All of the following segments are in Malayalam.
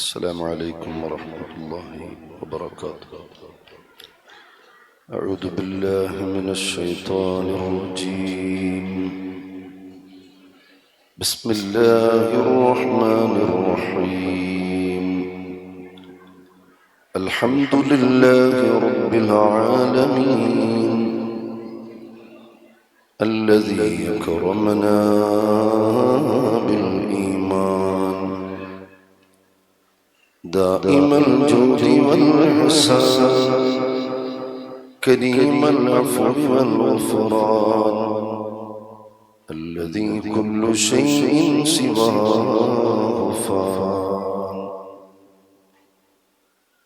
السلام عليكم ورحمة الله وبركاته. أعوذ بالله من الشيطان الرجيم. بسم الله الرحمن الرحيم. الحمد لله رب العالمين الذي أكرمنا بالإيمان دائم الجود والإحسان كريم العفو والغفران الذي كل شيء سواه فان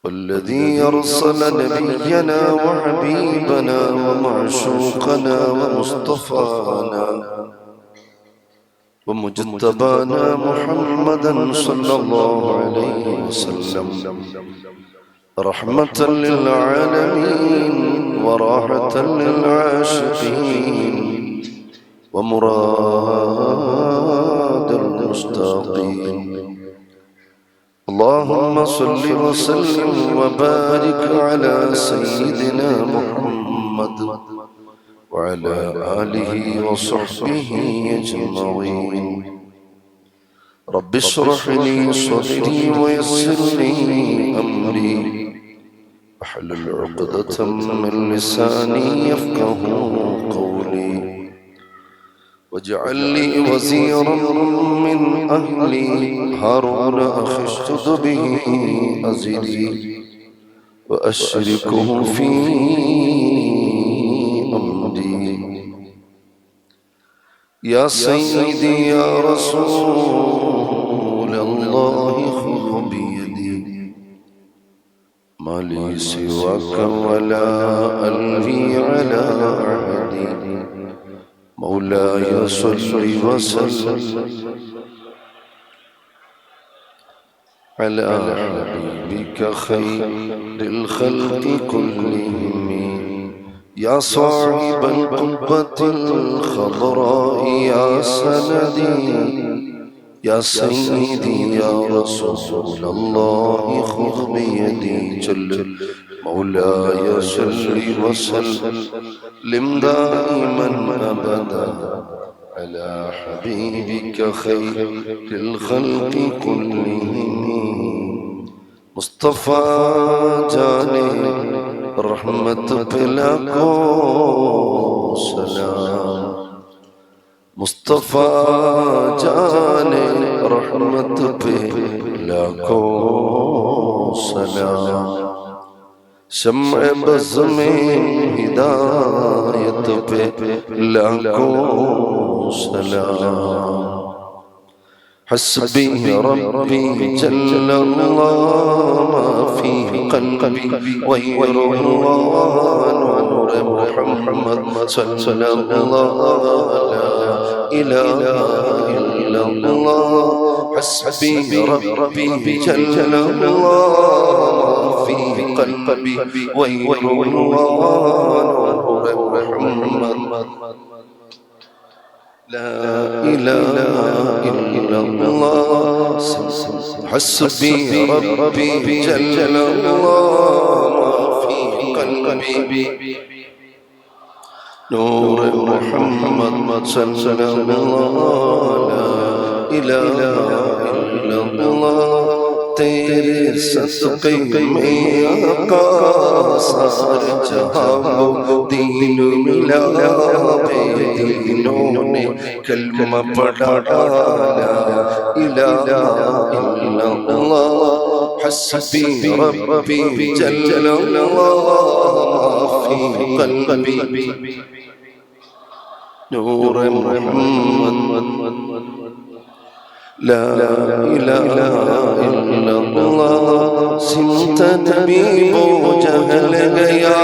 والذي أرسل نبينا وحبيبنا ومعشوقنا ومصطفانا ومجتبانا محمدا صلى الله عليه وسلم رحمة للعالمين وراحة للعاشقين ومراد المشتاقين. اللهم صل وسلم وبارك على سيدنا محمد وعلى آله وصحبه أجمعين. رب اشرح لي صدري ويسر لي أمري واحلل عقدة من لساني يفقه قولي واجعل لي وزيرا من أهلي هارون أخي اشدد به أزري وأشركه في أمري. يا سيدي يا رسول الله خذ بيدي ما لي سواك ولا ألهي على عهدي. مولاي صل وسلم على حبيبك خير الخلق كلهم يا صاحب القبة الخضراء يا سندي يا سيدي يا رسول الله خذ بيدي جل مولاي صل وسلم دائما أبدا على حبيبك خير الخلق كلهم مصطفى جاني رحمت پلا کو سلام. مصطفیٰ جانے رحمت پلا کو سلام. شمع بز میں ہدایت پلا کو سلام. حسبي ربي جل الله ما في قلبي غير الله ونور محمد صلى الله لا إله إلا الله. حسبي ربي جل الله في قلبي غير الله ونور محمد لا إله إلا الله. حسبي ربي جل الله في قلبي نور محمد صلى الله لا إله إلا الله. تیرے صدقے میں آقا سارے جہاں کو دین ملا بے دینوں نے کلمہ پڑھا لا الہ الا اللہ. حسبی ربی جل اللہ فی قلبی نور محمد لا إله إلا الله. سمت نبی وہ جہل گیا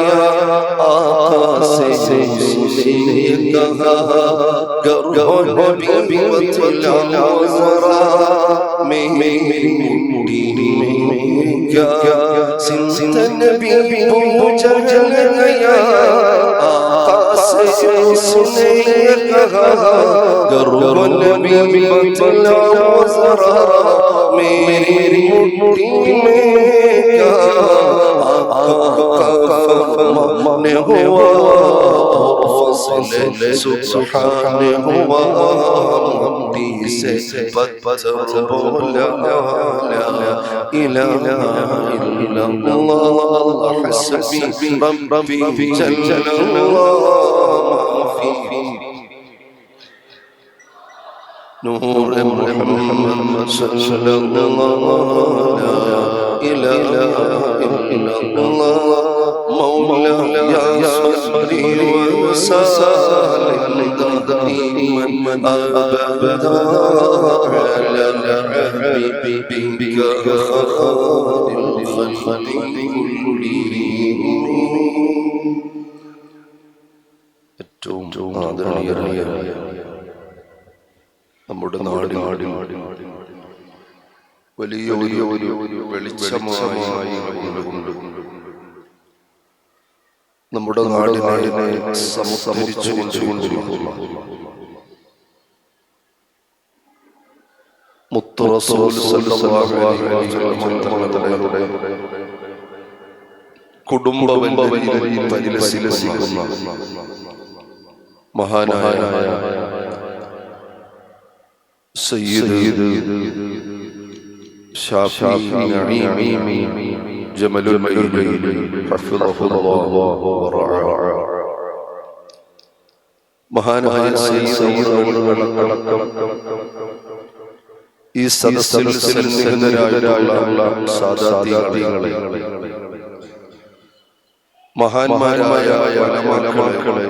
آقا سے سنے کہا گرو نبی بتلا ذرا میری مٹی میں کیا. سمت نبی وہ جہل گیا آقا سے سنے کہا گرو نبی بتلا ذرا میری मिट्टी में क्या मन हुआ फसले सुबहान हुआ मिट्टी से पत्थर बोला ला इलाहा इल्लल्लाह हस्बी रब्बी जल्लल्लाह फी नूर मुहम्मद सल्लल्लाहु ला इलाहा इल्लल्लाह मौला या सल्ली व सल्लिम दाइमन अबदा अला हबीबिका खैरिल खल्qi कुल्लिहिम ഏറ്റവും ആദരണീയരായ നമ്മുടെ നാടിൽ വലിയ ഒരു വെളിച്ചമായി കൊണ്ട് നമ്മുടെ നാടിനെ സംസ്കരിച്ചു കൊണ്ടിരിക്കുന്ന മുത്ത് റസൂൽ സല്ലല്ലാഹു അലൈഹി വസല്ലമയുടെ കുടുംബബന്ധങ്ങളിൽ പരിലസിക്കുന്ന മഹാനായ സയ്യിദ് ഷാഫി നഈമി ജമലുൽ മലീൽ ഹഫിളഹുല്ലാഹു വറഅ മഹാനായ സയ്യിദ് അവറുകളടക്കം ഈ സദസ്സിൽ സന്നിഹിതരായിട്ടുള്ള സാദാത്യങ്ങളെ മഹാന്മാരായ ഉലമാക്കളെ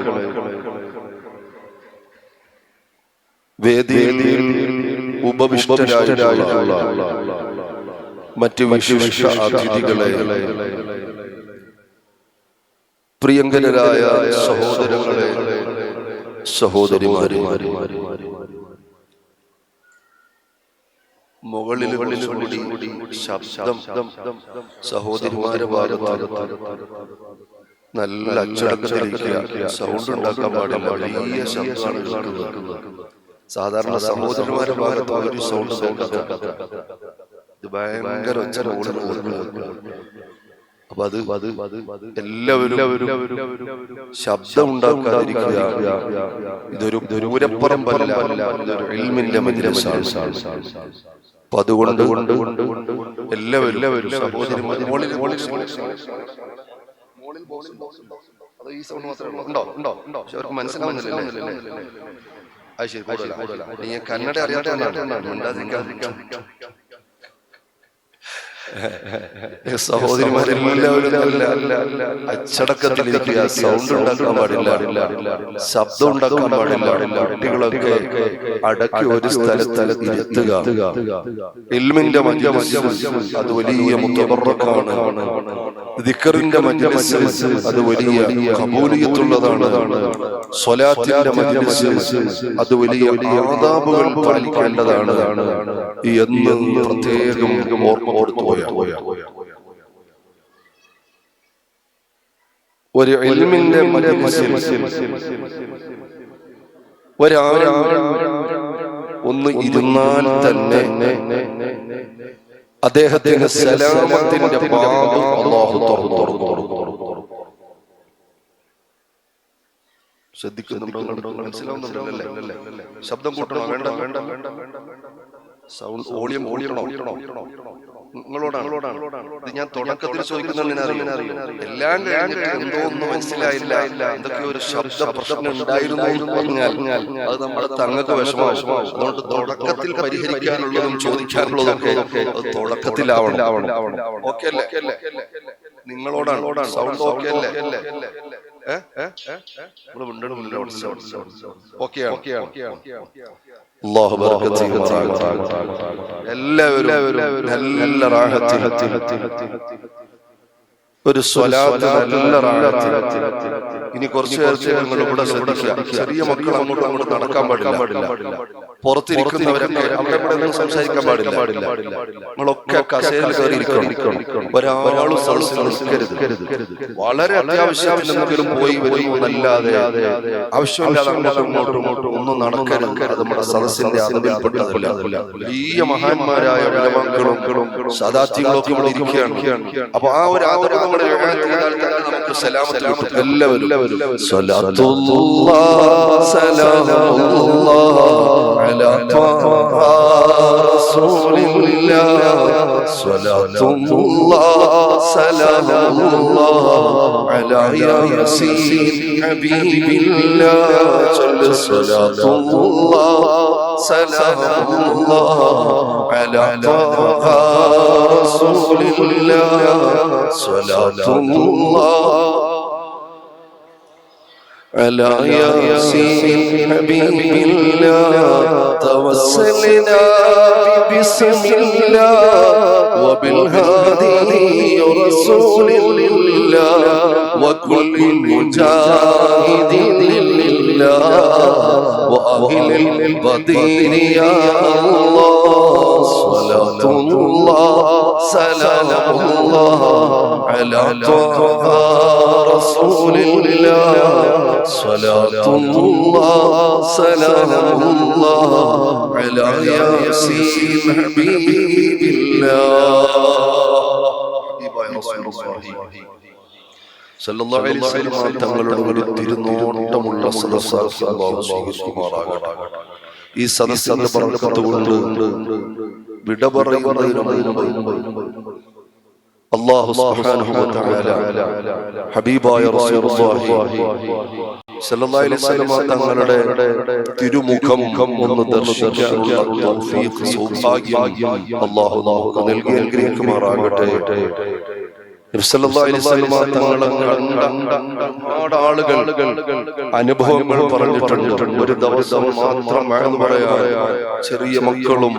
വേദിയിൽ ഉപവിഷ്ടരായിട്ടുള്ള മറ്റ് വിശിഷ്ട അതിഥികളെ, പ്രിയങ്കരായ സഹോദരങ്ങളെ, സഹോദരിമാരെ, മുകളിൽ കൂടി ശബ്ദം സഹോദരിമാരെ ഭാഗത്ത് നല്ല അച്ചടക്കത്തിലിരിക്കുക. സൗണ്ട് ഉണ്ടാക്കാൻ പാടില്ല. വലിയ ശബ്ദമാണ് കേൾക്കുന്നത്. സാധാരണ സഹോദരന്മാരുടെ ഭാഗത്ത് ഒരു സൗണ്ട് കേൾക്കാത്ത ഇത് ഭയങ്കര അപ്പൊ അത് എല്ലാവരും ശബ്ദം ഉണ്ടാക്കാതിരിക്കുക. ഇതൊരു ദൂരപ്പുറമ്പല്ല, ഇതൊരു ഇൽമിന്റെ മജ്‌ലിസാണ്. അപ്പൊ അതുകൊണ്ട് എല്ലാവരും സഹോദരന്മാർ അവർക്ക് മനസ്സിലാവുന്നില്ല. നീ കന്നഡ അറിയാത്ത സഹോദരിമാരെല്ലാവരും അച്ചടക്കത്തിലിരിക്കുക. സൗണ്ട് ഉണ്ടാക്കാൻ പാടില്ല, ശബ്ദം ഉണ്ടാക്കാൻ പാടില്ല. കുട്ടികളൊക്കെ അടക്കി ഒരു സ്ഥലത്ത് ഇരുത്തുക. ഇൽമിന്റെ മജ്‌ലിസ് അത് വലിയ മുതബറക്കാണ്. ദിക്റിന്റെ മജ്‌ലിസ് അത് വലിയ ഖബൂലിയത്തുള്ളതാണ്. സ്വലാത്തിന്റെ മജ്‌ലിസ് അത് വലിയ ആദാബുകൾ പാലിക്കേണ്ടതാണ് എന്ന് പ്രത്യേകം ഓർമ്മപ്പെടുത്തുക. ഒരു ഇൽമിന്റെ മജ്‌ലിസിൽ ഒരാൾ ഒന്ന് ഇരുന്നാൽ തന്നെ അദ്ദേഹത്തിന് സലാമത്തിന്റെ ബാബ് അല്ലാഹു തുറന്നു. ശ്രദ്ധിക്കുന്നുണ്ടോ? മനസ്സിലാവുന്നുണ്ടല്ലേ? ശബ്ദം കൂട്ടണോ? വേണ്ട. സൗണ്ട് വോളിയം കൂട്ടണോ? നിങ്ങളോടാണ്. ഇത് ഞാൻ തുടക്കത്തിൽ ചോദിക്കുന്നതിനറിയാം. എല്ലാം കഴിഞ്ഞിട്ട് എന്തോ ഒന്നും മനസ്സിലായില്ല, എന്തൊക്കെ ഒരു ശബ്ദ പ്രശ്നം ഉണ്ടായിരുന്നു എന്ന് പറഞ്ഞാൽ അത് നമ്മുടെ തങ്ങൾക്ക് വിഷമമാവും. അതുകൊണ്ട് തുടക്കത്തിൽ പരിഹരിക്കാനുള്ളതും ചോദിക്കാനുള്ളതൊക്കെ അത് തുടക്കത്തിലാവണം. ഓക്കെ അല്ലേ? നിങ്ങളോടാണ്. സൗണ്ട് ഓക്കെ അല്ലേ? അല്ലാഹു ബർക്കത്ത് ചെയ്യുമാറാകട്ടെ. എല്ലാവരും നല്ല റാഹത്തിൽ ഒരു സ്വലാത്ത് നല്ല റാഹത്തിൽ ഇനി കുറച്ച് നേരത്തെ ഞങ്ങൾ ഇവിടെ ശ്രദ്ധിക്കുക. ചെറിയ മക്കൾ അങ്ങോട്ട് നടക്കാൻ പാടില്ല. പുറത്തിരിക്കുന്നവരൊക്കെ അവിടെ ഇവിടെ ഒന്നും സംസാരിക്കാൻ പാടില്ല. നമ്മളൊക്കെ കസേരയിൽ കയറി ഇരിക്കണം. ഒരാളും സംസാരിക്കരുത്. വളരെ അത്യാവശ്യമെങ്കിലും പോയി വരുന്നല്ലാതെ ആവശ്യമില്ലാതെ അങ്ങോട്ടും ഒന്നും നടക്കരുത്. അത് നമ്മുടെ സദസ്സിന്റെ അതിൽപ്പെട്ടതല്ല. വലിയ മഹാന്മാരായ ഉലമാക്കളും സദാത്യങ്ങളൊക്കെ ഇവിടെ ഇരിക്കുകയാണ്. അപ്പൊ ആ ഒരു ആദരവ് നമ്മുടെ നമുക്ക് സലാമത്ത് കിട്ടും. എല്ലാവരും സ്വലാത്തുല്ലാഹ് സലാമുല്ലാഹ് അലാ റസൂലില്ലാഹ് സ്വലാത്തുല്ലാഹ് സലാമുല്ലാഹ് അലാ യാസീൻ ഹബീബില്ലാഹ് സ്വലാത്തുല്ലാഹ് സലാമുല്ലാഹ് അലാ റസൂലില്ലാഹ് സ്വലാത്തുല്ലാഹ് على ياسين حبيب الله توسلنا بسم الله وبالهادي رسول الله وكل مجاهد لله وأهل البدين يا الله صلاة الله سلام الله على طه رسول الله صلاة الله سلام الله على ياسين حبيب الله സല്ലല്ലാഹു അലൈഹി വസല്ലം തങ്ങളുടെ ഒരു തിരുനോട്ടമുള്ള സദസ്സ് അല്ലാഹു സ്വീകരിക്കുമാറാകട്ടെ. ഈ സദസ്സിന്റെ ബർക്കത്തുകൊണ്ട് വിട പറയുന്നതിന് മുൻപ് അല്ലാഹു സുബ്ഹാനഹു വ തആല ഹബീബായ റസൂലുള്ളാഹി സല്ലല്ലാഹു അലൈഹി വസല്ലം തങ്ങളുടെ തിരുമുഖം ഒന്ന് ദർശിക്കാനുള്ള തൗഫീഖ് സൗഭാഗ്യം അല്ലാഹു നമുക്ക് നൽകി അനുഗ്രഹിക്കുമാറാകട്ടെ. ഒരുപാട് ആളുകൾ അനുഭവങ്ങൾ പറഞ്ഞിട്ടുണ്ട്. ഒരു ദിവസം മാത്രം പറയാൻ ചെറിയ മക്കളും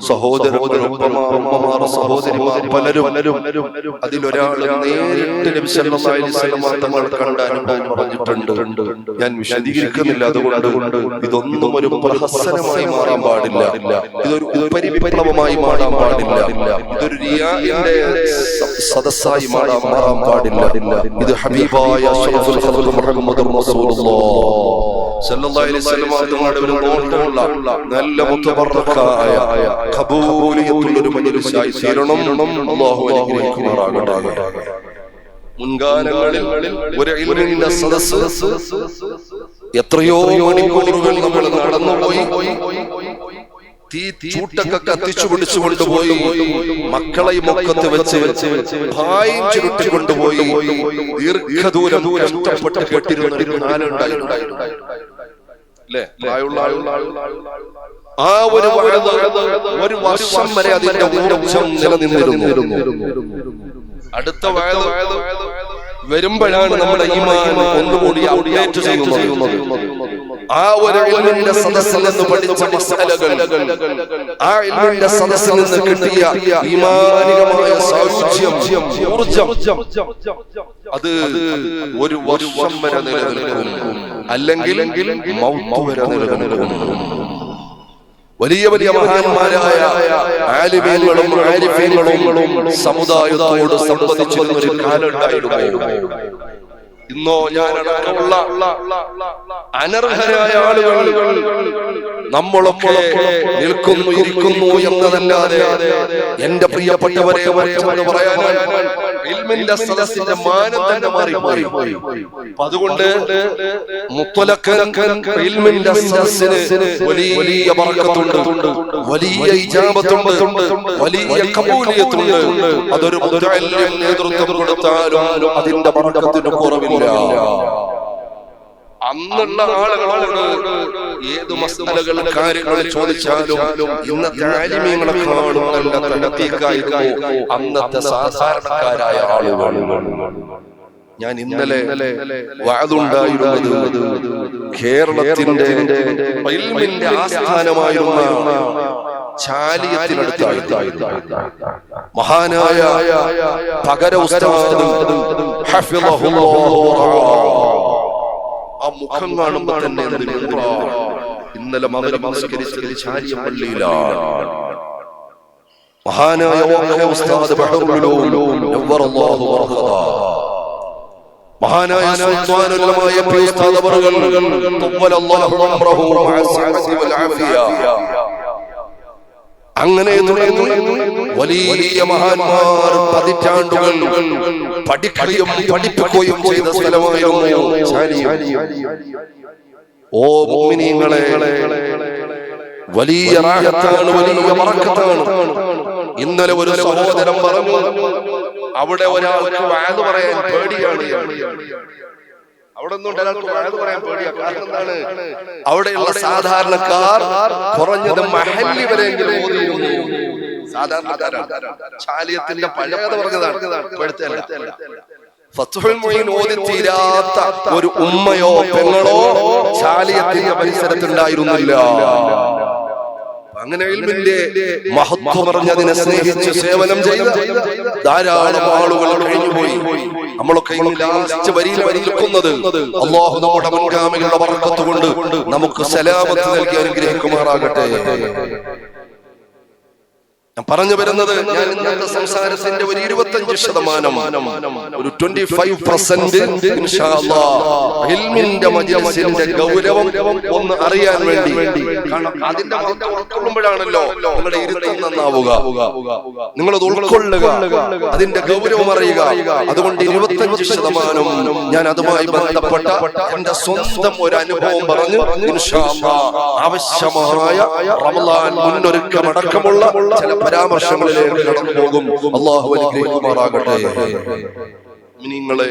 സഹോദരന്മാർ സഹോദരിമാർ പലരും അതിലൊരാൾ നേരിട്ട് നബി സല്ലല്ലാഹു അലൈഹി വസല്ലം തങ്ങൾ കണ്ട അനുഭവം പറഞ്ഞിട്ടുണ്ട്. ഞാൻ വിശദീകരിക്കുന്നില്ല. അതുകൊണ്ട് ഇതൊന്നും ഒരു പ്രഹസനമായി മാറാൻ പാടില്ല. ഇതൊരു പരിവിപ്ലവമായി മാറാൻ പാടില്ല. ഇതൊരു റിയാഇന്റെ സദസ്സായി മാറാൻ പാടില്ല. ഇത് ഹബീബായ അഷ്റഫുൽ ഖൽഖ് മുഹമ്മദുർ റസൂലുള്ളാഹ് സല്ലല്ലാഹു അലൈഹി വസല്ലം തങ്ങളുടെ ഒരു നോട്ടമുള്ള നല്ല മുതബറക്കായ ഖബൂലിയത്തുള്ള ഒരു മജ്ലിസായി തീരണം. അല്ലാഹു അനുഗ്രഹിക്കുമാറാകട്ടെ. മുൻകാലങ്ങളിൽ ഒരു ഇൽമിന്റെ സദസ്സ് എത്രയോ മണിക്കൂറുകൾ നമ്മൾ നടന്നുപോയി. ചൂട്ടൊക്കെ കത്തിച്ചു പിടിച്ചു കൊണ്ടുപോയി മക്കളെ മുഖത്ത് വെച്ച് ഭായും ചുരുട്ടി കൊണ്ടുപോയി ദീർഘദൂരം കഷ്ടപ്പെട്ട് കെട്ടിരുന്ന ഒരു കാലുണ്ടായിരുന്നല്ലേ. ആ ഒരു വർഷം വരെ അതിന്റെ ഊർജ്ജം നിലനിന്നിരുന്നു. അടുത്ത വയല് വരുമ്പോഴാണ് നമ്മുടെ ഈമാൻ ഒന്നുകൂടി അപ്ഡേറ്റ് ചെയ്യുന്നത്. ആ ഒരു ഇൽമിന്റെ സദസ്സിൽ നിന്ന് പഠിച്ച മസലകൾ, ആ ഇൽമിന്റെ സദസ്സിൽ നിന്ന് കിട്ടിയ ഈമാനികമായ സായുജ്യം, ഊർജ്ജം, അത് ഒരു വർഷം വരെ നിലനിൽക്കും. അല്ലെങ്കിൽ മൗത്ത് വരെ നിലനിൽക്കും. വലിയ വലിയ മഹാന്മാരായ ആലിമീങ്ങളും ആരിഫീങ്ങളും സമുദായത്തോട് സംവദിച്ചിരുന്ന ഒരു കാലമുണ്ടായിരുന്നു. ഇന്നോ ഞാനടക്കമുള്ള അനർഹരായ ആളുകൾ നമ്മളൊക്കെ നിൽക്കുന്നു ഇരിക്കുന്നു എന്നതല്ലാതെ എന്റെ പ്രിയപ്പെട്ടവരെ എന്ന് പറയാനാണ് ഇൽമിന്റെ സദസ്സിന്റെ മാനം തന്നെ മാറിപ്പോയി. അതുകൊണ്ട് മുത്തലക്കൻ ഇൽമിന്റെ സദസ്സിന് വലിയ ബർക്കത്തുണ്ട്, വലിയ ഇജാബത്തുണ്ട്, വലിയ ഖബൂലിയത്തുണ്ട്. അതൊരു മുതഅല്ലിം നേതൃത്വം കൊടുത്താലും അതിന്റെ ബർക്കത്തിന് കുറവില്ല. അന്നുള്ള ആളുകളോട് ഏത് മസലകൾ കാര്യങ്ങൾ ചോദിച്ചാലും ഇന്നത്തെ ആലിമീങ്ങളെക്കാളും നല്ല തലത്തിക്കായിരുന്നു അന്നത്തെ സാധാരണക്കാരായ ആളുകൾ. ഞാൻ ഇന്നലെ വഅദുണ്ടായിരുന്നത് കേരളത്തിന്റെ ഇൽമിന്റെ ആസ്ഥാനമായിരുന്ന ചാലിയത്തിനടുത്തായിരുന്നു. മഹാനായ പകര ഉസ്താദ് ഹഫിളഹുല്ലാഹു മുഖം കാണുമ്പോൾ തന്നെ ഇന്നലെ മഗ്‌രിബ് നമസ്കരിച്ചത് ചാരിയ പള്ളിയിലാണ്. മഹാനായ ഉസ്താദ് ബഹറുൽ ഉലൂം നവ്വറല്ലാഹു ബർഖദാ, മഹാനായ സുൽത്താനുൽ ഉലമായ ഉസ്താദ് ബർഖൽ തവ്വലല്ലാഹു അംറഹു മഅസ്സിഅതി വൽ ആഫിയ. അങ്ങനെ വലിയ മഹാന്മാർ പതിറ്റാണ്ടുകൾ പഠിക്കുകയും പഠിപ്പിക്കുകയും ചെയ്ത സ്ഥലമായിരുന്നു ചാലിയം. ഓ മുഅ്മിനീങ്ങളെ, വലിയ റാഹത്താണ്, വലിയ ബറക്കത്താണ്. ഇന്നലെ ഒരു സഹോദരൻ പറഞ്ഞു, അവിടെ ഒരാൾക്ക് വഅദ് പറയാൻ പേടിയാണ്. അവിടെ ഒന്നും ഒരാൾക്ക് വഅദ് പറയാൻ പേടിയാണ്. കാരണം എന്താണ്? അവിടെയുള്ള സാധാരണക്കാർ കുറഞ്ഞത് മഹല്ലി വരെയെങ്കിലും ഓതിയിരുന്നു. സാധാരണക്കാരാണ്. ചാലിയത്തിന്റെ പഴയത് പറഞ്ഞതാണ്, ഇപ്പോഴത്തെയല്ല. ഫത്ഹുൽ മുഈൻ ഓതി തീരാത്ത ഒരു ഉമ്മയോ പെങ്ങളോ ചാലിയത്തിന്റെ പരിസരത്തുണ്ടായിരുന്നില്ല. അങ്ങനെ ഇൽമിന്റെ മഹത്വം പറഞ്ഞതിനെ സ്നേഹിച്ച് സേവനം ചെയ്ത ധാരാളം ആളുകൾ കഴിഞ്ഞുപോയി. നമ്മളൊക്കെ ലാസ്റ്റ് വരിയിൽ നിൽക്കുന്നത് അല്ലാഹു നമ്മുടെ മുൻഗാമികളുടെ ബർക്കത്ത് കൊണ്ട് നമുക്ക് സലാമത്ത് നൽകി അനുഗ്രഹിക്കുമാറാകട്ടെ. ഞാൻ പറഞ്ഞു വരുന്നത്, ഞാൻ ഇന്നത്തെ സംസാരത്തിന്റെ ഒരു 25%, ഒരു 25% ഇൻഷാ അല്ലാഹ് ഇൽമിന്റെ മജ്‌ലിസിന്റെ ഗൗരവം ഒന്ന് അറിയാൻ വേണ്ടി. കാരണം അതിന്റെ മഹത്വം ഉൾക്കൊള്ളുമ്പോഴാണല്ലോ നിങ്ങളുടെ ഇരുത്തം നന്നാവുക, നിങ്ങളത് ഉൾക്കൊള്ളുക, അതിന്റെ ഗൗരവം അറിയുക. അതുകൊണ്ട് 25% ഞാൻ അതുമായി ബന്ധപ്പെട്ട എന്റെ സ്വന്തം ഒരു അനുഭവം പറഞ്ഞു ഇൻഷാ അല്ലാഹ് ആവശ്യമായ റമളാൻ മുന്നൊരുക്കമടക്കമുള്ള ചില പരാമർശങ്ങളിലേക്ക് കടന്നു പോകും. അല്ലാഹു അനുഗ്രഹിക്കുമാറാകട്ടെ. നിങ്ങളെ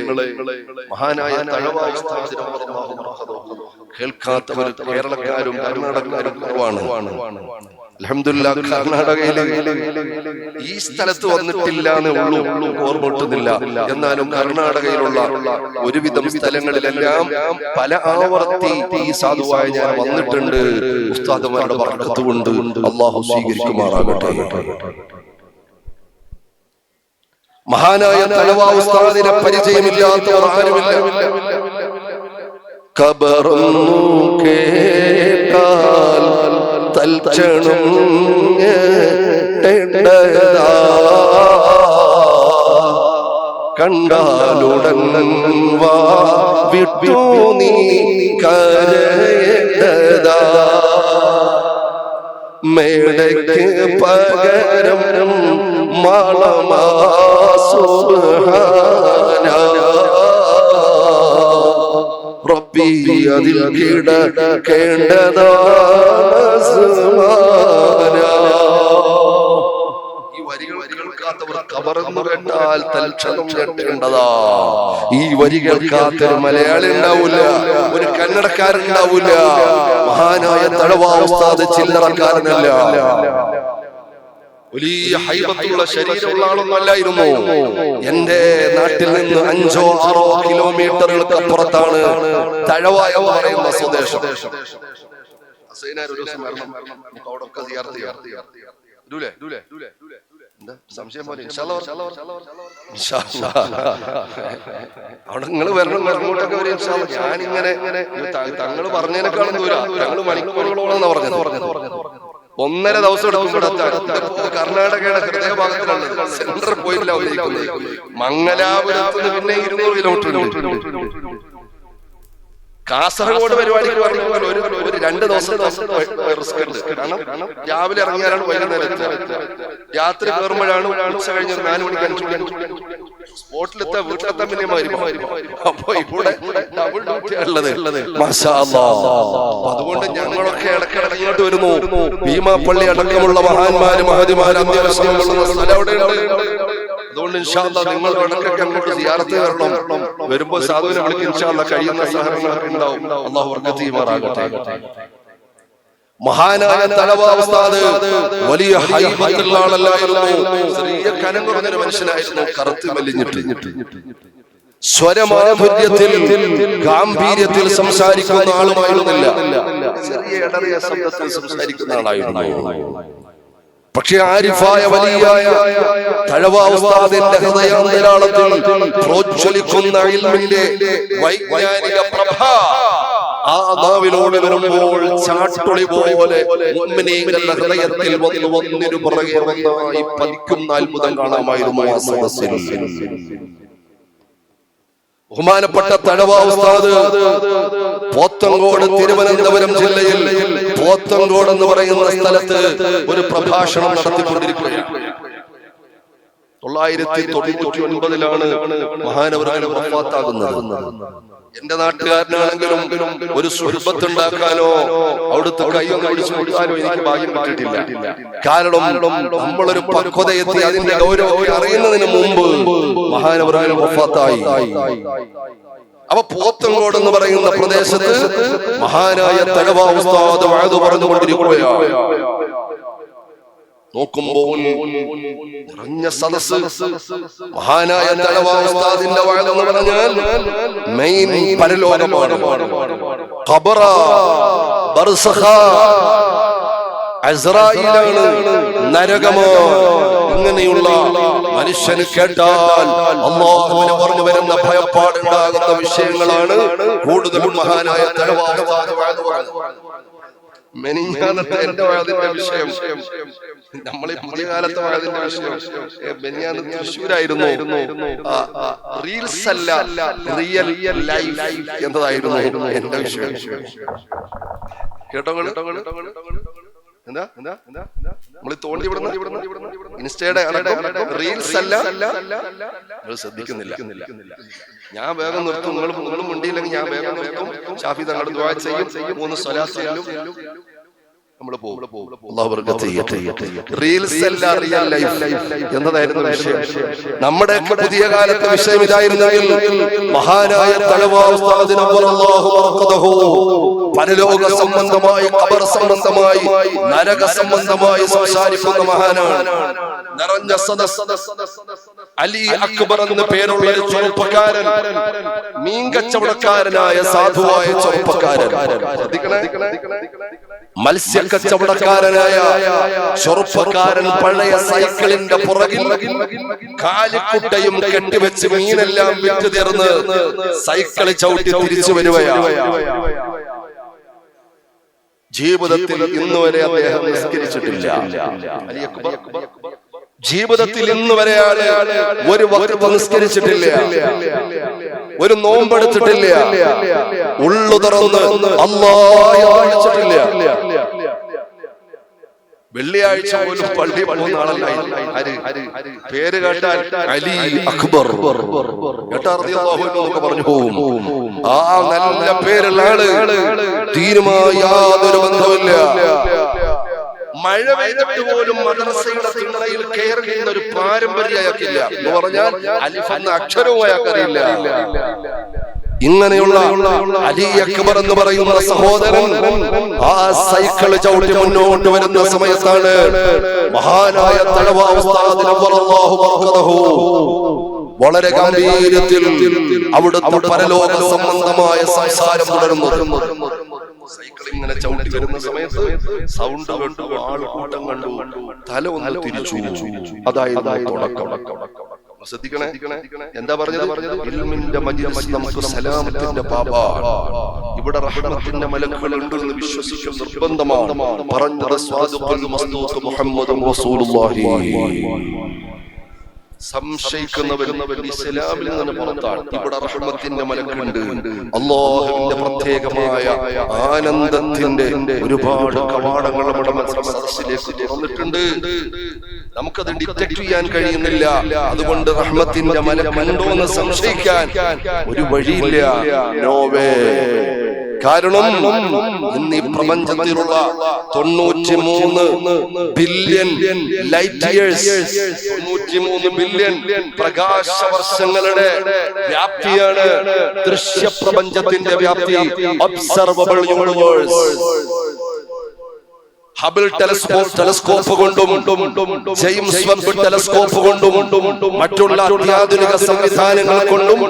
മഹാനായ തഴവ ഉസ്താദ് റളിയല്ലാഹു അൻഹു കേൾക്കാത്തവർ കേരളക്കാരും കർണാടകക്കാരും കുറവാണ്. അൽഹംദുലില്ലാഹ് കർണാടകയിൽ ഈ സ്ഥലത്ത് വന്നിട്ടില്ല എന്നേ ഉള്ളൂ, ഓർമ്മട്ടുന്നില്ല. എന്നാലും കർണാടകയിലുള്ള ഒരുവിധം സ്ഥലങ്ങളിലെല്ലാം പല ആവർത്തി ഈ സാധുവായ ഞാൻ വന്നിട്ടുണ്ട്. ഉസ്താദുമാരുടെ ബർക്കത്ത് കൊണ്ട് അല്ലാഹു സ്വീകരിക്കുമാറാകട്ടെ. മഹാനായ തഴവ ഉസ്താദിനെ പരിചയമില്ലാത്തവർ ആരുമില്ല. ഖബറൊന്നു കേട്ടാൽ തൽക്ഷണം കണ്ടാലുടൻ വാ വിട്ടു നീ കരയണ്ടതാ, മേടയ്ക്ക് പകരം മാളമാ സുബ്ഹാനാ റബ്ബി അതിൽ കിടക്കേണ്ടതാ. ഈ വരികൾ കേൾക്കാത്തവർ ഖബറെന്ന് കേട്ടാൽ തൽക്ഷണം കേട്ടേണ്ടതാ. ഈ വരി കേൾക്കാത്തൊരു മലയാളി ഉണ്ടാവൂല, ഒരു കന്നഡക്കാരൻ ഉണ്ടാവൂല. മഹാനായ തഴവ ഉസ്താദ് ചില്ലറക്കാരനല്ല, വലിയ ഹൈബത്തുള്ള ശരീരമുള്ള ആളൊന്നും അല്ലായിരുന്നു. എന്റെ നാട്ടിൽ നിന്ന് 5-6 കിലോമീറ്ററുകൾക്ക് അപ്പുറത്താണ് തഴവ എന്ന് പറയുന്ന സ്വദേശം. സംശയം പോലെ അവിടെ നിങ്ങൾ വരണം, അങ്ങോട്ടൊക്കെ വരും. ഞാനിങ്ങനെ തങ്ങൾ പറഞ്ഞതിനേക്കാളും ദൂരം, ഞങ്ങൾ മണിക്കൂറുകളോളാണ് പറഞ്ഞത്. 1.5 ദിവസം എടുക്കും. കർണാടകയുടെ ഹൃദയഭാഗത്തിലുള്ളത്, സെൻട്രൽ പോയിന്റിലാണ്. മംഗലാപുരത്ത് നിന്ന് പിന്നെ 200 കിലോമീറ്റർ ഉണ്ട്. കാസർഗോഡ് പരിപാടിക്ക് പറഞ്ഞാൽ ഒരു 2 ദിവസം റിസ്ക് ഉണ്ട്. കാരണം രാവിലെ ഇറങ്ങിയാലാണ് വൈകുന്നേരം എത്തുക. രാത്രി കയറുമ്പോഴാണ് ഉച്ച കഴിഞ്ഞ് 4 മണിക്ക് 5 മണിക്ക് സ്പോട്ടിലെത്താ, വീട്ടിലെത്താൻ പിന്നെ അപ്പൊ ഇവിടെ ഡബിൾ ഡ്യൂട്ടി ഉള്ളത്. അതുകൊണ്ട് ഞങ്ങളൊക്കെ ഇടയ്ക്കിടയ്ക്ക് ഇങ്ങോട്ട് വരുന്നു. ഭീമാപ്പള്ളി അടക്കമുള്ള മഹാന്മാരും മഹതിമാരും അത്യാവശ്യം സ്ഥലം അവിടെ ഉണ്ട്. അതുകൊണ്ട് ഇൻഷാ അല്ലാഹ് നിങ്ങൾ ഇടയ്ക്കൊക്കെ അങ്ങോട്ട് സിയാറത്ത് വരണം. വരുമ്പോൾ സാധുവിനെ വിളിക്കും. ഇൻഷാ അല്ലാഹ് കഴിയുന്ന സഹകരണം ഉണ്ടാവും. അല്ലാഹു ബർക്കത്ത് ചെയ്യുമാറാകട്ടെ. മഹാനായ തഴവ ഉസ്താദ് വലിയ ഹൈബത്തുള്ള ആളല്ലായിരുന്നു. ചെറിയ കനം കുറഞ്ഞൊരു മനുഷ്യനായിരുന്നു, കറുത്ത് മെലിഞ്ഞിട്ട്. സ്വരമാധുര്യത്തിൽ ഗാംഭീര്യത്തിൽ സംസാരിക്കുന്ന ആളുമായിരുന്നില്ല, ചെറിയ ഇടറിയ ശബ്ദത്തിൽ സംസാരിക്കുന്ന ആളായിരുന്നു. പക്ഷെ ആരിഫായ വലിയ തഴവ ഉസ്താദിന്റെ ഹൃദയാന്തരാളത്തിൽ പ്രോജ്വലിക്കുന്ന ഇൽമിന്റെ വൈജ്ഞാനിക പ്രഭ ആ നാവിലൂടെ വരുമ്പോൾ ചാട്ടുളി പോലെ മുഅ്മിനീങ്ങളുടെ ഹൃദയത്തിൽ വന്ന് ഒന്നിനു പുറകെ ഒന്നായി പതിക്കുന്ന അത്ഭുതം കാണാമായിരുന്നു ആ സദസ്സിൽ. ബഹുമാനപ്പെട്ട തഴവ ഉസ്താദ് പോത്തങ്കോട്, തിരുവനന്തപുരം ജില്ലയിൽ പോത്തങ്കോട് എന്ന് പറയുന്ന സ്ഥലത്ത് ഒരു പ്രഭാഷണം നടത്തിക്കൊണ്ടിരിക്കുകയാണ്. 999 മഹാനവറുകൾ വഫാത്താകുന്നത്. എന്റെ നാട്ടുകാരനാണെങ്കിലും ഒരു സുഹൃത്ത് ഉണ്ടാക്കാനോ അവിടുത്തെ കൈയൊന്നും പിടിച്ചു കൊടുക്കാനോ എനിക്ക് ഭാഗ്യം പറ്റിയിട്ടില്ല. കാരണം നമ്മളൊരു പക്വതയെത്തി അതിന്റെ ഗൗരവം അറിയുന്നതിന് മുമ്പ് മഹാനവറുകൾ വഫാത്തായി. അപ്പൊ പോത്തങ്കോട് എന്ന് പറയുന്ന പ്രദേശത്ത് മഹാനായ തഴവ ഉസ്താദ് വഅദ് പറഞ്ഞുകൊണ്ടിരിക്കുകയാണ്. നോക്കുമ്പോൾ നിറഞ്ഞ സദസ്സ്. മഹാനായ തഴവ ഉസ്താദിന്റെ വഅദ് എന്ന് പറഞ്ഞാൽ മെയിൻ പരലോകമാണ്, ഖബറ, ബർസഖ, അസ്റായീലാണ്, നരകമാണ്. ഇങ്ങനെയുള്ള മനുഷ്യന് കേട്ടാൽ അല്ലാഹുവിനെ പറഞ്ഞു വരുന്ന ഭയപ്പാടുണ്ടാകുന്ന വിഷയങ്ങളാണ് കൂടുതലും മഹാനായ തഴവ ഉസ്താദ് വഅദ് പറഞ്ഞത്. മെനിഞ്ഞാന്നത്തെ എന്റെ വഅദിന്റെ വിഷയം, നമ്മളീ പുതിയ കാലത്തെ വഅദിന്റെ വിഷയം മെനിഞ്ഞാന്ന് തൃശ്ശൂരായിരുന്നു. റീൽസ് അല്ല, റിയൽ ലൈഫ് എന്നതായിരുന്നു എന്റെ വിഷയം. കേട്ടോ? എന്താ നമ്മൾ തോണ്ടി വിടുന്ന ഇൻസ്റ്റയുടെ റീൽസ് അല്ല. നിങ്ങൾ ശ്രദ്ധിക്കുന്നില്ല. ഞാൻ വേഗം നിർത്തും, നിങ്ങളും മുണ്ടിയില്ലെങ്കിൽ ഞാൻ വേഗം നിർത്തും. ഷാഫി തങ്ങളുടെ ദുആ ചെയ്യും, 3 സ്വലാത്ത് ചൊല്ലും, നമ്മൾ പോകും. അല്ലാഹു ബർക്കത്ത് ചെയ്യട്ടെ. റീൽസ് അല്ല, റിയൽ ലൈഫ് എന്നതായിരുന്നു വിഷയം. നമ്മുടെ പുതിയ കാലത്തെ വിഷയം ഇതായിരുന്നെങ്കിൽ മഹാനായ തഴവ ഉസ്താദ് നവ്വറല്ലാഹു മർഖദഹു പരലോക സംബന്ധമായി, ഖബർ സംബന്ധമായി, നരക സംബന്ധമായി സംസാരിക്കുന്ന മഹാനാണ്. നിറഞ്ഞ സദസ്സ്. അലി അക്ബർ എന്ന പേരുള്ള ഒരു ചെറുപ്പക്കാരൻ, മീൻ കച്ചവടക്കാരനായ സാധുവായ ചെറുപ്പക്കാരൻ, മത്സ്യ കച്ചവടക്കാരനായ ചെറുപ്പക്കാരൻ പഴയ സൈക്കിളിന്റെ പുറകിൽ കാലിക്കുട്ടയും കെട്ടിവെച്ച് മീനെല്ലാം വിറ്റ് തീർന്ന് സൈക്കിൾ ചവിട്ടി തിരിച്ചു വരികയാണ്. ജീവിതത്തിൽ ഇന്നുവരെ അദ്ദേഹം നിസ്കരിച്ചിട്ടില്ല. അലി അക്ബർ ജീവിതത്തിൽ ഇന്നുവരെ ഒരു വഖ്ത് നിസ്കരിച്ചിട്ടില്ല, ഒരു നോമ്പെടുത്തിട്ടില്ല, ഉള്ളു തുറന്ന് അല്ലാഹ് എന്ന് വിളിച്ചിട്ടില്ല. വെള്ളിയാഴ്ച പോലും പള്ളി പോകുന്ന ആളല്ല. പേര് കേട്ടാൽ അലി അക്ബർ എന്നൊക്കെ പറഞ്ഞു പോകും. ആ നല്ല പേരുള്ള ആള് ദീനുമായി യാതൊരു ബന്ധമില്ല. മഴ പെയ്തിട്ട് പോലും മദ്രസയുടെ തിണ്ണയിൽ കയറി ചെയ്യുന്ന ഒരു പാരമ്പര്യം അയാൾക്കില്ല. എന്ന് പറഞ്ഞാൽ അലിഫ് എന്ന അക്ഷരവും അയാൾക്കറിയില്ല. ഇങ്ങനെയുള്ള അലി അക്ബർ എന്ന് പറയുന്ന സഹോദരൻ ആ സൈക്കിൾ ചവിട്ടി മുന്നോട്ട് വരുന്ന സമയത്താണ് മഹാനായ തഴവ ഉസ്താദ് നവ്വറല്ലാഹു മർഖദഹു വളരെ ഗംഭീരത്തിൽ അവിടുത്തെ പരലോക സംബന്ധമായ സംസാരം തുടർന്നു. സൈക്കിൾ ഇങ്ങനെ ചവിട്ടി വരുന്ന സമയത്ത് സൗണ്ട് കണ്ടു, ആൾക്കൂട്ടം കണ്ടു, തല ഒന്ന് തിരിച്ചു. അതായിരുന്നു തുടക്കം. ശ്രദ്ധിക്കണേ. എന്താ പറഞ്ഞത്? ഇൽമിന്റെ മജ്ലിസ് നമുക്ക് സലാമത്തിന്റെ പാപാണ്. ഇവിടെ റഹ്മത്തിന്റെ മലക്കുകൾ ഉണ്ട് എന്ന് വിശ്വസിക്കും നിർബന്ധമാണ്. പറഞ്ഞത് സ്വാദിഖുൽ മസ്ദൂഖ് മുഹമ്മദുർ റസൂലുള്ളാഹി. സംശയിക്കുന്നവരും ഇസ്ലാമിൽ നിന്ന് പുറത്താണ്. ഇവിടെ റഹ്മത്തിന്റെ മലക്കുണ്ട്. അല്ലാഹുവിന്റെ പ്രത്യേകമായ ആനന്ദത്തിന്റെ ഒരുപാട് കവാടങ്ങൾ നമ്മുടെ മനസ്സിലേക്ക് തുറന്നിട്ടുണ്ട്. നമുക്കത് ഡിറ്റക്ട് ചെയ്യാൻ കഴിയുന്നില്ല. അതുകൊണ്ട് റഹ്മത്തിന്റെ മലക്കുണ്ടോ എന്ന് സംശയിക്കാൻ ഒരു വഴിയില്ല. നോവേ. കാരണം ഇന്ന് ഈ പ്രപഞ്ചത്തിലുള്ള 93 ബില്യൺ ലൈറ്റ് ഇയേഴ്സ്, 93 ബില്യൺ പ്രകാശവർഷങ്ങളുടെ വ്യാപ്തിയാണ് ദൃശ്യപ്രപഞ്ചത്തിന്റെ വ്യാപ്തി. Observable universe. ഹബിൾ ടെലസ്കോപ്പ് കൊണ്ടും ജെയിംസ് വെബ് ടെലസ്കോപ്പ് കൊണ്ടും മറ്റുള്ള അത്യാധുനിക സംവിധാനങ്ങൾ കൊണ്ടും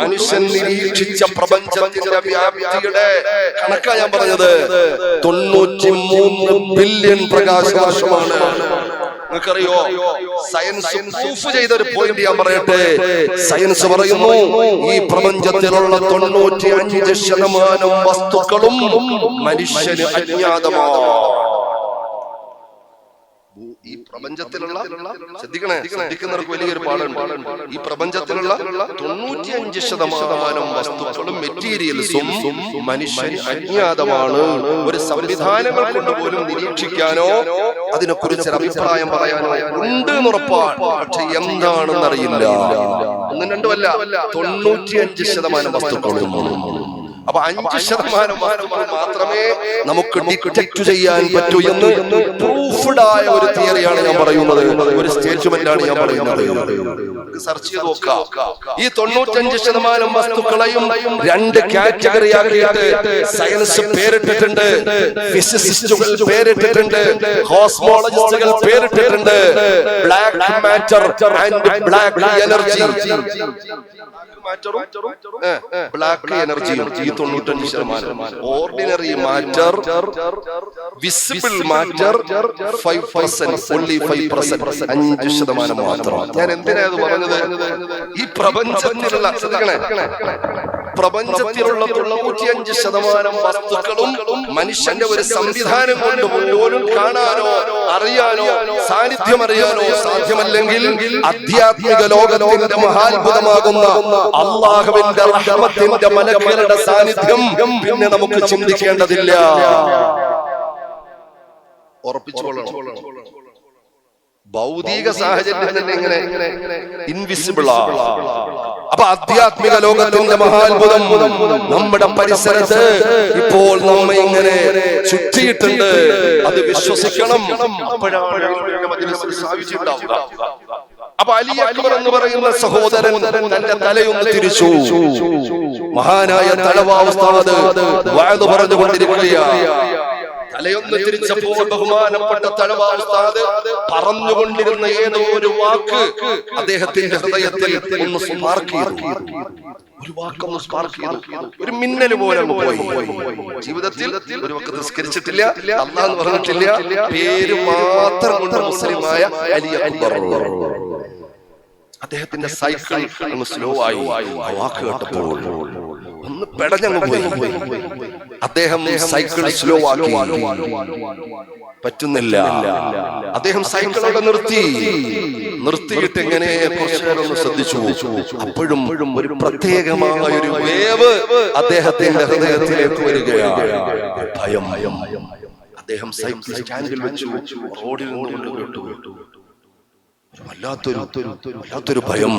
മനുഷ്യൻ നിരീക്ഷിച്ച പ്രപഞ്ചത്തിന്റെ വ്യാപ്തിയുടെ കണക്കാ ഞാൻ പറഞ്ഞത്. 93 ബില്യൺ പ്രകാശവർഷമാണ്. നിങ്ങൾക്കറിയോ സയൻസ് പ്രൂഫ് ചെയ്ത ഒരു പോയിന്റ് ഞാൻ പറയട്ടെ. സയൻസ് പറയുന്നു ഈ പ്രപഞ്ചത്തിലുള്ള 95% വസ്തുക്കളും മനുഷ്യന് അജ്ഞാതമാണ്. ഈ പ്രപഞ്ചത്തിലുള്ള ശ്രദ്ധിക്കുന്നവർക്ക് വലിയൊരു പാടുണ്ട്. ഈ പ്രപഞ്ചത്തിലുള്ള 95% വസ്തുക്കളും മെറ്റീരിയൽസും മനുഷ്യന് അജ്ഞാതമാണ്. ഒരു സംവിധാനങ്ങൾ കൊണ്ട് പോലും നിരീക്ഷിക്കാനോ അതിനെക്കുറിച്ച് അഭിപ്രായം പറയാനോ ഉണ്ട് എന്നുറപ്പാണ്. പക്ഷെ എന്താണെന്ന് അറിയില്ല. ഒന്നും രണ്ടുമല്ല, 95% വസ്തുക്കളും. അപ്പൊ 5% മാത്രമേ നമുക്ക് ഡിറ്റക്ട് ചെയ്യാൻ പറ്റൂ എന്ന് പ്രൂഫ്ഡ് ആയ ഒരു തിയറിയാണ് ഞാൻ പറയുന്നത്. ഒരു സ്റ്റേറ്റ്മെന്റ് ആണ് ഞാൻ പറയുന്നത്. സെർച്ച് ചെയ്ത് നോക്കാം. ഈ 95% വസ്തുക്കളെയും 2 കാറ്റഗറി ആക്കിയിട്ട് സയൻസ് പേരിട്ടിട്ടുണ്ട്. ഫിസിസിസ്റ്റുകൾ പേരിട്ടിട്ടുണ്ട്, കോസ്മോളജിസ്റ്റുകൾ പേരിട്ടിട്ടുണ്ട്. Black matter and black energy. Black എനർജിയും ഈ 95%, ordinary matter, visible matter 5%, only 5%, 5% മാത്രം. ഞാൻ എന്തിനാ അത് പറഞ്ഞത്? ഈ പ്രപഞ്ചത്തിലുള്ള പ്രപഞ്ചത്തിലുള്ള 95% വസ്തുക്കളും മനുഷ്യന്റെ ഒരു സംവിധാനം കൊണ്ട് പോലും കാണാനോ അറിയാനോ സാന്നിധ്യം അറിയാനോ സാധ്യമല്ലെങ്കിൽ ആധ്യാത്മിക ലോകത്തിന്റെ മഹാത്ഭുതമാകുന്ന അല്ലാഹുവിന്റെ റഹ്മത്തിന്റെ മലക്കുകളുടെ സാന്നിധ്യം പിന്നെ നമുക്ക് ചിന്തിക്കേണ്ടതില്ല. ഉറപ്പിച്ചുകൊള്ളണം. ഭൗതിക സാഹചര്യം തന്നെ ഇങ്ങനെ ഇൻവിസിബിൾ ആണ്. അപ്പൊ ആധ്യാത്മിക ലോകത്തിന്റെ മഹാത്ഭുതം നമ്മുടെ പരിസരത്ത് ഇപ്പോൾ നമ്മെ ഇങ്ങനെ ചുറ്റിയിട്ടുണ്ട്. അത് വിശ്വസിക്കണം. അപ്പൊ അലി അക്ബർ എന്ന് പറയുന്ന സഹോദരൻ തന്റെ തലയൊന്ന് തിരിച്ചു. മഹാനായ തഴവാ ഉസ്താദ് വഅദ് പറഞ്ഞുകൊണ്ടിരിക്കുകയാണ്. തലയൊന്ന് തിരിച്ചപ്പോൾ ബഹുമാനപ്പെട്ട തഴവാ ഉസ്താദ് പറഞ്ഞുകൊണ്ടിരുന്ന ഏതോ ഒരു വാക്ക് അദ്ദേഹത്തിന്റെ ഹൃദയത്തിൽ ഒന്ന് സ്പാർക്ക് ചെയ്തു. ഒരു വാക്കൊന്ന് സ്പാർക്ക് ചെയ്തു. ഒരു മിന്നൽ പോലെ പോയി. ജീവിതത്തിൽ ഒരു വക്കത്ത് നിസ്കരിച്ചിട്ടില്ല, അല്ലാഹ് എന്ന് പറഞ്ഞിട്ടില്ല, പേര് മാത്രം കൊണ്ട് മുസ്ലിമായ അലി അക്ബർ. അദ്ദേഹത്തിന്റെ സൈക്കിൾ ഒന്ന് സ്ലോ ആയി. ആ വാക്ക് കേട്ടപ്പോൾ ഒന്ന് പെടഞ്ഞങ്ങ് പോയി. അദ്ദേഹം സൈക്കിൾ സ്ലോ ആക്കി. പറ്റുന്നില്ല. അദ്ദേഹം സൈക്കിളോടെ നിർത്തിയിട്ട് എങ്ങനെ കുറച്ചു നേരം ഒന്ന് ശ്രദ്ധിച്ചു. അപ്പോഴും ഒരു പ്രത്യേകമായ ഒരു വേവ് അദ്ദേഹത്തിന്റെ ഹൃദയത്തിലേക്ക് വരികയാണ്. ഭയം. അദ്ദേഹം സൈക്കിൾ സ്റ്റാൻഡിൽ വെച്ചു. റോഡിൽ നിന്നുകൊണ്ട് കേട്ടു വല്ലാത്തൊരു ഭയം.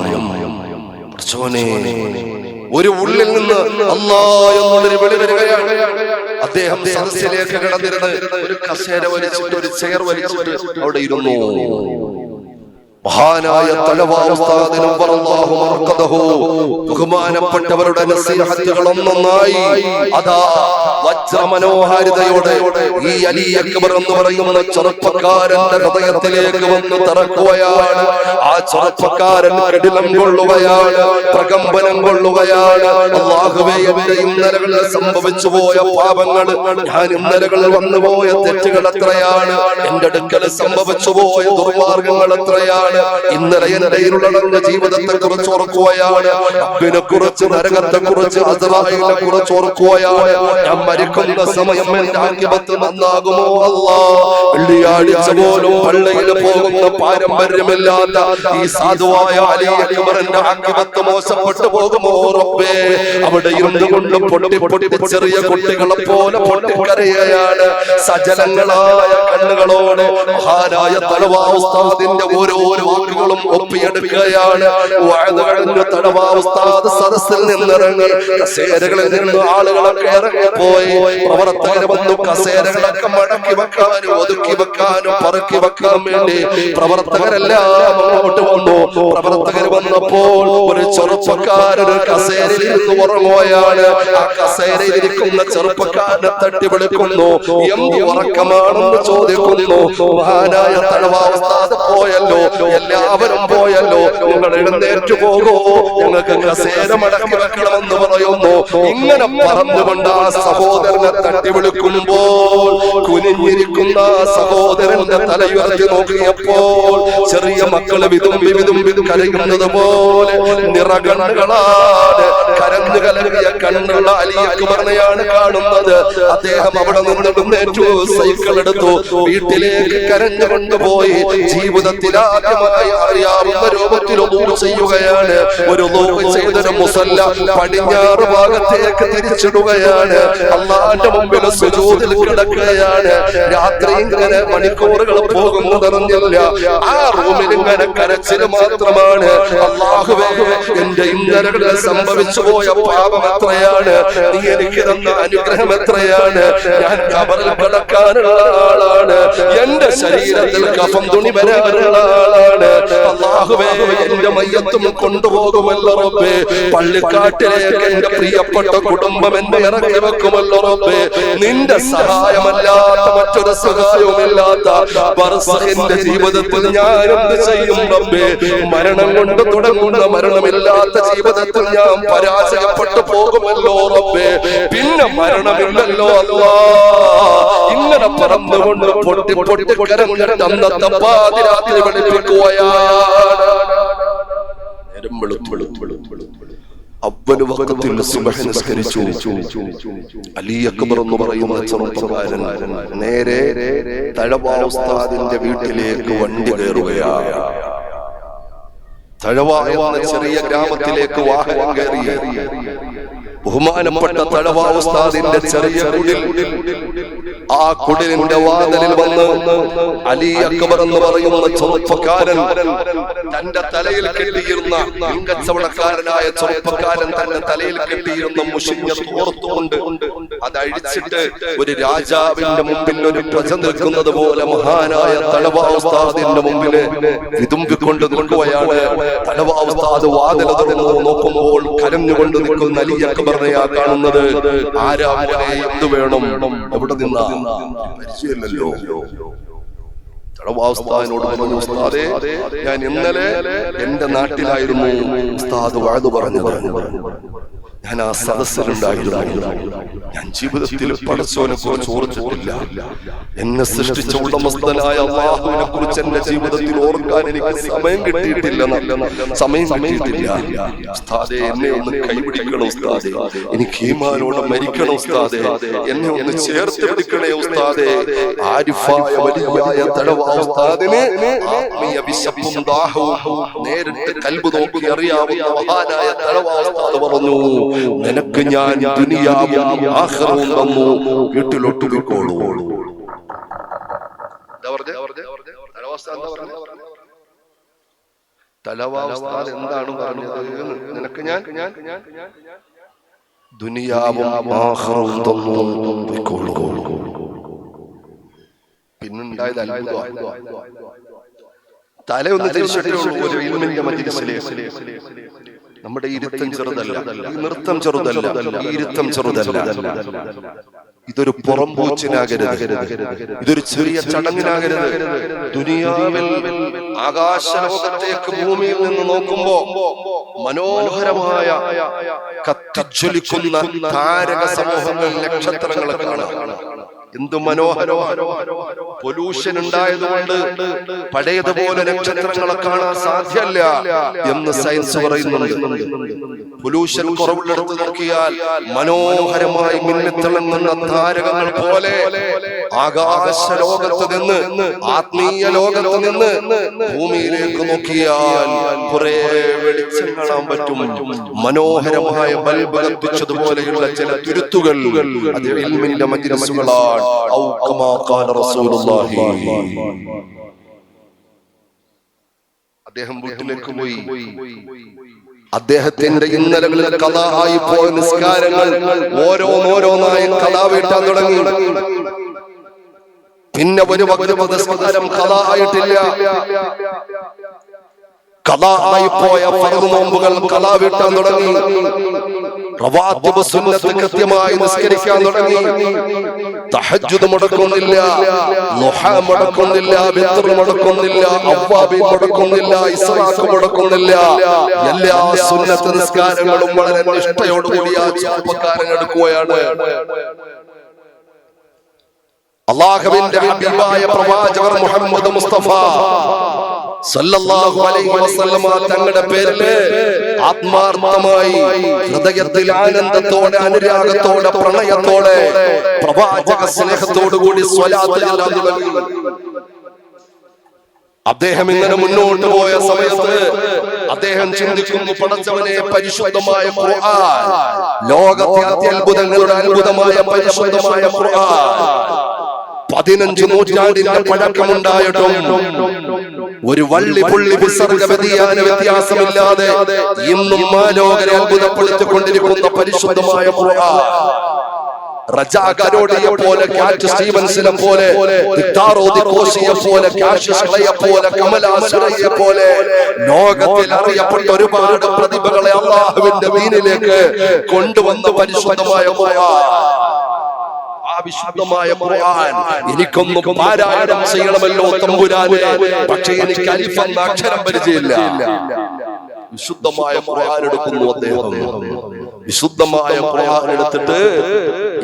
ഒരു ഉള്ളിൽ നിന്ന് അല്ലാഹ് എന്നുള്ളൊരു വിളി വരികയാണ്. അദ്ദേഹം സദസ്സിലേക്ക് കടന്നിരുന്ന് ഒരു കസേര വലിച്ചിട്ട് ഒരു ചെയർ വലിച്ചിട്ട് അവിടെ ഇരുന്നു. മഹാനായ തഴവാ ഉസ്താദിനും വറല്ലാഹു മർഖദഹു ബഹുമാനപ്പെട്ടവരുടെ നസീഹത്തുകൾ ഒന്നൊന്നായി അതാ വജ്രമനോഹാരിതയോടെ ഈ അലി അക്ബർ എന്ന് പറയുന്ന ചെറുപ്പക്കാരന്റെ ഹൃദയത്തിലേക്ക് വന്ന് തറക്കുകയാണ്. ആ ചെറുപ്പക്കാരൻ കടിലം കൊള്ളുകയാണ്, പ്രകമ്പനം കൊള്ളുകയാണ്. അല്ലാഹുവേ, എന്റെ ഇന്നലകളിൽ സംഭവിച്ചു പോയ പാപങ്ങൾ, ഞാൻ ഇന്നലകളിൽ വന്നുപോയ തെറ്റുകൾ എത്രയാണ്, എന്റെ അടുക്കൽ സംഭവിച്ചു പോയ ദുർമാർഗങ്ങൾ എത്രയാണ്. ഇന്നലെ എന്റെ ഇരുളടഞ്ഞ ജീവിതത്തെ കുറിച്ച് ഓർക്കുകയാണ്. റബ്ബിനെ കുറിച്ച്, നരകത്തെ കുറിച്ച്, അസ്റായിലിനെ കുറിച്ച് ഓർക്കുകയാണ്. ഞാൻ മരിക്കുന്ന സമയം എന്റെ ആഖിബത്ത് നന്നാകുമോ അല്ലാഹ്? വെള്ളിയാഴ്ച പോലും പള്ളിയിൽ പോകുന്ന പാരമ്പര്യമില്ലാത്ത ഈ സാധുവായ അലി അക്ബറിന്റെ ആഖിബത്ത് മോശപ്പെട്ടു പോകുമോ റബ്ബേ? അവിടെ ഇരുന്നുകൊണ്ട് പൊട്ടി ചെറിയ കുട്ടികളെ പോലെ പൊട്ടിക്കരയാണ്. സജലങ്ങളായ കണ്ണുകളോട് മഹാനായ തഴവാ ഉസ്താദിന്റെ ഓരോ വാക്കുകളും ഒപ്പിയെടുക്കുകയാണ്. വഅദ് കഴിഞ്ഞ തഴവാ ഉസ്താദ് സദസ്സിൽ നിന്നിറങ്ങി കസേരകളിൽ നിന്ന് ആളുകളൊക്കെ ഇറങ്ങിപ്പോയി. പ്രവർത്തകർ വന്നു. കസേരകളൊക്കെ മടക്കി വെക്കാനും ഒതുക്കി വെക്കാനും പറക്കി വെക്കാൻ വേണ്ടി പ്രവർത്തകരെല്ലാം അങ്ങോട്ട് വന്നു. പ്രവർത്തകർ വന്നപ്പോൾ ഒരു ചെറുപ്പക്കാരൻ കസേരയിൽ ഇരുന്ന് ഉറങ്ങുകയാണ്. ആ കസേരയിൽ ഇരിക്കുന്ന ചെറുപ്പക്കാരനെ തട്ടി വിളിക്കുന്നു. എന്ത് ഉറക്കമാണെന്ന് ചോദിക്കുന്നു. മഹാനായ തഴവാ ഉസ്താദ് പോയല്ലോ, എല്ലാവരും പോയല്ലോ, നിങ്ങൾ എഴുന്നേറ്റു പോകോ, ഞങ്ങൾക്ക് കസേര മടക്കി വെക്കണമെന്ന് പറയുന്നു. ഇങ്ങനെ പറഞ്ഞുകൊണ്ട് ആ സഹോദരനെ തട്ടി വിളിക്കുമ്പോൾ കുനിഞ്ഞിരിക്കുന്ന സഹോദരന്റെ തലയുയർത്തി നോക്കിയപ്പോൾ ചെറിയ മക്കള് വിതുമ്പി കരയുന്നത് പോലെ നിറകണ്ണുകളാണ്, കരഞ്ഞു കലങ്ങിയ കണ്ണുള്ള അലി അക്ബറിനെയാണ് കാണുന്നത്. അദ്ദേഹം അവിടെ നിന്ന് എഴുന്നേറ്റു, സൈക്കിൾ എടുത്തു, വീട്ടിലേക്ക് കരഞ്ഞു കൊണ്ടുപോയി ജീവിതത്തിൽ ആദ്യമായി അറിയാവുന്ന രൂപത്തിൽ ഒന്നു ചെയ്യുകയാണ്. ഒരു ചെയ്തൊരു മുസല്ല പടിഞ്ഞാറ് ഭാഗത്തേക്ക് തിരിച്ചിടുകയാണ്. അല്ലാഹുവിന്റെ മുമ്പിൽ സുജൂദിൽ കിടക്കുകയാണ്. രാത്രി ഇങ്ങനെ മണിക്കൂറുകൾ പോകുന്നതറിഞ്ഞില്ല. ആ റൂമിൽ ഇങ്ങനെ കരച്ചിൽ മാത്രമാണ്. അല്ലാഹുവേ, എന്റെ ഇന്നലകളിൽ സംഭവിച്ചു പോയ പാപം എത്രയാണ്, നീ എനിക്ക് തന്ന അനുഗ്രഹം എത്രയാണ്. ഞാൻ ഖബറിൽ കിടക്കാനുള്ള ആളാണ്, എന്റെ ശരീരത്തിൽ കഫം തുണി വരാനുള്ള ആളാണ്. അല്ലാഹുവേ, എന്റെ മയ്യത്തും കൊണ്ടുപോകുമല്ലോ റബ്ബേ, പള്ളിക്കാട്ടിലേക്ക് എന്റെ പ്രിയപ്പെട്ട കുടുംബം എന്നെ ഇറക്കി വെക്കുമല്ലോ റബ്ബേ. നിന്റെ സഹായമല്ലാത്ത മറ്റൊരു സഹായവുമില്ലാത്ത ബർസഖിന്റെ ജീവിതത്തിൽ ഞാൻ എന്ത് ചെയ്യും റബ്ബേ? മരണം കൊണ്ട് തുടങ്ങുന്ന മരണമില്ലാത്ത ജീവിതത്തിൽ ഞാൻ പരാജയപ്പെട്ടു പോകുമല്ലോ റബ്ബേ. പിന്നെ മരണമില്ലല്ലോ അല്ലാഹ്. ഇങ്ങനെ പറന്നുകൊണ്ട് പൊട്ടി പൊട്ടി കരഞ്ഞിട്ട് അന്നത്തെ പാതിരാത്രി വെളുപ്പിക്കുകയാണ്. അവ്വൽ വഖത്തിൽ സുബ്ഹ് നിസ്കരിച്ചു. അലി അക്ബർ എന്ന് പറയുന്ന ചെറുപ്പക്കാരൻ നേരെ തഴവ ഉസ്താദിന്റെ വീട്ടിലേക്ക് വണ്ടി കയറുകയാണ്. തഴവ എന്ന ചെറിയ ഗ്രാമത്തിലേക്ക് വാഹനം കയറി. ബഹുമാനപ്പെട്ട തഴവ ഉസ്താദിന്റെ ചെറിയ കുടിൽ, ആ കുടിലിന്റെ വാതിലിൽ വന്ന് അലി അക്ബർ എന്ന് പറയുന്ന ചെറുപ്പക്കാരൻ തന്റെ തലയിൽ കെട്ടിയിരുന്ന കച്ചവടക്കാരനായ ചെറുപ്പക്കാരൻ തന്റെ തലയിൽ കെട്ടിയിരുന്ന മുഷിഞ്ഞ തോർത്തുകൊണ്ട് അത് അഴിച്ചിട്ട് ഒരു രാജാവിന്റെ മുമ്പിൽ ഒരു പ്രജ നിൽക്കുന്നത് പോലെ മഹാനായ തഴവ ഉസ്താദിന്റെ മുമ്പില് വിതുമ്പിക്കൊണ്ട് നിൽക്കുകയാണ്. തഴവ ഉസ്താദ് വാതിൽ തുറന്നു നോക്കുമ്പോൾ കരഞ്ഞുകൊണ്ട് നിൽക്കുന്ന അലി അക്ബറിനെയാ കാണുന്നത്. ആരാ മോനെ, എന്ത് വേണം, എവിടെ നിന്നാ? പരിചയമില്ലല്ലോ. ഉസ്താദിനോട് പറഞ്ഞു, ഉസ്താദേ, ഞാൻ ഇന്നലെ എന്റെ നാട്ടിലായിരുന്നു, ഉസ്താദ് വഅദ് പറഞ്ഞു, ഞാൻ ആ സദസ്സിലുണ്ടായിരുന്നു. ഞാൻ ജീവിതത്തിൽ പടച്ചോനെ കുറിച്ച് ഓർത്തിട്ടില്ല. എന്നെ സൃഷ്ടിച്ച ഉടമസ്ഥനായ അല്ലാഹുവിനെ കുറിച്ച് എന്റെ ജീവിതത്തിൽ ഓർക്കാൻ എനിക്ക് സമയം കിട്ടിയിട്ടില്ല. ഉസ്താദേ, എന്നെ ഒന്ന് കൈപിടിക്കണം ഉസ്താദേ, എനിക്ക് ഈമാനോടെ മരിക്കണം ഉസ്താദേ, എന്നെ ഒന്ന് ചേർത്ത് പിടിക്കണേ ഉസ്താദേ. ആരിഫായ വലിയായ തഴവ ഉസ്താദിന് ആത്മീയ വിശപ്പും ദാഹവും നേരിട്ട് കൽബ് നോക്കി അറിയാവുന്ന മഹാനായ തഴവ ഉസ്താദ് പറഞ്ഞു, നിനക്ക് ഞാൻ ദുനിയാവും ആഖിറവും തന്നു, വീട്ടിലോട്ട് പോയിക്കോളൂ. എന്താണ് പറഞ്ഞത്? നിനക്ക് ഞാൻ ദുനിയാവും ആഖിറവും തന്നു, പോയിക്കോളൂ. പിന്നുണ്ടായത് അത്ഭുതം. തലയൊന്ന് തിരിച്ചിട്ടുള്ളൂ. ഒരു ഇൽമിന്റെ മജ്‌ലിസിലേക്ക് നമ്മുടെ ഇരുത്തം ചെറുതല്ല, ഈ നൃത്തം ചെറുതല്ല, ഈ ഇരുത്തം ചെറുതല്ല. ഇതൊരു പുറംപൂച്ചിനാകരുത്, ഇതൊരു ചെറിയ ചടങ്ങിനാകരുത്. ദുനിയാവിൽ ആകാശലോകത്തേക്ക് ഭൂമിയിൽ നിന്ന് നോക്കുമ്പോ മനോഹരമായ കത്തിജ്വലിക്കുന്ന താരക സമൂഹങ്ങൾ, നക്ഷത്രങ്ങളെ കാണാം. എന്ത് മനോഹരമാണ്. പൊല്യൂഷൻ ഉണ്ടായതുകൊണ്ട് പഴയതുപോലെ നക്ഷത്രങ്ങളെ കാണാൻ സാധ്യമല്ല എന്ന് സയൻസ് പറയുന്നുണ്ട്. പൊല്യൂഷൻ കുറവുള്ളിടത്ത് നോക്കിയാൽ മനോഹരമായി മിന്നിത്തിളങ്ങുന്ന താരകങ്ങൾ പോലെ ആകാശ ലോകത്ത് നിന്ന്, ആത്മീയ ലോകത്ത് നിന്ന് ഭൂമിയിലേക്ക് നോക്കിയാൽ കുറെ വെളിച്ചം കാണാൻ പറ്റും. മനോഹരമായ ബൾബ് കത്തിച്ചതുപോലെയുള്ള ചില തുരുത്തുകൾ അത് ഇൽമിന്റെ മജ്‌ലിസുകളാണ്. അദ്ദേഹം വീട്ടിലേക്ക് പോയി. അദ്ദേഹത്തിന്റെ ഇന്നലകളിൽ ഖളാആയി പോയ നിസ്കാരങ്ങൾ ഓരോന്നോരോന്നായി ഖളാ വീട്ടാൻ തുടങ്ങി. പിന്നെ ഒരു വഖ്ത് നിസ്കാരം ഖളാആയിട്ടില്ല. ഖളാആയി പോയ ഫർദ് നോമ്പുകൾ ഖളാ വീട്ടാൻ തുടങ്ങി. റവാത്തിബ് സുന്നത്ത് കൃത്യമായി നിസ്കരിക്കാൻ തുടങ്ങി. തഹജ്ജുദ് മുടക്കുന്നില്ല, ളുഹ മുടക്കുന്നില്ല, വിത്ർ മുടക്കുന്നില്ല, അവ്വാബിൻ മുടക്കുന്നില്ല, ഇസ്റാഖ് മുടക്കുന്നില്ല. എല്ലാ സുന്നത്ത് നിസ്കാരങ്ങളും വളരെ നിഷ്ഠയോടുകൂടി ആ ചെറുപ്പക്കാരൻ എടുക്കുകയാണ്. അല്ലാഹുവിന്റെ ഹബീബായ പ്രവാചകർ മുഹമ്മദ് മുസ്തഫ സല്ലല്ലാഹു അലൈഹി വസല്ലമ തങ്ങളുടെ പേരിൽ ആത്മാർത്ഥമായി ഹൃദയത്തിൽ ആനന്ദത്തോടെ, അനുരാഗത്തോടെ, പ്രണയത്തോടെ, പ്രവാചക സ്നേഹത്തോടു കൂടി സ്വലാത്ത് ചൊല്ലാൻ തുടങ്ങി. അദ്ദേഹം ഇങ്ങനെ മുന്നോട്ട് പോയ സമയത്ത് അദ്ദേഹം ചിന്തിക്കുന്നു, പടച്ചവനെ, പരിശുദ്ധമായ ഖുർആൻ, ലോകത്തെ അത്ഭുതങ്ങളുടെ അത്ഭുതമായ പരിശുദ്ധമായ ഖുർആൻ 15 നൂറ്റാണ്ടിന്റെ പഴക്കമുണ്ടായിട്ടും ഒരു വള്ളി പുള്ളി വിസർഗ വ്യതിയാന വ്യത്യാസമില്ലാതെ ഇന്നും മാലോകരെ അത്ഭുതപ്പെടുത്തിക്കൊണ്ടിരിക്കുന്ന പരിശുദ്ധമായ ഖുർആൻ, റജാ ഗരോഡിയെ പോലെ, കാറ്റ് സ്റ്റീവൻസിനെ പോലെ, വിക്ടർ ഓദിക്കോഷിയെ പോലെ, കാശിഷ് ക്ലയെ പോലെ, കമലാ സുരയ്യെ പോലെ ലോകത്തിൽ അറിയപ്പെട്ട ഒരുപാട് പ്രതിഭകളെ അല്ലാഹുവിന്റെ ദീനിലേക്ക് കൊണ്ടുവന്ന പരിശുദ്ധമായ ഖുർആൻ. ആ വിശുദ്ധമായ ഖുർആൻ എനിക്കൊന്ന് പാരായണം ചെയ്യണമല്ലോ തമ്പുരാനെ, പക്ഷേ എനിക്ക് അലിഫ് എന്ന അക്ഷരം പരിചയമില്ല. വിശുദ്ധമായ ഖുർആൻ എടുക്കുന്നു അദ്ദേഹം. വിശുദ്ധമായ ഖുർആൻ എടുത്തിട്ട്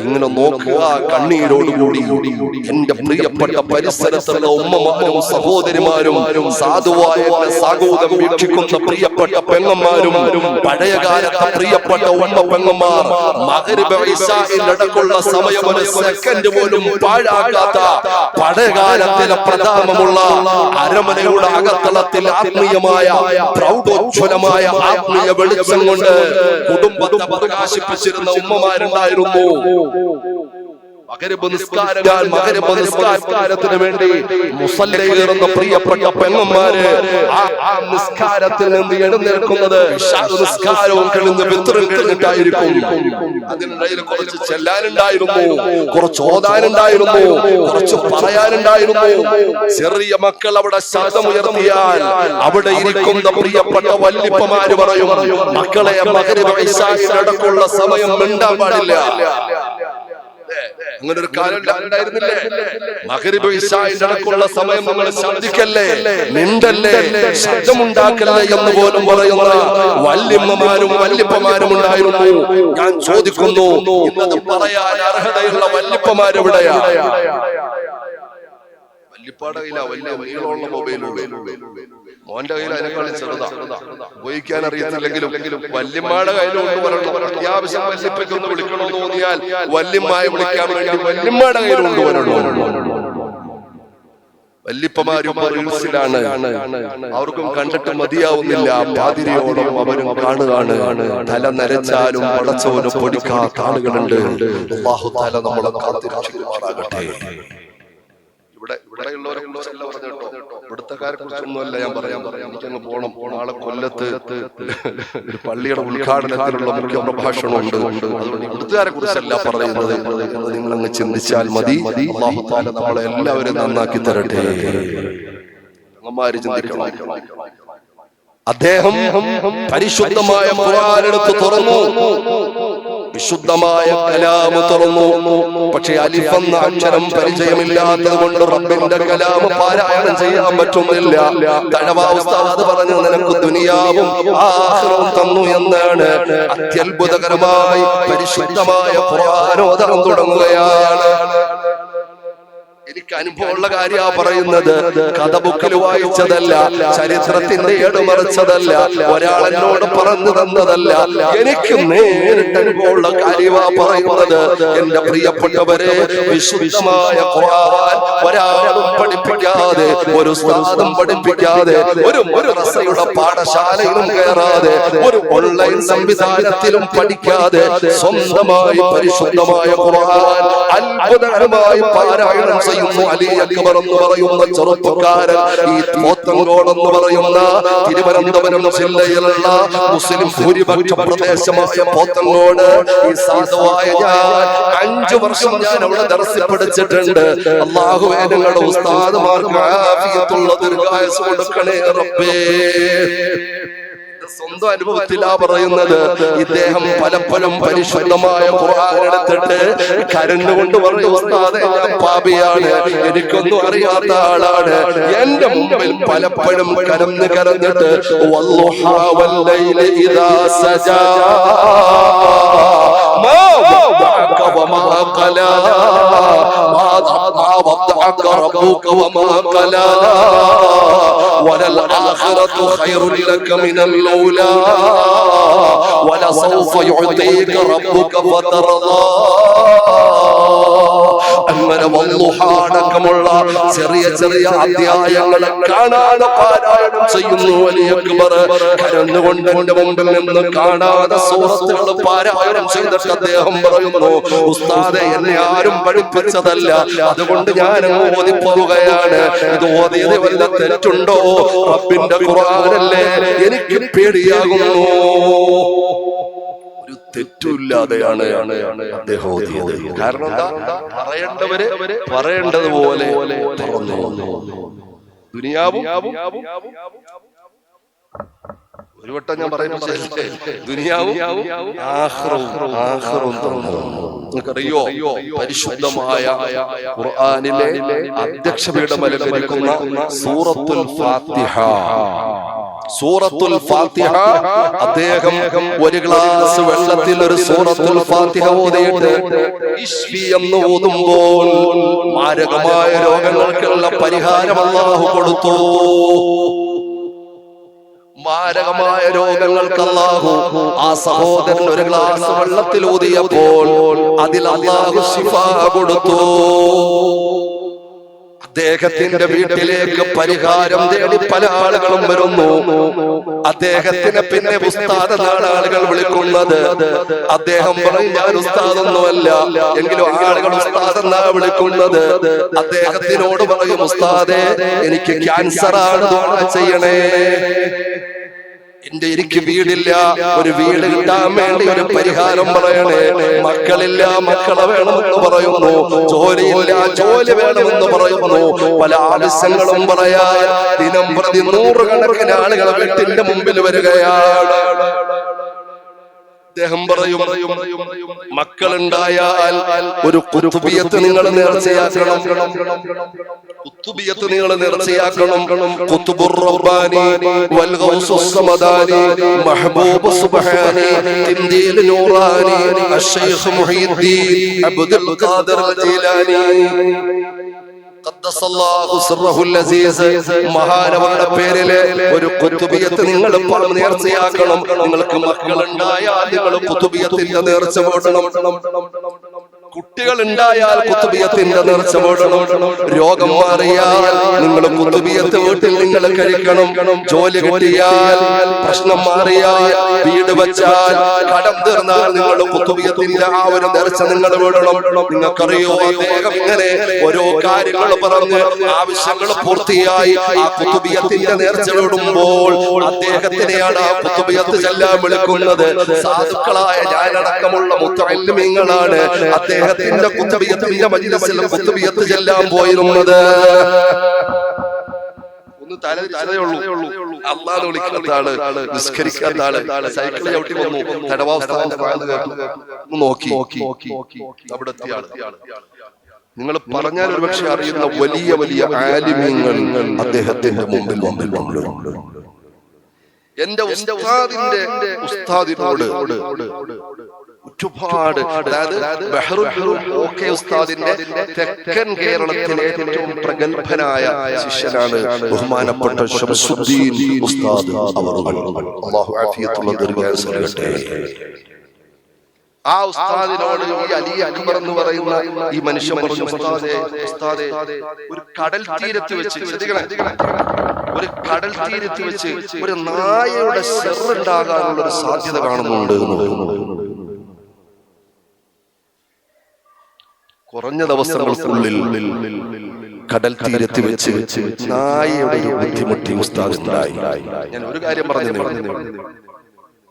ഇങ്ങനെ നോക്കുക, കണ്ണീരോടുകൂടി. എന്റെ പ്രിയപ്പെട്ട പരിസരത്തുള്ള ഉമ്മമാരും സഹോദരിമാരും, സാധുവായ എന്റെ സാഗോദം വീക്ഷിക്കുന്ന പ്രിയപ്പെട്ട പെങ്ങന്മാരും, പഴയകാലത്തെ പ്രിയപ്പെട്ട ഉമ്മ പെങ്ങന്മാർ, മഗ്രിബ് ഇശാഇനടക്കുള്ള സമയം ഒരു സെക്കൻഡ് പോലും പാഴാക്കാത്ത പഴയകാലത്തിലെ പ്രതാപമുള്ള അരമനയുടെ അകത്തളത്തിൽ ആത്മീയമായ പ്രൗഢോജ്വലമായ ആത്മീയ വെളിച്ചം കൊണ്ട് കുടുംബത്തെ പ്രകാശിപ്പിച്ചിരുന്ന ഉമ്മമാരുണ്ടായിരുന്നു. മഗ്രിബ് നിസ്കാരത്തിന് വേണ്ടി മുസല്ലയിലിരുന്ന പ്രിയപ്പെട്ട പെങ്ങന്മാര് ആ നിസ്കാരത്തിൽ നിന്ന് എഴുന്നേൽക്കുന്നത് നിസ്കാരവും കഴിഞ്ഞ് വിത്റും കഴിഞ്ഞിട്ടായിരിക്കും. അതിനിടയിൽ കുറച്ച് ചെല്ലാനുണ്ടായിരുന്നു, കുറച്ച് ഓതാനുണ്ടായിരുന്നു, കുറച്ച് പറയാനുണ്ടായിരുന്നു. ചെറിയ മക്കൾ അവിടെ ശബ്ദമുയർത്തിയാൽ അവിടെ ഇരിക്കുന്ന പ്രിയപ്പെട്ട വല്ലിപ്പമാര് പറയും, മക്കളെ, മഗ്രിബ് ഇശാഇനടക്കുള്ള സമയം മിണ്ടാൻ പാടില്ല. അങ്ങനെ ഒരു കാലം ഉണ്ടായിരുന്നില്ലേ? മഗ്രിബ് ഇശാഇനടക്കുള്ള സമയം നമ്മൾ ശബ്ദിക്കല്ലേ, മിണ്ടല്ലേ, ശബ്ദമുണ്ടാക്കല്ലേ എന്ന് പോലും പറയുന്ന വല്യമ്മമാരും വല്യപ്പമാരും ഉണ്ടായിരുന്നു. ഞാൻ ചോദിക്കുന്നു, ഇന്നത് പറയാൻ അർഹതയുള്ള വല്യപ്പമാരെവിടെയാ? വല്യപ്പാടെ കയ്യിലാ വലിയ നീളമുള്ള മൊബൈലുള്ളൂ, മോന്റെ കയ്യിൽ അതിനേക്കാളും ചെറുതാ. ഉപയോഗിക്കാൻ അറിയത്തില്ലെങ്കിലും വല്യമ്മയുടെ കയ്യിലുണ്ട് വരണം. അത്യാവശ്യം വല്യപ്പയ്ക്കൊന്ന് വിളിക്കണമെന്ന് തോന്നിയാൽ വല്യമ്മയെ വിളിക്കാൻ വേണ്ടി വല്യമ്മയുടെ കയ്യിലുണ്ട് വരണം. വല്യപ്പമാരും റീൽസിലാണ്, അവർക്കും കണ്ടിട്ട് മതിയാവുന്നില്ല. പാതിരിയോടും അവരും കാണുകയാണ്. തല നരച്ചാലും പടച്ചവനും പൊടിക്കാത്ത ആളുകളുണ്ട്. അല്ലാഹു തആല നമ്മളെ കാത്തിരക്ഷിക്കുമാറാകട്ടെ. ഇവിടെയുള്ളവരെ കുറിച്ചല്ല പറഞ്ഞോ, ഇവിടുത്തെക്കാരെ കുറിച്ചൊന്നുമല്ല ഞാൻ പറയാൻ. എനിക്കങ്ങ് പോണം. നാളെ കൊല്ലത്ത് ഒരു പള്ളിയുടെ ഉദ്ഘാടനത്തിലുള്ള മുഖ്യ പ്രഭാഷണമുണ്ട്. അതുകൊണ്ട് ഇവിടുത്തുകാരെ കുറിച്ചല്ല പറയുന്നത് എന്ന് നിങ്ങളങ്ങ് ചിന്തിച്ചാൽ മതി. അല്ലാഹു തആല നമ്മളെ എല്ലാവരും നന്നാക്കി തരട്ടെ. അങ്ങന്മാര് ചിന്തിക്കണം. അദ്ദേഹം പരിശുദ്ധമായ ഖുർആൻ എടുത്ത് തുറന്നു, വിശുദ്ധമായ കലാം തുറന്നു. പക്ഷെ അലിഫ് എന്ന അക്ഷരം പരിചയമില്ലാത്തത് കൊണ്ട് റബ്ബിന്റെ കലാം പാരായണം ചെയ്യാൻ പറ്റുന്നില്ല. തഴവാ ഉസ്താദ് പറഞ്ഞു, നിനക്ക് ദുനിയാവും ആഖിറവും തന്നു എന്നാണ്. അത്യത്ഭുതകരമായി പരിശുദ്ധമായ ഖുർആൻ ഓതാൻ തുടങ്ങുകയാണ്. എനിക്ക് അനുഭവമുള്ള കാര്യ പറയുന്നത്, കഥ ബുക്കിൽ വായിച്ചതല്ല, ചരിത്രത്തിന്റെ ഏടുമറിച്ചതല്ല, ഒരാൾ എന്നോട് പറഞ്ഞു തന്നതല്ല. എനിക്ക് നേരിട്ട് അനുഭവമുള്ള കാര്യമാ പറയുന്നത്. എന്റെ പ്രിയപ്പെട്ടവരെ, വിശുദ്ധമായ ഖുർആൻ ഒരാളും പഠിപ്പിക്കാതെ, ഒരു ഉസ്താദും പഠിപ്പിക്കാതെ, ഒരു മദ്രസയുടെ പാഠശാലയിലും കയറാതെ, ഒരു ഓൺലൈൻ സംവിധാനത്തിലും പഠിക്കാതെ സ്വന്തമായി പരിശുദ്ധമായ ഖുർആൻ അത്ഭുതകരമായി പാരായണം ചെയ്യുന്നു അലി അക്ബർ എന്ന് പറയുന്ന ചെറുപ്പക്കാരൻ. ഈ പോത്തങ്കോട് എന്ന് പറയുന്ന തിരുവനന്തപുരം ജില്ലയിലുള്ള മുസ്ലിം ഭൂരിപക്ഷ പ്രദേശമായ പോത്തങ്കോട്, ഈ സാധുവായ ഞാൻ 5 വർഷം ഞാൻ അവിടെ ദർസ് പഠിച്ചിട്ടുണ്ട്. അല്ലാഹുവേ, ഞങ്ങളുടെ ഉസ്താദുമാർക്ക് ആഫിയത്തുള്ള ദീർഘായുസ്സ് കൊടുക്കണേ റബ്ബേ. സ്വന്തം അനുഭവത്തിലാ പറയുന്നത്. ഇദ്ദേഹം പലപ്പോഴും പരിശുദ്ധമായ ഖുർആൻ എടുത്തിട്ട് കരഞ്ഞുകൊണ്ട് പറയും, ഉസ്താദേ ഞാൻ പാപിയാണ്, എനിക്കൊന്നും അറിയാത്ത ആളാണ്. എന്റെ മുമ്പിൽ പലപ്പോഴും കരഞ്ഞിട്ട് വല്ലുഹാ വല്ലൈലി ഇദാ സജാ മാ വദഅക വമാ ഖലാ മാ വദഅക റബ്ബുക വമാ ഖലാ വലൽ ആഖിറതു ഖൈറുൻ ലക മിനൽ ഊലാ വലസൗഫ യുഅതീക റബ്ബുക ഫതർദാ. അങ്ങനെ വല്ലുഹാടക്കമുള്ള ചെറിയ ചെറിയ അധ്യായങ്ങൾ കാണാതെ പാരായണം ചെയ്യുന്നു. വലിയ അക്ബർ കരഞ്ഞുകൊണ്ട് എന്റെ മുമ്പിൽ നിന്ന് കാണാതെ സൂറത്തുകൾ പാരായണം ചെയ്തിട്ട് അദ്ദേഹം പറയുന്നു, ഉസ്താദെ എന്നെ ആരും പഠിപ്പിച്ചതല്ല, അതുകൊണ്ട് ഞാൻ ഓതിപ്പോവുകയാണ്. ഇത് ഓതിയത് വല്ല തെറ്റുണ്ടോ? റബ്ബിന്റെ ഖുർആനല്ലേ, എനിക്ക് പേടിയാകുന്നു. ഒരു തെറ്റുമില്ലാതെയാണ് അദ്ദേഹം ഓതിയത്. കാരണം എന്താ? പറയേണ്ടവര് പറയേണ്ടതുപോലെ പറഞ്ഞു. ദുനിയാവും ഒരു വട്ടം ഞാൻ പറയുന്നത് ദുനിയാവും ആഖിറവും നിങ്ങൾക്കറിയോ? പരിശുദ്ധമായ ഖുർആനിലെ അധ്യക്ഷപീഠം അലങ്കരിക്കുന്ന സൂറത്തുൽ ഫാത്തിഹ, സൂറത്തുൽ ഫാത്തിഹ അദ്ദേഹം ഒരു ഗ്ലാസ് വെള്ളത്തിൽ ഒരു സൂറത്തുൽ ഫാത്തിഹ ഓതിയിട്ട് ഇശ്ഫി എന്ന് ഓതുമ്പോൾ മാരകമായ രോഗങ്ങൾക്കുള്ള പരിഹാരം അല്ലാഹു കൊടുത്തു. മാരകമായ രോഗങ്ങൾക്ക് അല്ലാഹു ആ സഹോദരൻ ഒരു ഗ്ലാസ് വെള്ളത്തിൽ ഊതിയപ്പോൾ അതിൽ അല്ലാഹു ശിഫ കൊടുത്തു. അദ്ദേഹത്തിന്റെ വീട്ടിലേക്ക് പരിഹാരം തേടി പല ആളുകളും വരുന്നു. അദ്ദേഹത്തിന് പിന്നെ ഉസ്താദ് എന്നാണ് ആളുകൾ വിളിക്കുന്നത്. അദ്ദേഹം പറയും, ഞാൻ ഉസ്താദൊന്നുമല്ല, എങ്കിലും ആളുകൾ ഉസ്താദ് എന്നാ വിളിക്കുന്നത്. അദ്ദേഹത്തിനോട് പറയും, ഉസ്താദേ എനിക്ക് ക്യാൻസർ ആണ്, ദുആ ചെയ്യണേ. എനിക്ക് വീടില്ല, ഒരു വീട് കിട്ടാൻ വേണ്ടി ഒരു പരിഹാരം പറയണേ. മക്കളില്ല, മക്കളെ വേണമെന്ന് പറയുന്നു. ജോലിയില്ല, ജോലി വേണമെന്ന് പറയുന്നു. പല ആവശ്യങ്ങളും പറയാൻ ദിനം പ്രതി നൂറുകണക്കിന് ആളുകൾ വീട്ടിന്റെ മുമ്പിൽ വരികയാണ്. അദ്ദേഹം പറയും, മക്കളുണ്ടായാൽ ഒരു കുത്തുബിയത്ത് നിങ്ങൾ നേർച്ചയാക്കണം, കുത്തുബിയത്ത് നിങ്ങൾ നേർച്ചയാക്കണം. ഖുത്ബുർ റബ്ബാനി വൽ ഗൗസുസ് സമദാനി മഹബൂബ് സുബ്ഹാനി തിൻദീൽ നൂറാനി അഷ്ശൈഖ് മുഹീദ്ദീൻ അബ്ദുൽ ഖാദിർ ജീലാനി ഖദ്ദസല്ലാഹു സിർറഹുൽ അസീസ് മഹാനവരുടെ പേരിലെ ഒരു ഖുത്ബിയത്ത് നിങ്ങൾ നേർച്ചയാക്കണം. നിങ്ങൾക്ക് മക്കളുണ്ടായാൽ നിങ്ങൾ ഖുത്ബിയത്തിന്റെ നേർച്ച പോടണം. കുട്ടികൾ ഉണ്ടായാൽ കുത്തുബിയത്തിന്റെ നേർച്ച പോടണം. രോഗം മാറിയാൽ നിങ്ങൾ കുത്തുബിയത്ത് വീട്ടിൽ നിങ്ങൾ കഴിക്കണം. ജോലി കിട്ടിയാൽ, പ്രശ്നം മാറിയാൽ, വീട് വെച്ചാൽ, കടം തീർന്നാൽ നിങ്ങൾ കുത്തുബിയത്തിന്റെ ആ ഒരു നേർച്ച നിങ്ങൾ വിടണം. നിങ്ങൾക്കറിയോ, അദ്ദേഹം ഇങ്ങനെ ഓരോ കാര്യങ്ങൾ പറഞ്ഞ് ആവശ്യങ്ങൾ പൂർത്തിയായി ആ കുത്തുബിയത്തിന്റെ നേർച്ച വിടുമ്പോൾ അദ്ദേഹത്തിനെയാണ് ആ കുത്തുബിയത്ത് ചെല്ലാൻ വിളിക്കുന്നത്. സാധുക്കളായ ഞാനടക്കമുള്ള മുത്തഅല്ലിമീങ്ങളാണ് അദ്ദേഹത്തിന്റെ കുത്തുബിയത്തിന്റെ മജ്‌ലിസിൽ കുത്തുബിയത്ത് ചെല്ലാൻ പോയിരുന്നത്. ഒന്ന് തലയുള്ളൂ, അല്ലാഹു വിളിക്കാത്ത ആള്, നിസ്കരിക്കാത്ത ആള്, സൈക്കിൾ ചവിട്ടി വന്നു, തടവാസ്ഥാനത്തെ നോക്കി അവിടെ എത്തിയ ആള്. നിങ്ങൾ പറഞ്ഞാൽ ഒരുപക്ഷെ അറിയുന്ന വലിയ വലിയ ആലിമീങ്ങൾ അദ്ദേഹത്തിന്റെ മുമ്പിൽ വന്നിട്ടുണ്ട്. എന്റെ ഉസ്താദിനോട് ഒരുപാട്, അതായത് ഓക്കെ ഉസ്താദിന്റെ തെക്കൻ കേരളത്തിലെ ഏറ്റവും പ്രഗത്ഭനായ ശിഷ്യനാണ് ബഹുമാനപ്പെട്ട ശംസുദ്ദീൻ ഉസ്താദ് അവറുകൾ. അല്ലാഹു ആഫിയത്തുള്ള ദീർഘായുസ്സ് നൽകട്ടെ. ആ ഉസ്താദിനോട് ഈ അലി അക്ബർ എന്ന് പറയുന്ന ഈ മനുഷ്യൻ പറഞ്ഞു, ഉസ്താദേ ഒരു കടൽ തീരത്ത് വെച്ച്, ഒരു കടൽ തീരത്ത് വെച്ച് ഒരു നായയുടെ ശർറുണ്ടാകാനുള്ള ഒരു സാധ്യത കാണുന്നുണ്ട്. കുറഞ്ഞ ദിവസങ്ങൾക്കുള്ളിൽ കടൽ തീരത്ത് വെച്ച് നായയുടെ ഒരു ബുദ്ധിമുട്ടി ഉസ്താദ് ഉണ്ടായി. ഞാൻ ഒരു കാര്യം പറഞ്ഞു,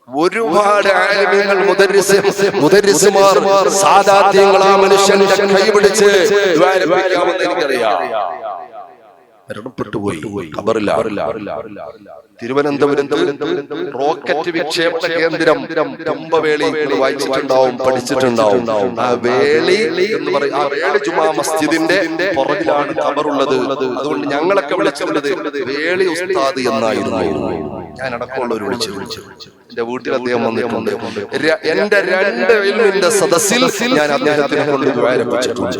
ഒരുപാട് ആലിമീങ്ങൾ, മുദർരിസുമാർ, സാദാത്യങ്ങൾ ആ മനുഷ്യന്റെ കൈ പിടിച്ച് ദ്വാരപ്പിക്കാമെന്ന് എനിക്കറിയാം. മരണപ്പെട്ടുപോയി, ഖബറില്ല. തിരുവനന്തപുരത്ത് റോക്കറ്റ് വിക്ഷേപണ കേന്ദ്രം തുമ്പവേളി വായിച്ചിട്ടുണ്ടാവും, പഠിച്ചിട്ടുണ്ടാവും. ആ വേളി എന്ന് പറയും, ആ വേളി ജുമാ മസ്ജിദിന്റെ പുറകിലാണ് ഖബറുള്ളത്. അതുകൊണ്ട് ഞങ്ങളൊക്കെ വിളിച്ചിട്ടുള്ളത് വേളി ഉസ്താദ് എന്നായിരുന്നു. ഞാൻ അടക്കമുള്ളവർ വിളിച്ചു. എന്റെ വീട്ടിൽ അദ്ദേഹം വന്നിട്ടുണ്ട്. എന്റെ 2 ഇൽമിന്റെ സദസ്സിൽ ഞാൻ അദ്ദേഹത്തിനെ കൊണ്ട് ദ്വാരപ്പിച്ചിട്ടുണ്ട്.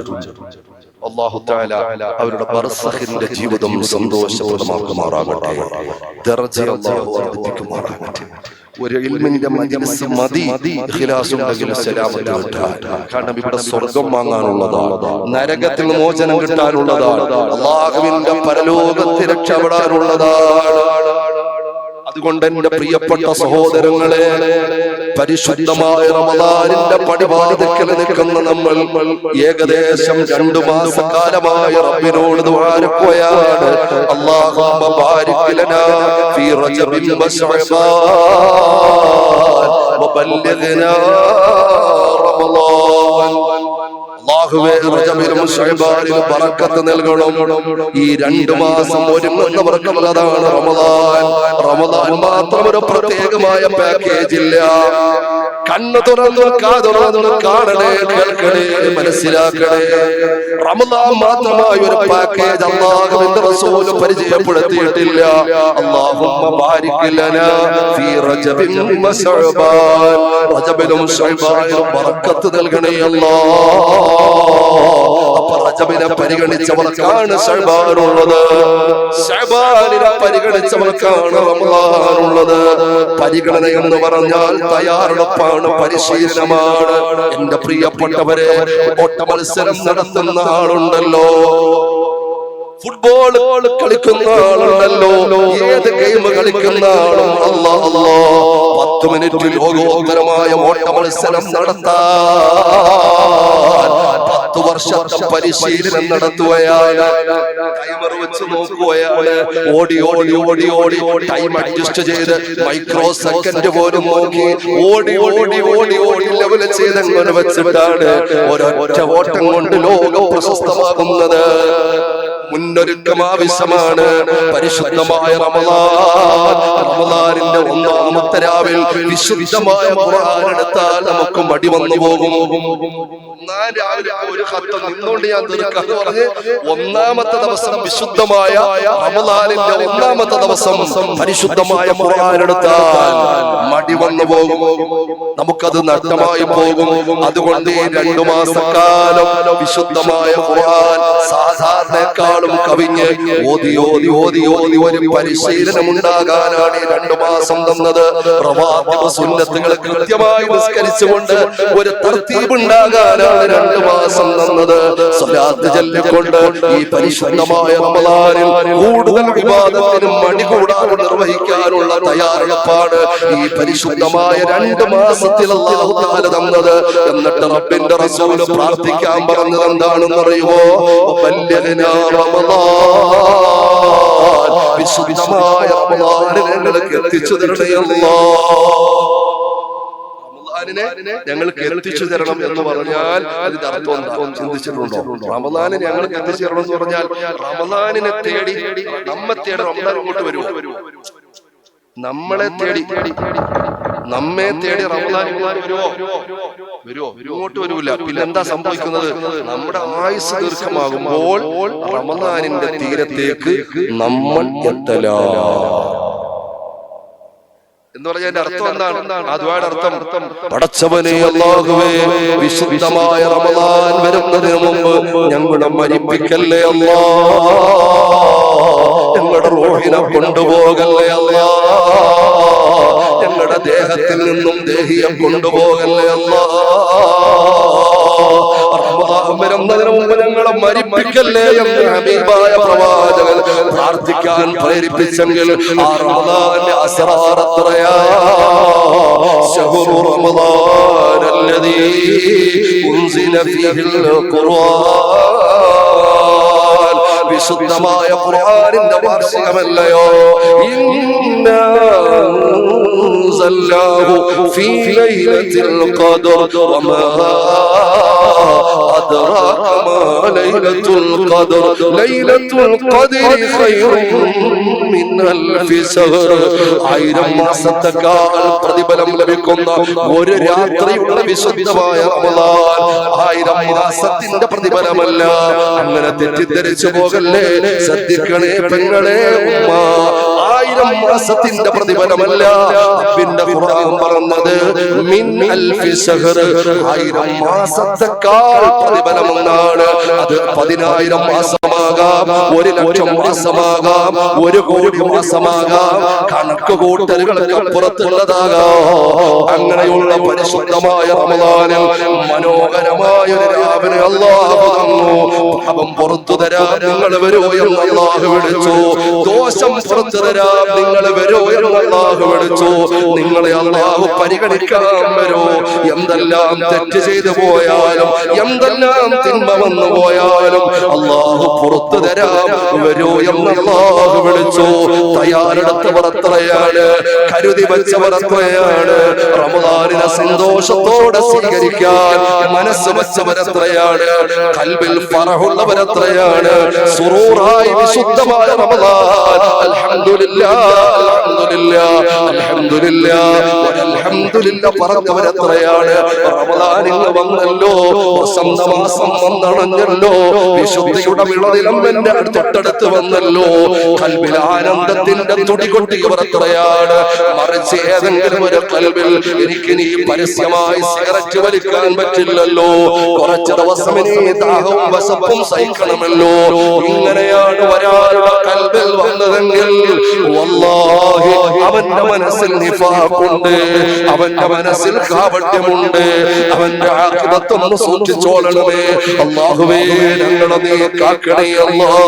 അല്ലാഹു തആല അവരുടെ ബർസഖിന്റെ ജീവിതം സന്തോഷപ്രദമാക്കുമാറാകട്ടെ. ദർജ അല്ലാഹു വർദ്ധിപ്പിക്കുമാറാകട്ടെ. ഒരു ഇൽമിന്റെ മജ്‌ലിസ് മതി, ഇഖ്ലാസ് ഉണ്ടെങ്കിൽ സലാമത്ത് കിട്ടാൻ. കാരണം ഇവിടെ സ്വർഗ്ഗം വാങ്ങാനുള്ളതാണ്, നരകത്തിൽ മോചനം കിട്ടാനുള്ളതാണ്, അല്ലാഹുവിന്റെ പരലോകത്തിൽ രക്ഷപ്പെടാനുള്ളതാണ്. അതുകൊണ്ട് എന്റെ പ്രിയപ്പെട്ട സഹോദരങ്ങളെ, പരിശുദ്ധമായ റമദാനിന്റെ പടിവാതിൽക്കൽ നിൽക്കുന്ന നമ്മൾ ഏകദേശം 2 മാസക്കാലമായി റബ്ബിനോട് ദുആരക്കുകയാണ്. അല്ലാഹുമ്മ ബാരിക് ലനാ ഫീ റജബിൻ വശഅബാൻ വബല്ലിഗ്നാ റമദാൻ. അല്ലാഹുവേ, റജബിലും ശഅബാനിലും ബറക്കത്ത് നൽകണം. ഈ 2 മാസം ഒരുങ്ങുന്നവർക്കുള്ളതാണ് റമദാൻ. റമദാൻ മാത്രം ഒരു പ്രത്യേകമായ പാക്കേജ് ഇല്ല. കണ്ണു തുറന്നു കാതുറന്നു കാണണേ, കേൾക്കണേ, മനസ്സിലാക്കണേ. റമദാൻ മാത്രമായ ഒരു പാക്കേജ് അല്ലാഹുവിന്റെ റസൂൽ പരിചയപ്പെടുത്തിയിട്ടില്ല. അല്ലാഹുമ്മ ബാരിക് ലനാ ഫീ റജബിൻ വശഅബാൻ. റജബിലും ശഅബാനിലും ബറക്കത്ത് നൽകണേ അല്ലാഹ്. അപ്പൊ റജബിനെ പരിഗണിച്ചവർക്കാണ് ശഅബാനുള്ളത്, ശഅബാനിനെ പരിഗണിച്ചവർക്കാണ് റമദാനുള്ളത്. പരിഗണന എന്ന് പറഞ്ഞാൽ തയ്യാറെടുപ്പാണ്, പരിശീലനമാണ്. എന്റെ പ്രിയപ്പെട്ടവരെ, ഓട്ട മത്സരം നടത്തുന്ന ആളുണ്ടല്ലോ, ഫുട്ബോൾ കളിക്കുന്ന ആളുണ്ടല്ലോ, ഏത് ഗെയിം കളിക്കുന്ന ആളും അല്ലാഹ് 10 മിനിറ്റിൽ ലോകോത്തരമായ ഓട്ട മത്സരം നടത്താൻ 10 വർഷത്തെ പരിശീലനം നടത്തുകയാണ്. ടൈമർ വെച്ച് നോക്കുകയാണ്. ഓടി ഓടി ഓടി ഓടി ടൈം അഡ്ജസ്റ്റ് ചെയ്ത് മൈക്രോ സെക്കൻഡ് പോലും നോക്കി ഓടി ഓടി ഓടി ഓടി ലെവൽ ചെയ്ത് അങ്ങനെ വെച്ചിട്ടാണ് ഒരൊറ്റ ഓട്ടം കൊണ്ട് ലോകം പ്രശസ്തമാകുന്നത്. മുന്നൊരുക്കം ആവശ്യമാണ്. പരിശുദ്ധമായ റമദാൻ, റമദാനിന്റെ 1-ാമത്തെ രാവിൽ വിശുദ്ധമായ ഖുർആൻ എടുത്താൽ നമുക്ക് മടി വന്നു പോകും. രാവിലെ ഒരു ഖത്തം നിന്നുകൊണ്ട് ഞാൻ തീർക്കാന്ന് പറഞ്ഞ് 1-ാമത്തെ ദിവസം വിശുദ്ധമായ റമദാനിന്റെ 1-ാമത്തെ ദിവസം പരിശുദ്ധമായ ഖുർആൻ എടുത്താൽ മടി വന്നു പോകും, നമുക്കത് നഷ്ടമായി പോകും. അതുകൊണ്ട് ഈ 2 മാസക്കാലം വിശുദ്ധമായ ഖുർആൻ സാധാരണക്കാളും കവിഞ്ഞ് ഓതി ഓതി ഓതി ഓതി ഒരു പരിശീലനം ഉണ്ടാകാനാണ് ഈ 2 മാസം തന്നത്. റവാത്തിബ് സുന്നത്തുകൾ കൃത്യമായി നിസ്കരിച്ചുകൊണ്ട് ഒരു തർത്തീബ് ഉണ്ടാകാനാണ് 2 മാസം തന്നത്. സ്വലാത്ത് ചൊല്ലിക്കൊണ്ട് ഈ പരിശുദ്ധമായ റമദാനിൽ കൂടുതൽ ഇബാദത്തിനും മടി കൂടാതെ നിർവഹിക്കാനുള്ള തയ്യാറെടുപ്പാണ് ഈ പരിശുദ്ധമായ 2 മാസത്തിൽ അല്ലാഹു തആല തന്നത്. എന്നിട്ട് റബ്ബിന്റെ റസൂൽ പ്രാർത്ഥിക്കാൻ പറഞ്ഞത് എന്താണെന്ന് അറിയുമോ? വിശുദ്ധമായ റമദാനിനെ ഞങ്ങൾക്ക് എത്തിച്ചു തരണേ അല്ലാഹ്. റമദാനിനെ ഞങ്ങൾക്ക് എത്തിച്ചു തരണം എന്ന് പറഞ്ഞാൽ അതിന്റെ അർത്ഥം എന്താ ചിന്തിച്ചിട്ടുണ്ടോ? റമദാനെ ഞങ്ങൾക്ക് എത്തിച്ചു തരണം എന്ന് പറഞ്ഞാൽ റമദാനിനെ തേടി നമ്മെ തേടി റമദാൻ ഇങ്ങോട്ട് വരുമോ? നമ്മളെ തേടി നമ്മെ തേടി റമദാൻ വരുമോ? ഇങ്ങോട്ട് വരൂല. പിന്നെ എന്താ സംഭവിക്കുന്നത്? നമ്മുടെ ആയുസ് ദീർഘമാകുമ്പോൾ റമദാനിന്റെ തീരത്തേക്ക് നമ്മൾ എത്തല എന്ന് പറഞ്ഞതിന്റെ അർത്ഥം എന്താണ്? ആ ദുആയുടെ അർത്ഥം, പടച്ചവനെ അല്ലാഹുവേ, വിശുദ്ധമായ റമദാൻ വരുന്നതിന് മുമ്പ് ഞങ്ങളെ മരിപ്പിക്കല്ലേ അല്ലാഹ്, ഞങ്ങളുടെ റൂഹിനെ കൊണ്ടുപോകല്ലേ അല്ലാഹ്, ഞങ്ങളുടെ ദേഹത്തിൽ നിന്നും ദേഹിയെ കൊണ്ടുപോകല്ലേ അല്ലാഹ്, റമദാൻ വരുന്നതിന് മുമ്പ് ഞങ്ങളെ മരിപ്പിക്കല്ലേ എന്ന് ഹബീബായ പ്രവാചകൻ പ്രാർത്ഥിക്കാൻ പ്രേരിപ്പിച്ചെങ്കിൽ ആ റമദാന്റെ അസ്റാർ എത്രയാ! ശഹ്റു റമദാൻ അല്ലദീ ഉൻസില ഫീഹിൽ ഖുർആൻ, വിശുദ്ധമായ ഖുർആനിന്റെ വാർഷികമല്ലയോ? ഇന്നാ അൻസൽനാഹു ഫീ ലൈലത്തിൽ ഖദ്ർ വമാ أدراك ما ليلة القدر ليلة القدر خير من ألف شهر ആയിരം മാസത്തേക്കാൾ പ്രതിഫലം ലഭിക്കുന്ന ഒരു രാത്രിയുള്ള വിശുദ്ധമായ റമളാൻ 1000 മാസത്തിന്റെ പ്രതിഫലമല്ല. അങ്ങനെ തെറ്റിദ്ധരിച്ചു പോകല്ലേ, ശ്രദ്ധിക്കണേ പെങ്ങളെ ഉമ്മ. 1000 മാസത്തിന്റെ പ്രതിഫലമല്ല റബ്ബിന്റെ ഖുർആൻ പറഞ്ഞത് മിൻ അൽഫി ശഹർ, 1000 മാസത്തേക്കാൾ പ്രതിഫലമെന്നാണ്. അത് 10000 മാസമാകാം, 1,00,000 മാസമാകാം, 1 കോടി മാസമാകാം, കണക്ക് കൂട്ടലുകൾക്ക് അപ്പുറത്തുള്ളതാകാം. അങ്ങനെയുള്ള പരിശുദ്ധമായ റമളാനിൽ മനോഹരമായ ഒരു രാവിനെ അല്ലാഹു തന്നു. പാപം പുറത്തു തരാം നിങ്ങൾ വരൂ എന്ന് അല്ലാഹു വിളിച്ചു. ദോഷം പുറത്തു തരാം നിങ്ങൾ വരൂ എന്ന് അല്ലാഹു വിളിച്ചു. നിങ്ങളെ അല്ലാഹു പരിഗണിക്കാൻ വരൂ. എന്തെല്ലാം തെറ്റ് ചെയ്തു പോയാലും എന്തെല്ലാം തിന്മ വന്നു പോയാലും അല്ലാഹു പുറത്തു തരാം വരൂ എന്ന് അല്ലാഹു വിളിച്ചു. തയ്യാറെടുത്തവർ എത്രയാണ്, കരുതി വെച്ചവർ എത്രയാണ്, റമളാനിനെ സന്തോഷത്തോടെ സ്വീകരിക്കാൻ മനസ്സ് വെച്ചവർ എത്രയാണ്, ഖൽബിൽ ഫറഹുള്ളവർ എത്രയാണ്, സുറൂറായി വിശുദ്ധമായ റമളാൻ അൽഹംദുലില്ലാഹ് അൽഹംദുലില്ലാഹ് അൽഹംദുലില്ലാഹ് വൽഹംദുലില്ലാഹ് പറഞ്ഞവർ എത്രയാണ്. റമളാൻ ഇന്ന് വന്നല്ലോ, വസന്തമാസം വന്നണഞ്ഞല്ലോ, വിശുദ്ധിയുടെ വിളനിലം എന്റെ തൊട്ടടുത്ത് വന്നല്ലോ, ഖൽബിൽ ആനന്ദത്തിന്റെ തുടി കൊട്ടിയവർ എത്രയാണ്. മറിച്ച് ഏതെങ്കിലും ഒരു ഖൽബിൽ എനിക്കിനി പരസ്യമായി സിഗരറ്റ് വലിക്കാൻ പറ്റില്ലല്ലോ, കുറച്ച് ദിവസം ഇനി ദാഹവും വസപ്പും സഹിക്കണമല്ലോ, ഇങ്ങനെയാണ് ഒരാളുടെ ഖൽബിൽ വന്നതെങ്കിൽ വല്ലാഹി അവന്റെ മനസ്സിൽ നിഫാഖുണ്ട്, അവന്റെ മനസ്സിൽ കാപട്യമുണ്ട്, അവന്റെ ആഖിബത്തൊന്ന് സൂക്ഷിച്ചോളണമേ. അല്ലാഹുവേ ഞങ്ങളെ നീ കാക്കണേ അല്ലാഹ്.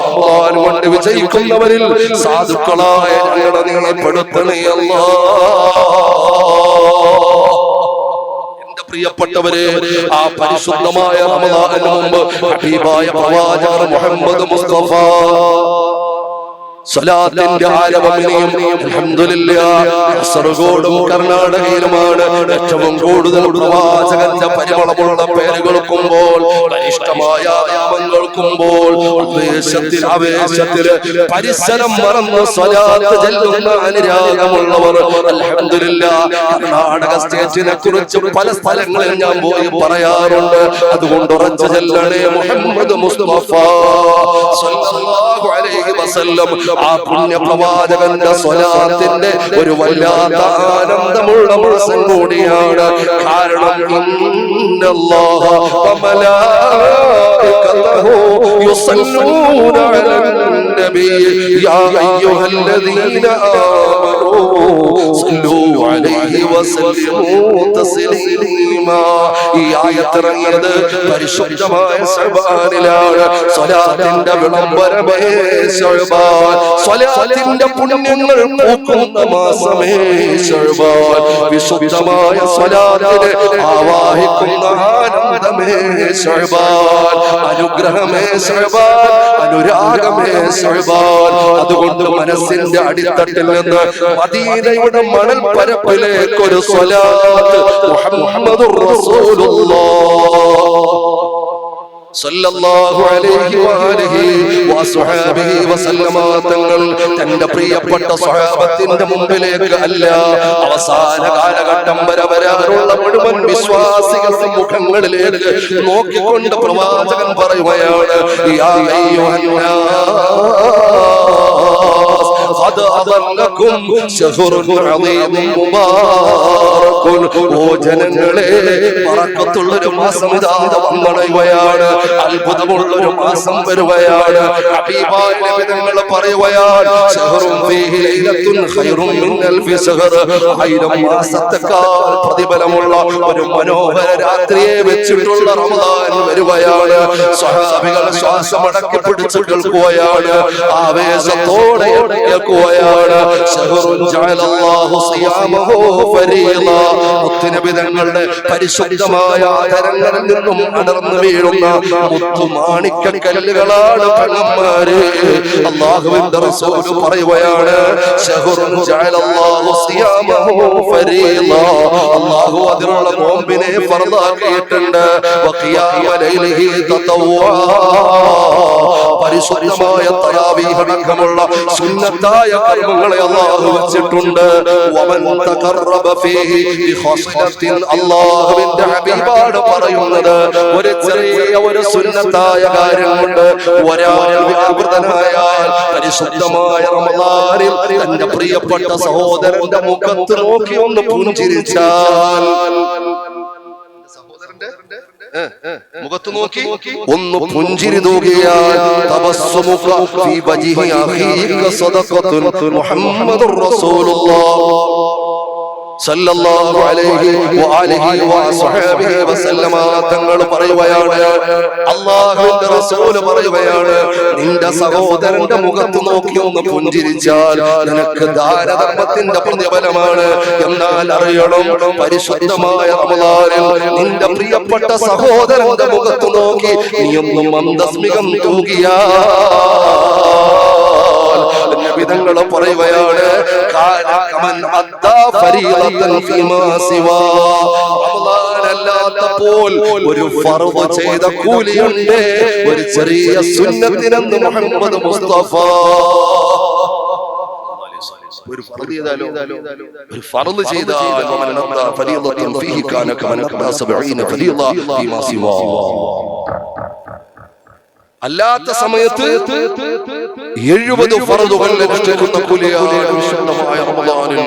റമളാൻ കൊണ്ട് വിജയിക്കുന്നവരിൽ സാധുക്കളായ ഞങ്ങളെ നീ പെടുത്തണേ അല്ലാഹ്. പ്രിയപ്പെട്ടവരെ, ആ പരിശുദ്ധമായ റമളാനിന് മുമ്പ് ഹബീബായ പ്രവാചകർ മുഹമ്മദ് മുസ്തഫ സ്വലാത്തിന്റെ ആരവമിനെയും അൽഹംദുലില്ലാഹ് കാസർഗോഡും കർണാടകയിലുമാണ് ഏറ്റവും കൂടുതൽ പ്രവാചകന്റെ പരിമളമുള്ള പേര് കേൾക്കുമ്പോൾ, ഇഷ്ടമായ നാമം കേൾക്കുമ്പോൾ ആവേശത്തിൽ പരിസരം മറന്ന് സ്വലാത്ത് ചൊല്ലുന്ന അനുരാഗമുള്ളവർ അൽഹംദുലില്ലാഹ്. കർണാടക സ്റ്റേറ്റിനെ കുറിച്ച് പല സ്ഥലങ്ങളിൽ ഞാൻ പോയി പറയാറുണ്ട്. അതുകൊണ്ട് ഉറച്ചു ചൊല്ലണേ മുഹമ്മദ് മുസ്തഫ സ്വല്ലല്ലാഹു അലൈഹി വസല്ലം. ആ പുണ്യ പ്രവാചകന്റെ സ്വലാത്തിന്റെ ഒരു വല്ലാത്ത ആനന്ദമുള്ള മാസം കൂടിയാണ്. കാരണം ഇന്നല്ലാഹ വമലായികതഹു യുസല്ലൂന അലൻ നബി യാ അയ്യുഹല്ലദീന ആമനൂ സല്ലൂ അലൈഹി വസല്ലിമൂ തസ്ലീമാ. ഈ ആയത്ത് ഇറങ്ങിയത് പരിശുദ്ധമായ ശഅബാനിലാണ്. സ്വലാത്തിന്റെ വിളംബരമേ ശഅബാൻ, സ്വലാത്തിന്റെ പുണ്യങ്ങൾ പൂക്കുന്ന മാസമേ ശഅബാൻ, വിശുദ്ധമായ സ്വലാത്തിനെ ആവാഹിക്കുന്ന ആനന്ദമേ ശഅബാൻ, അനുഗ്രഹമേ ശഅബാൻ, അനുരാഗമേ ശഅബാൻ. അതുകൊണ്ട് മനസ്സിന്റെ അടിത്തട്ടിൽ നിന്ന് മദീനയുടെ മണൽ പരപ്പിലേക്ക് ഒരു സ്വലാത്ത് മുഹമ്മദുർ റസൂലുള്ളാഹ് സല്ലല്ലാഹു അലൈഹി വആലിഹി വസഹബിഹി വസല്ലമ തങ്ങൾ തന്റെ പ്രിയപ്പെട്ട സ്വഹാബത്തിന്റെ മുമ്പിലേക്ക് അല്ല, അവസാന കാലഘട്ടം വരെ വരാനുള്ള മുഴുവൻ വിശ്വാസികളുടെ മുഖങ്ങളിലേക്ക് നോക്കിക്കൊണ്ട് പ്രവാചകൻ പറയുകയാണ്, യാ അയ്യുഹന്നാസ് ഖദ് അദല്ലകും ശഹ്റുൻ അദീമും മുബാറകുൻ. ഓ ജനങ്ങളെ, ബറക്കത്തുള്ള ഒരു മാസം ഇതാ വന്നണയുകയാണ്, അത്ഭുതമുള്ള ഒരു മാസം വരുകയാണ്. ഹബീബായ നബി തങ്ങൾ പറയുകയാണ്, ശഹ്റുൻ ഫീഹി ലൈലത്തുൻ ഖൈറുൻ മിൻ അൽഫി ശഹർ. 1000 മാസത്തേക്കാൾ പ്രതിഫലമുള്ള ഒരു മനോഹര രാത്രിയെ വെച്ചിട്ടുള്ള റമളാൻ വരുകയാണ്. സ്വഹാബികൾ ശ്വാസമടക്കി പിടിച്ചു കേൾക്കുകയാണ്, ആവേശത്തോടെ കിടക്കുകയാണ്. ശഹറുൻ ജഅലല്ലാഹു സിയാമഹു ഫരീള. മുത്തുനബി തങ്ങളുടെ പരിശുദ്ധമായ ആദരങ്ങളിൽ നിന്നും അടർന്നു വീഴുന്ന മുത്തുമാണിക്കല്ലുകളാണ് പെണ്ണന്മാരെ. അല്ലാഹുവിന്റെ റസൂൽ പറയുകയാണ്, ശഹറുൻ ജഅലല്ലാഹു സിയാമഹു ഫരീള. അല്ലാഹു അതിനുള്ള നോമ്പിനെ ഫർളാക്കിയിട്ടുണ്ട്. വഖിയാമ ലൈലിഹി തതവ്വ. പരിശുദ്ധമായ തറാവീഹ് അടക്കമുള്ള സുന്നത്തായ കർമ്മങ്ങളെ അല്ലാഹു വെച്ചിട്ടുണ്ട്. വമൻ തഖറബ ഫീഹി ബിഖസ്ലത്തിൻ. അല്ലാഹുവിന്റെ ഹബീബാണ് പറയുന്നത്, ഒരു ചെറിയ ഒരു സുന്നത്തായ കാര്യം കൊണ്ട് ഒരാൾ വ്യാപൃതനായാൽ പരിശുദ്ധമായ റമളാനിൽ തന്റെ പ്രിയപ്പെട്ട സഹോദരന്റെ മുഖത്ത് നോക്കി ഒന്ന് പുഞ്ചിരിച്ചാൽ, മുഖത്ത് നോക്കി ഒന്ന് പുഞ്ചിരി തൂകിയാൽ, തബസ്സുമുക ഫീ വജ്ഹി അഖീക സദഖത്തുൻ മുഹമ്മദുർ റസൂലുള്ളാഹ് സല്ലല്ലാഹു അലൈഹി വആലിഹി വസഹബിഹി വസല്ലമ തങ്ങൾ പറയുകയാണ്, അല്ലാഹുവിന്റെ റസൂൽ പറയുകയാണ്, നിന്റെ സഹോദരന്റെ മുഖത്ത് നോക്കി ഒന്ന് പുഞ്ചിരിച്ചാൽ നിനക്ക് ദാനധർമ്മത്തിന്റെ പ്രതിഫലമാണ്. എന്നാൽ അറിയണം, പരിശുദ്ധമായ റമളാനിൽ നിന്റെ പ്രിയപ്പെട്ട സഹോദരന്റെ മുഖത്ത് നോക്കി നീ ഒന്ന് മന്ദസ്മികം തൂകിയാൽ, വിധങ്ങൾ പറയുകയാണ്, റമളാനല്ലാത്തപ്പോൾ ഒരു ഫർദ് ചെയ്ത കൂലിയുണ്ട്, ഒരു ചെറിയ സുന്നത്തിനെന്ന് മുഹമ്മദ് മുസ്തഫ. ഒരു ഫർദ് ചെയ്താലോ, ഒരു ഫർദ് ചെയ്താൽ ഫരീളത്തുൻ ഫീഹി കാന കമൻ ഖദാ 70 ഫരീള ഫീമാ സിവാ. അല്ലാത്ത സമയത്ത് 70 ഫർദുകൾ അനുഷ്ഠിക്കുന്ന കൂലിയാണ് വിശുദ്ധമായ റമളാനിൽ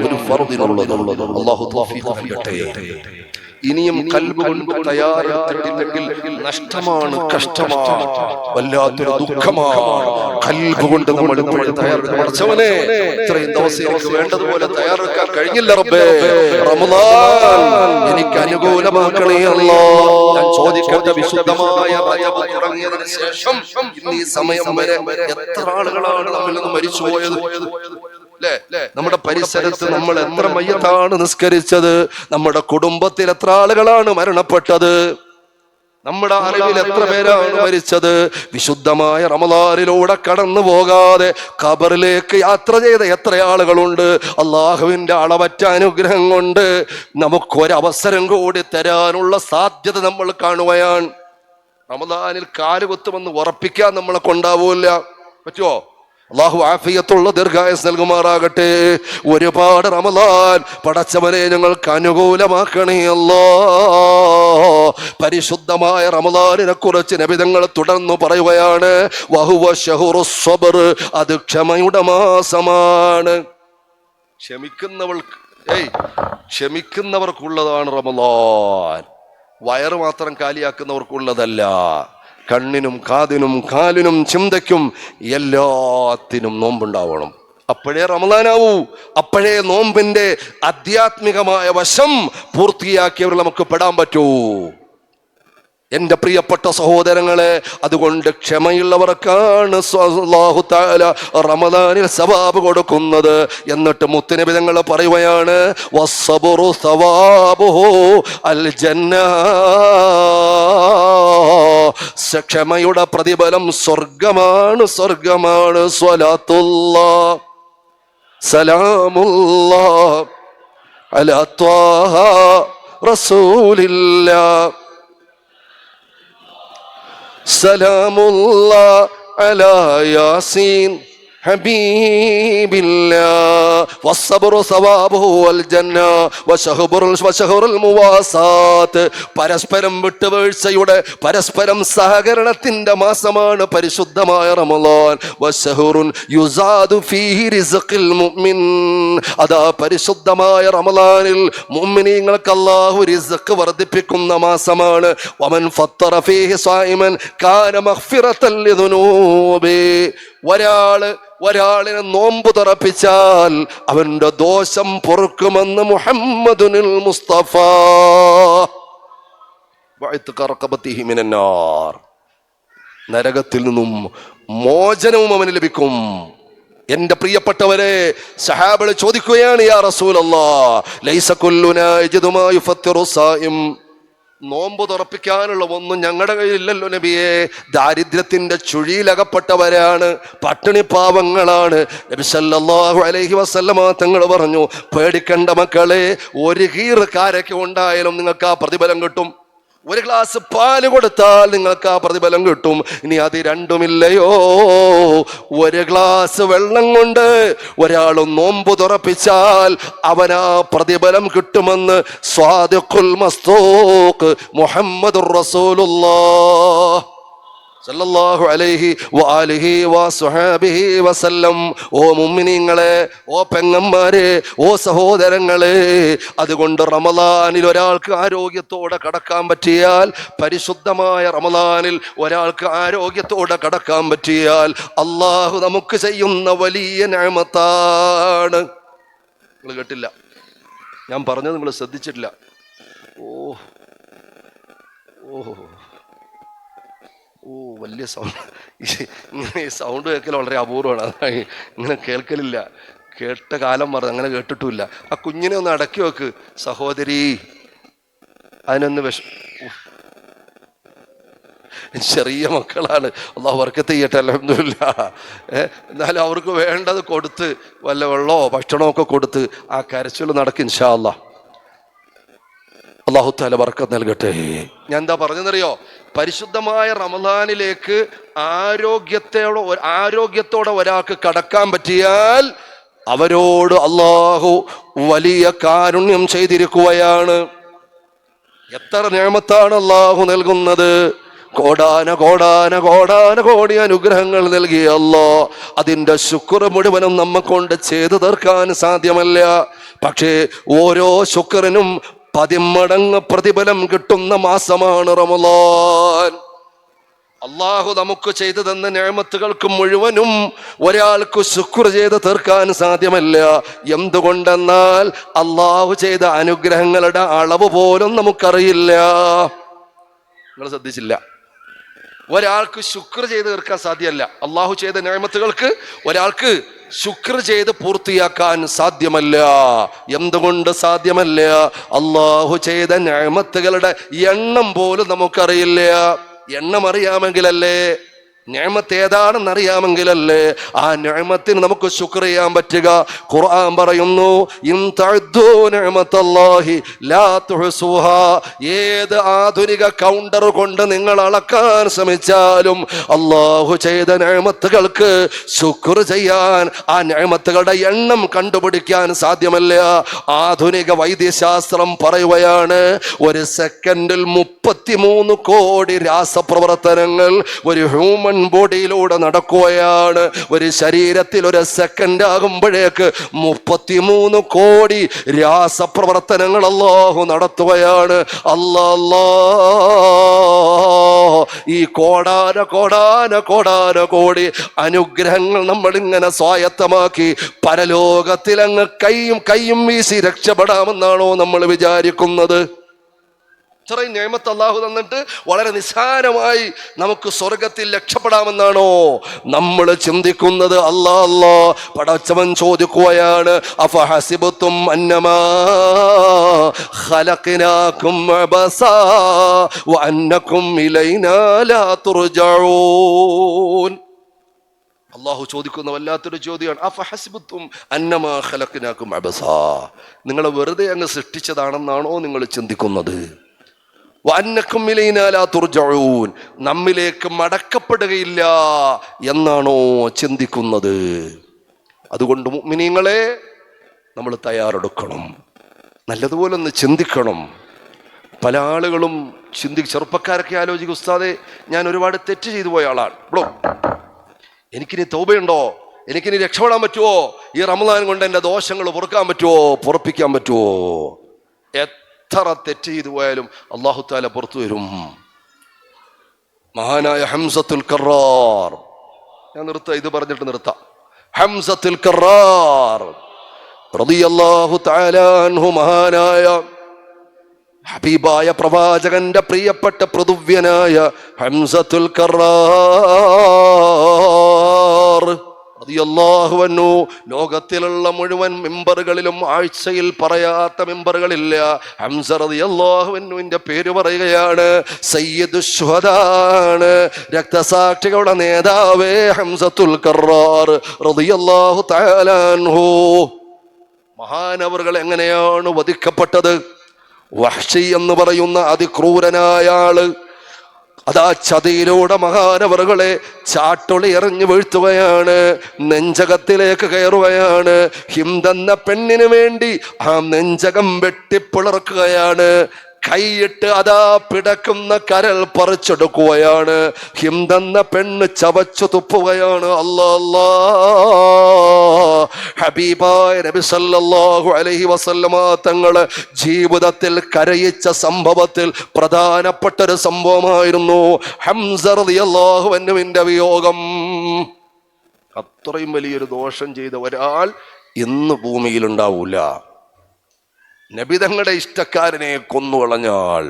ഒരു ഫർദിനുള്ളത്. അല്ലാഹു തൗഫീഖ് നൽകട്ടെ. ഇനിയും കൽബ് കൊണ്ട് തയ്യാറെടുത്തിട്ടില്ലെങ്കിൽ നഷ്ടമാണ്, കഷ്ടമാണ്, വല്ലാത്തൊരു ദുഃഖമാണ്. കൽബ് കൊണ്ട് നമ്മൾ ഇപ്പോഴും തയ്യാറെടുച്ചവനെ ഇത്രയും ദിവസം എനിക്ക് വേണ്ടതുപോലെ തയ്യാറെടുക്കാൻ കഴിഞ്ഞില്ല റബ്ബേ, റമളാൻ എനിക്ക് അനുകൂലമാക്കണേ അല്ലാഹ്. ഞാൻ ചോദിക്കട്ടെ, വിശുദ്ധമായ റജബ് തുടങ്ങിയതിന് ശേഷം ഇന്ന് ഈ സമയം വരെ എത്ര ആളുകളാണ് നമ്മിൽ നിന്ന് മരിച്ചുപോയത്? നമ്മുടെ പരിസരത്ത് നമ്മൾ എത്ര മയ്യത്താണ് നിസ്കരിച്ചത്? നമ്മുടെ കുടുംബത്തിൽ എത്ര ആളുകളാണ് മരണപ്പെട്ടത്? നമ്മുടെ അറിവിൽ എത്ര പേരാണ് മരിച്ചത്? വിശുദ്ധമായ റമളാനിലൂടെ കടന്നു പോകാതെ ഖബറിലേക്ക് യാത്ര ചെയ്ത എത്ര ആളുകളുണ്ട്? അള്ളാഹുവിന്റെ അളവറ്റ അനുഗ്രഹം കൊണ്ട് നമുക്കൊരവസരം കൂടി തരാനുള്ള സാധ്യത നമ്മൾ കാണുകയാണ്. റമളാനിൽ കാലുകുത്തുമെന്ന് ഉറപ്പിക്കാൻ നമ്മളെ കൊണ്ടാവൂല. പറ്റുമോ? അല്ലാഹു ആഫിയത്തുള്ള ദീർഘായുസ് നൽകുമാറാകട്ടെ. ഒരുപാട് റമളാൻ പടച്ചവനെ ഞങ്ങൾക്ക് അനുകൂലമാക്കണേ അല്ലാഹ്. പരിശുദ്ധമായ റമളാനിനെ കുറിച്ച് നബി തങ്ങൾ തുടർന്ന് പറയുകയാണ്, വഹുവ ശഹ്റുസ് സബ്ർ. അത് ക്ഷമയുടെ മാസമാണ്. ക്ഷമിക്കുന്നവർക്കുള്ളതാണ് റമളാൻ. വയറ് മാത്രം കാലിയാക്കുന്നവർക്കുള്ളതല്ല. കണ്ണിനും കാതിനും കാലിനും ചിന്തയ്ക്കും എല്ലാത്തിനും നോമ്പുണ്ടാവണം. അപ്പോഴേ റമളാനാവൂ. അപ്പോഴേ നോമ്പിന്റെ ആധ്യാത്മികമായ വശം പൂർത്തിയാക്കിയവർ നമുക്ക് പെടാൻ പറ്റൂ. എന്റെ പ്രിയപ്പെട്ട സഹോദരങ്ങളെ, അതുകൊണ്ട് ക്ഷമയുള്ളവർക്കാണ് അല്ലാഹു തആല റമളാനിൽ സവാബ് കൊടുക്കുന്നത്. എന്നിട്ട് മുത്തുനബി തങ്ങൾ പറയുകയാണ്, വസ്സബ്റു സവാബുഹു അൽ ജന്ന. ക്ഷമയുടെ പ്രതിഫലം സ്വർഗമാണ്, സ്വർഗമാണ്. സ്വലാത്തുല്ലാഹ് സലാമുല്ലാഹ് അലാ ത്വാഹ റസൂലില്ലാഹ് സലാമുല്ലാഹ് അലാ യാസീൻ ഹബീബില്ലാഹ്. വസ്സബ്റു സവാബുഹു വൽ ജന്ന വശഹറുൽ മുവാസാത്ത്. പരസ്പരം വിട്ടുവീഴ്ചയുടെ, പരസ്പരം സഹകരണത്തിന്റെ മാസമാണ് പരിശുദ്ധമായ റമളാൻ. വശഹറുൻ യുസാദു ഫീഹി റിസ്ഖിൽ മുഅ്മിൻ. അതാ പരിശുദ്ധമായ റമളാനിൽ മുഅ്മിനീങ്ങൾക്ക് അല്ലാഹു റിസ്ഖ് വർദ്ധിപ്പിക്കുന്ന മാസമാണ്. വമൻ ഫത്തറ ഫീഹി സായിമൻ കാന മഗ്ഫിറതൻ ലിദുനൂബി. ഒരാളിനെ നോമ്പ് തുറപ്പിച്ചാൽ അവന്റെ ദോഷം പൊറുക്കുമെന്ന് മുഹമ്മദുൽ മുസ്തഫ. നരകത്തിൽ നിന്നും മോചനവും അവന് ലഭിക്കും. എന്റെ പ്രിയപ്പെട്ടവരെ, സഹാബികൾ ചോദിക്കുകയാണ്, യാ റസൂലല്ലാഹ് ലൈസ കുല്ലുനാ യജിദു മാ യുഫത്തിറു സായിം, നോമ്പ് തുറപ്പിക്കാനുള്ള ഒന്നും ഞങ്ങളുടെ കയ്യിലില്ലല്ലോ നബിയെ. ദാരിദ്ര്യത്തിന്റെ ചുഴിയിലകപ്പെട്ടവരാണ്, പട്ടിണി പാവങ്ങളാണ്. നബി സല്ലല്ലാഹു അലൈഹി വസല്ലമ തങ്ങൾ പറഞ്ഞു, പേടിക്കണ്ട മക്കളെ, ഒരു കീറ് കാരക്ക ഉണ്ടായാലും നിങ്ങൾക്ക് ആ പ്രതിഫലം കിട്ടും. ഒരു ഗ്ലാസ് പാല് കൊടുത്താൽ നിങ്ങൾക്ക് ആ പ്രതിഫലം കിട്ടും. ഇനി അത് രണ്ടുമില്ലയോ, ഒരു ഗ്ലാസ് വെള്ളം കൊണ്ട് ഒരാൾ നോമ്പ് തുറപ്പിച്ചാൽ അവനാ പ്രതിഫലം കിട്ടുമെന്ന് സ്വാദിഖുൽ മസ്തൂഖ് മുഹമ്മദുർ റസൂലുള്ളാഹ് സല്ലല്ലാഹു അലൈഹി വആലിഹി വസഹബിഹി വസല്ലം. ഓ മുഅ്മിനീങ്ങളെ, ഓ പെങ്ങന്മാരെ, ഓ സഹോദരങ്ങളെ, അതുകൊണ്ട് റമളാനിൽ ഒരാൾക്ക് ആരോഗ്യത്തോടെ കടക്കാൻ പറ്റിയാൽ, പരിശുദ്ധമായ റമളാനിൽ ഒരാൾക്ക് ആരോഗ്യത്തോടെ കടക്കാൻ പറ്റിയാൽ അള്ളാഹു നമുക്ക് ചെയ്യുന്ന വലിയ നിഅമത്താണ്. നിങ്ങൾ കേട്ടില്ല, ഞാൻ പറഞ്ഞത് നിങ്ങൾ ശ്രദ്ധിച്ചിട്ടില്ല. ഓ ഓ ഓ വലിയ സൗണ്ട്. ഇങ്ങനെ ഈ സൗണ്ട് കേൾക്കൽ വളരെ അപൂർവമാണ്. അതാണ് ഇങ്ങനെ കേൾക്കലില്ല. കേട്ട കാലം മറന്ന് അങ്ങനെ കേട്ടിട്ടുമില്ല. ആ കുഞ്ഞിനെ ഒന്ന് അടക്കി വെക്ക് സഹോദരി, അതിനൊന്ന് ചെറിയ മക്കളാണ്, അല്ലാഹു ബർക്കത്ത് ചെയ്യട്ടെ, അൽഹംദുലില്ലാഹ്. എന്നാലും അവർക്ക് വേണ്ടത് കൊടുത്ത്, വല്ല വെള്ളമോ ഭക്ഷണമോ ഒക്കെ കൊടുത്ത് ആ കരച്ചിൽ നടക്കും ഇൻഷാ അല്ലാഹ്. അല്ലാഹു തആല ബർക്കത്ത് നൽകട്ടെ. ഞാൻ എന്താ പറഞ്ഞെന്നറിയോ, പരിശുദ്ധമായ റമളാനിലേക്ക് ആരോഗ്യത്തോടെ ഒരാൾക്ക് കടക്കാൻ പറ്റിയാൽ അവരോട് അല്ലാഹു വലിയ കാരുണ്യം ചെയ്തിരിക്കുകയാണ്. എത്ര നിഅമത്താണ് അല്ലാഹു നൽകുന്നത്. കോടാന കോടാന കോടാന കോടി അനുഗ്രഹങ്ങൾ നൽകിയ അല്ലാഹ്, അതിൻ്റെ ശുക്ർ മുഴുവനും നമ്മെ കൊണ്ട് ചെയ്തു തീർക്കാൻ സാധ്യമല്ല. പക്ഷേ ഓരോ ശുക്റിനും 10 മടങ്ങ് പ്രതിഫലം കിട്ടുന്ന മാസമാണ് റമളാൻ. അള്ളാഹു നമുക്ക് ചെയ്തു തന്ന നിഅമത്തുകൾക്ക് മുഴുവനും ഒരാൾക്ക് ശുക്ർ ചെയ്ത് തീർക്കാൻ സാധ്യമല്ല. എന്തുകൊണ്ടെന്നാൽ അള്ളാഹു ചെയ്ത അനുഗ്രഹങ്ങളുടെ അളവ് പോലും നമുക്കറിയില്ല. നിങ്ങൾ ശ്രദ്ധിച്ചില്ല, ഒരാൾക്ക് ശുക്ർ ചെയ്ത് തീർക്കാൻ സാധ്യമല്ല. അള്ളാഹു ചെയ്ത നിഅമത്തുകൾക്ക് ഒരാൾക്ക് ശുക്ർ ചെയ്ത് പൂർത്തിയാക്കാൻ സാധ്യമല്ല. എന്തുകൊണ്ട് സാധ്യമല്ല? അള്ളാഹു ചെയ്ത നിഅമത്തുകളുടെ എണ്ണം പോലും നമുക്കറിയില്ല. എണ്ണം അറിയാമെങ്കിലല്ലേ, നിഅമത്ത് ഏതാണെന്ന് അറിയാമെങ്കിലല്ലേ ആ നിഅമത്തിന് നമുക്ക് ശുക്ർ ചെയ്യാൻ പറ്റുക. ഖുർആൻ പറയുന്നു, ഇൻ തഅദ്ദു നിഅമത്തല്ലാഹി ലാ തുഹ്സുഹാ. ഏത് ആധുനിക കൗണ്ടർ കൊണ്ട് നിങ്ങൾ അളക്കാൻ ശ്രമിച്ചാലും അല്ലാഹു ചെയ്ത നിഅമത്തുകൾക്ക് ശുക്ർ ചെയ്യാൻ, ആ നിഅമത്തുകളുടെ എണ്ണം കണ്ടുപിടിക്കാൻ സാധ്യമല്ല. ആധുനിക വൈദ്യശാസ്ത്രം പറയുകയാണ്, ഒരു സെക്കൻഡിൽ 33 കോടി രാസപ്രവർത്തനങ്ങൾ ഒരു ഹ്യൂമൻ ബോഡിയിലൂടെ നടക്കുകയാണ്. ഒരു ശരീരത്തിൽ ഒരു സെക്കൻഡ് ആകുമ്പോഴേക്ക് 33 കോടി രാസപ്രവർത്തനങ്ങൾ അല്ലാഹു നടത്തുകയാണ്. അല്ലാഹ് ഈ കോടാന കോടാന കോടാന കോടി അനുഗ്രഹങ്ങൾ നമ്മളിങ്ങനെ സ്വായത്തമാക്കി പരലോകത്തിലങ്ങ് കൈയും വീശി രക്ഷപ്പെടാമെന്നാണോ നമ്മൾ വിചാരിക്കുന്നത്? ഇത്രയും നിഅമത്ത് അല്ലാഹു തന്നിട്ട് വളരെ നിസ്സാരമായി നമുക്ക് സ്വർഗത്തിൽ രക്ഷപ്പെടാമെന്നാണോ നമ്മൾ ചിന്തിക്കുന്നത്? അല്ലാ പടച്ചവൻ ചോദിക്കുകയാണ്, അഫഹസിബതും അന്നമാ ഖലഖനാകും അബസാ വഅന്നകും ഇലൈനാ ലാ തുർജഊൻ. അല്ലാഹു ചോദിക്കുന്ന വല്ലാത്തൊരു ചോദ്യമാണ്. അഫഹസിബതും അന്നമാ ഖലഖനാകും അബസാ, നിങ്ങളെ വെറുതെ അങ്ങ് സൃഷ്ടിച്ചതാണെന്നാണോ നിങ്ങൾ ചിന്തിക്കുന്നത്? വഅന്നകും ഇലൈനാ ലാ തുർജഊൻ, നമ്മിലേക്ക് മടക്കപ്പെടുകയില്ല എന്നാണോ ചിന്തിക്കുന്നത്? അതുകൊണ്ട് മുഅ്മിനീങ്ങളെ, നമ്മൾ തയ്യാറെടുക്കണം, നല്ലതുപോലെ ഒന്ന് ചിന്തിക്കണം. പല ആളുകളും ചെറുപ്പക്കാരൊക്കെ ആലോചിക്കും, ഉസ്താദേ ഞാൻ ഒരുപാട് തെറ്റ് ചെയ്തു പോയ ആളാണ്, എനിക്കിനി തൗബയുണ്ടോ, എനിക്കിനി രക്ഷപ്പെടാൻ പറ്റുമോ, ഈ റമളാൻ കൊണ്ട് എൻ്റെ ദോഷങ്ങൾ പൊറുക്കാൻ പറ്റുമോ, പൊറുപ്പിക്കാൻ പറ്റുമോ? എത്ര തെറ്റ് ചെയ്തു പോയാലും അല്ലാഹു തആല പുറത്തു വരും. മഹാനായ ഹംസത്തുൽ കറാർ, ഞാൻ ഇത് പറഞ്ഞിട്ട് നിർത്താം. ഹംസത്തുൽ കറാർ റളിയല്ലാഹു തആല അൻഹു, മഹാനായ ഹബീബായ പ്രവാചകന്റെ പ്രിയപ്പെട്ട പൃഥുവ്യനായ ഹംസത്തുൽ കറാർ റളിയല്ലാഹു അൻഹു ലോകത്തിലുള്ള മുഴുവൻ മെമ്പറുകളിലും ആഴ്ചയിൽ പറയാത്ത മെമ്പറുകളില്ല. ഹംസ റളിയല്ലാഹു അൻഹുവിന്റെ പേര് പറയുകയാണ്. സയ്യിദുശ് ശുഹദാണ്, രക്തസാക്ഷികളുടെ നേതാവേ ഹംസത്തുൽ കറാർ റളിയല്ലാഹു തആല അൻഹു. മഹാനവറുകൾ എങ്ങനെയാണ് വധിക്കപ്പെട്ടത്? വഹ്ശി എന്ന് പറയുന്ന അതിക്രൂരനായ ആള് അതാ ചതിയിലൂടെ മഹാനവറുകളെ ചാട്ടൊളി എറിഞ്ഞു വീഴ്ത്തുകയാണ്, നെഞ്ചകത്തിലേക്ക് കയറുകയാണ്. ഹിന്ദെന്ന പെണ്ണിന് വേണ്ടി ആ നെഞ്ചകം വെട്ടിപ്പിളർക്കുകയാണ്. കൈയിട്ട് അതാ പിടക്കുന്ന കരൾ പറിച്ചെടുക്കുകയാണ്. ഹിന്ദെന്ന പെണ്ണ് ചവച്ചു തുപ്പുകയാണ്. അല്ലാ, ഹബീബായ നബി സല്ലല്ലാഹു അലൈഹി വസല്ലമ തങ്ങളെ ജീവിതത്തിൽ കരയിച്ച സംഭവത്തിൽ പ്രധാനപ്പെട്ട ഒരു സംഭവമായിരുന്നു ഹംസ റളിയല്ലാഹു അൻഹുവിന്റെ വിയോഗം. അത്രയും വലിയൊരു ദോഷം ചെയ്ത ഒരാൾ ഇന്ന് ഭൂമിയിൽ ഉണ്ടാവൂല. നബിതങ്ങളുടെ ഇഷ്ടക്കാരനെ കൊന്നുകളഞ്ഞാൾ,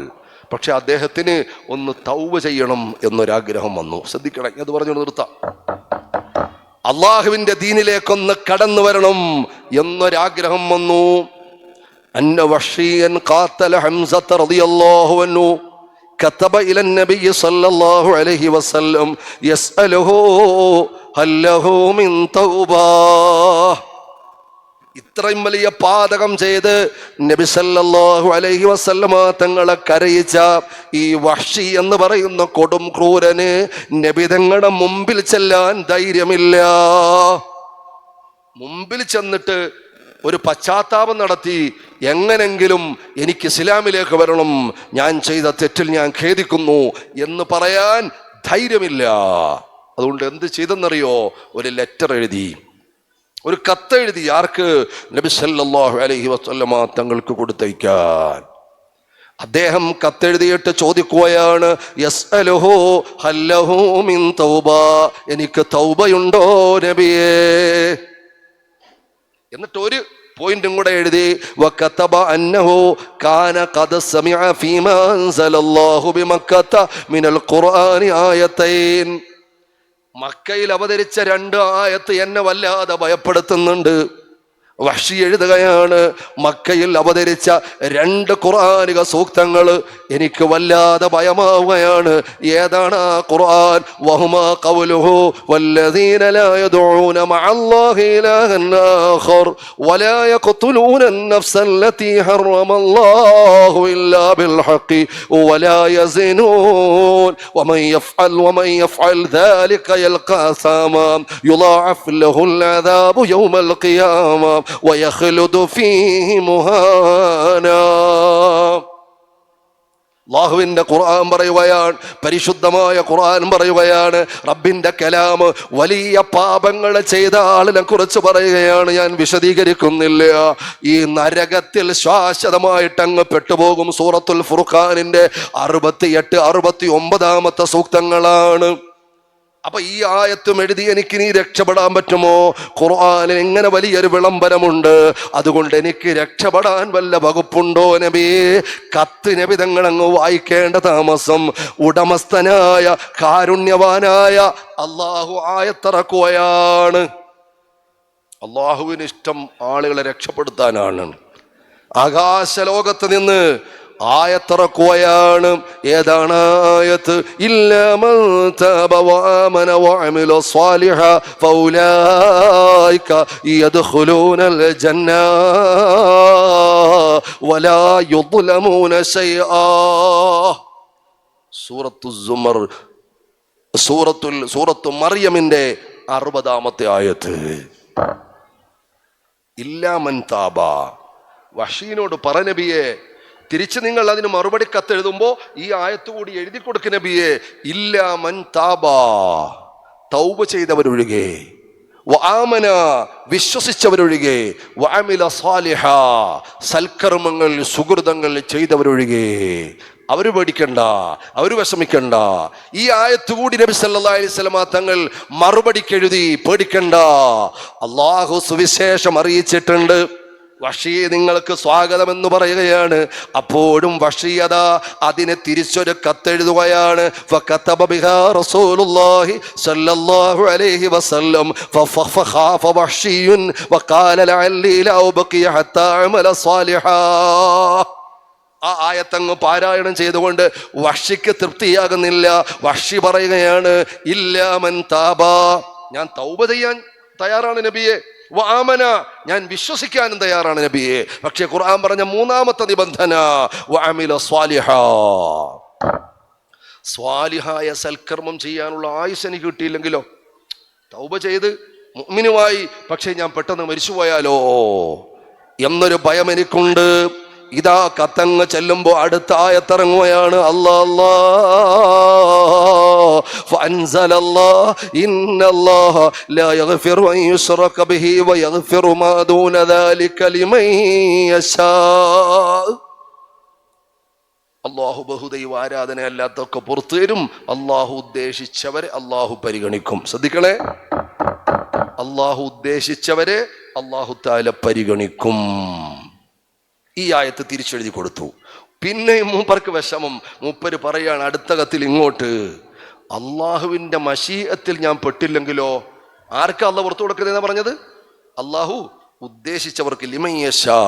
പക്ഷെ അദ്ദേഹത്തിന് ഒന്ന് തൗബ ചെയ്യണം എന്നൊരാഗ്രഹം വന്നു. ശ്രദ്ധിക്കണം, അത് പറഞ്ഞു നിർത്താം. അള്ളാഹുവിന്റെ ദീനിലേക്കൊന്ന് കടന്നു വരണം എന്നൊരാഗ്രഹം വന്നു. അന്ന വഹ്ശിയൻ ഖാതല ഹംസത റളിയല്ലാഹു അൻഹു കതബ ഇല നബി സല്ലല്ലാഹു അലൈഹി വസല്ലം യസ്അലുഹു ഹൽ ലഹു മിൻ തൗബ. ഇത്രയും വലിയ പാതകം ചെയ്ത് നബി സല്ലല്ലാഹു അലൈഹി വസല്ലമ തങ്ങളെ കരയിച്ച ഈ വഹ്ശി എന്ന് പറയുന്ന കൊടും ക്രൂരന് നബി തങ്ങളുടെ മുമ്പിൽ ചെല്ലാൻ ധൈര്യമില്ല. മുമ്പിൽ ചെന്നിട്ട് ഒരു പശ്ചാത്താപം നടത്തി എങ്ങനെങ്കിലും എനിക്ക് ഇസ്ലാമിലേക്ക് വരണം, ഞാൻ ചെയ്ത തെറ്റിൽ ഞാൻ ഖേദിക്കുന്നു എന്ന് പറയാൻ ധൈര്യമില്ല. അതുകൊണ്ട് എന്ത് ചെയ്തെന്നറിയോ? ഒരു ലെറ്റർ എഴുതി, ഒരു കത്തെഴുതി. ആർക്ക്? നബി സല്ലല്ലാഹു അലൈഹി വസല്ലമ തങ്ങൾക്ക് കൊടുത്തയക്കാൻ. അദ്ദേഹം കത്തെഴുതിയിട്ട് ചോദിക്കുകയാണ്, യസ്അലുഹു ഹൽ ലഹു മിൻ തൗബ, എനിക്ക് തൗബയുണ്ടോ നബിയേ? എന്നിട്ട് ഒരു പോയിന്റും കൂടെ എഴുതി, വകതബ അന്നഹു കാന ഖദ് സമിഅ ഫീമാ അൻസലല്ലാഹു ബിമക്കത മിനൽ ഖുർആനി ആയതൈൻ. മക്കയിൽ അവതരിച്ച 2 ആയത്ത് എന്നെ വല്ലാതെ ഭയപ്പെടുത്തുന്നുണ്ട്. വഹ്ശി എഴുതുകയാണ്, മക്കയിൽ അവതരിച്ച 2 ഖുർആനിക സൂക്തങ്ങൾ എനിക്ക് വല്ലാതെ ഭയമാവുകയാണ്. ഏതാണ് ആ ഖുർആൻ? വഹുമാ ഖൗലുഹു വല്ലദീന ലാ യദഊന മഅല്ലാഹി ഇലാഹൻ ആഖർ വലാ യഖ്തുലൂന അൻ-നഫ്സ അല്ലതി ഹറമല്ലാഹു ഇല്ലാ ബിൽ ഹഖ് വലാ യസിനൂൻ വമൻ യഫ്അൽ ദാലിക യൽഖാ സാമാ യുളാഅഫ് ലഹുൽ അദാബു യൗമൽ ഖിയാമ വയഖ്ലുദു ഫീഹി മുഹാനാ. അല്ലാഹുവിന്റെ ഖുർആൻ പറയുകയാണ്, പരിശുദ്ധമായ ഖുർആൻ പറയുകയാണ്, റബ്ബിന്റെ കലാം വലിയ പാപങ്ങൾ ചെയ്ത ആളിനെ കുറിച്ച് പറയുകയാണ്. ഞാൻ വിശദീകരിക്കുന്നില്ല. ഈ നരകത്തിൽ ശാശ്വതമായിട്ട് അങ്ങ് പെട്ടുപോകും. സൂറത്തുൽ ഫുർഖാനിന്റെ 68, 69 സൂക്തങ്ങളാണ്. അപ്പൊ ഈ ആയത്തും എഴുതി എനിക്ക് നീ രക്ഷപ്പെടാൻ പറ്റുമോ? ഖുർആനിൽ ഇങ്ങനെ വലിയൊരു വിളംബരമുണ്ട്, അതുകൊണ്ട് എനിക്ക് രക്ഷപ്പെടാൻ വല്ല വകുപ്പുണ്ടോ നബിയേ? കത്ത് നബി തങ്ങൾ അങ്ങ് വായിക്കേണ്ട താമസം. ഉടമസ്ഥനായ കാരുണ്യവാനായ അള്ളാഹു ആയത്തിറക്കുകയാണ്. അള്ളാഹുവിന് ഇഷ്ടം ആളുകളെ രക്ഷപ്പെടുത്താനാണ്. ആകാശലോകത്ത് നിന്ന് ആയത്തിറക്കുകയാണ്. ഏതാണ് ആയത്ത്? ഇല്ലാ മൻ തബ വആമന വഅമില സ്വാലിഹ ഫൗലൈക യദ്ഖുലൂനൽ ജന്ന വലാ യുദ്ലമൂന ശൈആ. സൂറത്തു മറിയമിന്റെ 60 ആയത്ത്. ഇല്ലാ മൻ താബ. വഹ്ശിയോട് പറ നബിയെ, തിരിച്ച് നിങ്ങൾ അതിന് മറുപടി കത്തെഴുതുമ്പോ ഈ ആയത്ത് കൂടി എഴുതി കൊടുക്ക നബിയെ. ഇല്ലാ മൻ താബ, തൗബ ചെയ്തവരൊഴികെ, വആമന വിശ്വസിച്ചവരൊഴികെ, വഅമില സാലിഹ സൽക്കർമ്മങ്ങൾ സുഹൃതങ്ങൾ ചെയ്തവരൊഴികെ. അവര് പേടിക്കണ്ട, അവര് വിഷമിക്കണ്ട. ഈ ആയത്ത് കൂടി നബി സല്ലല്ലാഹു അലൈഹി വസല്ലമ തങ്ങൾ മറുപടിക്ക് എഴുതി. പേടിക്കണ്ട, അല്ലാഹു സുവിശേഷം അറിയിച്ചിട്ടുണ്ട്. വഹ്ശി നിങ്ങൾക്ക് സ്വാഗതമെന്ന് പറയുകയാണ്. അപ്പോഴും വഹ്ശിയത അതിനെ തിരിച്ചൊരു കത്തെഴുതുകയാണ്. ഫകതബ ബിഹാ റസൂലുള്ളാഹി സ്വല്ലല്ലാഹു അലൈഹി വസല്ലം ഫഖാഫ വഹ്ശിയുൻ വഖാല ലഅല്ലി ലാ ഉബ്ഖി ഹത്താ അമല സാലിഹാ. ആ ആയത്തങ്ങ് പാരായണം ചെയ്തുകൊണ്ട് വഹ്ശിക്ക് തൃപ്തിയാകുന്നില്ല. വഹ്ശി പറയുകയാണ്, ഇല്ലാ മൻ താബ, ഞാൻ തൗബ ചെയ്യാൻ തയ്യാറാണ് നബിയെ, വആമന, ഞാൻ വിശ്വസിക്കാനും തയ്യാറാണ് നബിയെ. പക്ഷേ ഖുർആൻ പറഞ്ഞ മൂന്നാമത്തെ നിബന്ധന വഅമില സ്വാലിഹാ, സ്വാലിഹായ സൽക്കർമ്മം ചെയ്യാനുള്ള ആയുസ് എനിക്ക് കിട്ടിയില്ലെങ്കിലോ, തൗബ ചെയ്ത് മുഅ്മിനുമായി പക്ഷേ ഞാൻ പെട്ടെന്ന് മരിച്ചുപോയാലോ എന്നൊരു ഭയം എനിക്കുണ്ട്. ഇതാ കത്തങ്ങ് ചെല്ലുമ്പോ അടുത്ത ആയത്തിറങ്ങുകയാണ്. അല്ലാഹു ബഹുദൈവ ആരാധന അല്ലാത്തൊക്കെ പുറത്തു തരും. അള്ളാഹു ഉദ്ദേശിച്ചവരെ അള്ളാഹു പരിഗണിക്കും. ശ്രദ്ധിക്കണേ, അള്ളാഹു ഉദ്ദേശിച്ചവരെ അള്ളാഹു തആല പരിഗണിക്കും. ഈ ആയത്ത് തിരിച്ചെഴുതി കൊടുത്തു. പിന്നെ മൂപ്പർക്ക് വിഷമം. മൂപ്പര് പറയാണ് അടുത്ത കത്തിൽ ഇങ്ങോട്ട്, അള്ളാഹുവിന്റെ മശീഅത്തിൽ ഞാൻ പെട്ടില്ലെങ്കിലോ. ആർക്കാ അള്ളാഹ് പുറത്തു കൊടുക്കുന്നതെന്നാ പറഞ്ഞത്? അള്ളാഹു ഉദ്ദേശിച്ചവർക്ക്, ലിമൻ യശാ,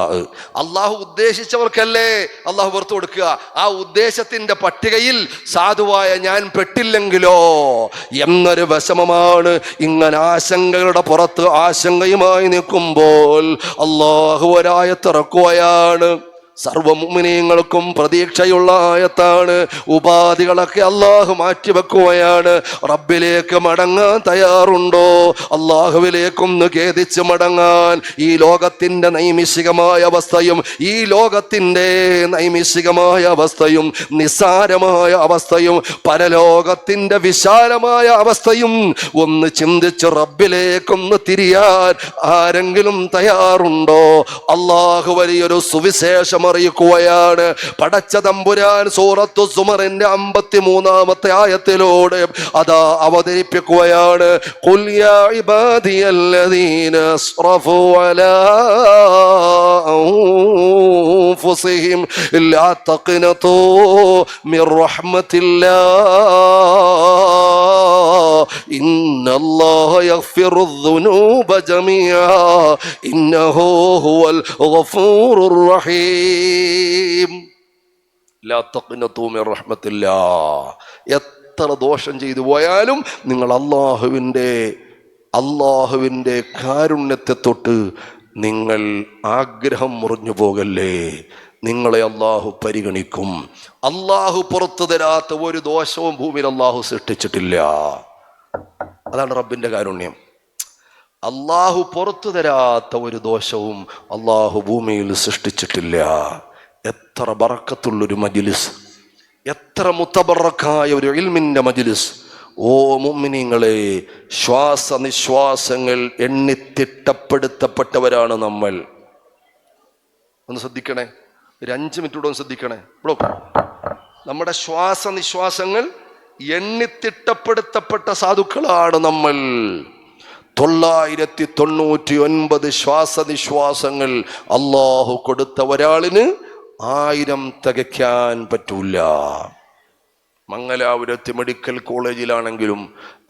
അള്ളാഹു ഉദ്ദേശിച്ചവർക്കല്ലേ അള്ളാഹു പുറത്തു കൊടുക്കുക. ആ ഉദ്ദേശത്തിന്റെ പട്ടികയിൽ സാധുവായ ഞാൻ പെട്ടില്ലെങ്കിലോ എന്നൊരു വിഷമമാണ്. ഇങ്ങനെ ആശങ്കകളുടെ പുറത്ത് ആശങ്കയുമായി നിൽക്കുമ്പോൾ അള്ളാഹു ഒരായത്തിറക്കുകയാണ്. സർവ്വ മുഅ്മിനീങ്ങൾക്കും പ്രതീക്ഷയുള്ള ആയത്താണ്. ഉപാധികളൊക്കെ അള്ളാഹു മാറ്റിവെക്കുകയാണ്. റബ്ബിലേക്ക് മടങ്ങാൻ തയ്യാറുണ്ടോ? അള്ളാഹുവിലേക്കൊന്ന് ഖേദിച്ച് മടങ്ങാൻ. ഈ ലോകത്തിന്റെ നൈമിഷികമായ അവസ്ഥയും ഈ ലോകത്തിന്റെ നൈമിഷികമായ അവസ്ഥയും നിസ്സാരമായ അവസ്ഥയും പരലോകത്തിന്റെ വിശാലമായ അവസ്ഥയും ഒന്ന് ചിന്തിച്ച് റബ്ബിലേക്കൊന്ന് തിരിയാൻ ആരെങ്കിലും തയ്യാറുണ്ടോ? അള്ളാഹു വലിയൊരു സുവിശേഷം അറിയിക്കുകയാണ്. പടച്ച തമ്പുരാൻ സൂറത്തു സുമറിന്റെ 53-ാമത്തെ ആയത്തിലൂടെ അതാ അവതരിപ്പിക്കുകയാണ്. ഖുൽ യാ ഇബാദിയല്ലദീന അസ്റഫു അലാ അൻഫുസിഹിം ലാ തഖ്നതു മിർ റഹ്മത്തില്ലാഹ് ഇന്നല്ലാഹ യഗ്ഫിറുദ്ദുനൂബ ജമീഅ ഇന്നഹു ഹുവൽ ഗഫൂറുർ റഹീം. ലാ തഖ്നതു മിർ റഹ്മത്തില്ലാഹ്. എത്ര ദോഷം ചെയ്തു പോയാലും നിങ്ങൾ അള്ളാഹുവിൻ്റെ കാരുണ്യത്തെ തൊട്ട് നിങ്ങൾ ആഗ്രഹം മുറിഞ്ഞു പോകല്ലേ. നിങ്ങളെ അള്ളാഹു പരിഗണിക്കും. അള്ളാഹു പുറത്തു തരാത്ത ഒരു ദോഷവും ഭൂമിയിൽ അള്ളാഹു സൃഷ്ടിച്ചിട്ടില്ല. അതാണ് റബ്ബിന്റെ കാരുണ്യം. അള്ളാഹു പുറത്തു തരാത്ത ഒരു ദോഷവും അള്ളാഹു ഭൂമിയിൽ സൃഷ്ടിച്ചിട്ടില്ല. എത്ര ബറക്കത്തുള്ളൊരു മജ്ലിസ്, എത്ര മുത്തബറക്കായ ഒരു ഇൽമിന്റെ മജ്ലിസ്. ഓ മുഅ്മിനീങ്ങളെ, ശ്വാസനിശ്വാസങ്ങൾ എണ്ണിത്തിട്ടപ്പെടുത്തപ്പെട്ടവരാണ് നമ്മൾ. ഒന്ന് ശ്രദ്ധിക്കണേ, ഒരു 5 മിനിറ്റ് കൂടെ ഒന്ന് ശ്രദ്ധിക്കണേ. നമ്മുടെ ശ്വാസനിശ്വാസങ്ങൾ എണ്ണിത്തിട്ടപ്പെടുത്തപ്പെട്ട സാധുക്കളാണ് നമ്മൾ. 999 ശ്വാസനിശ്വാസങ്ങൾ അള്ളാഹു കൊടുത്ത ഒരാളിന് 1000 തികയ്ക്കാൻ പറ്റൂല. മംഗലാപുരത്ത് മെഡിക്കൽ കോളേജിലാണെങ്കിലും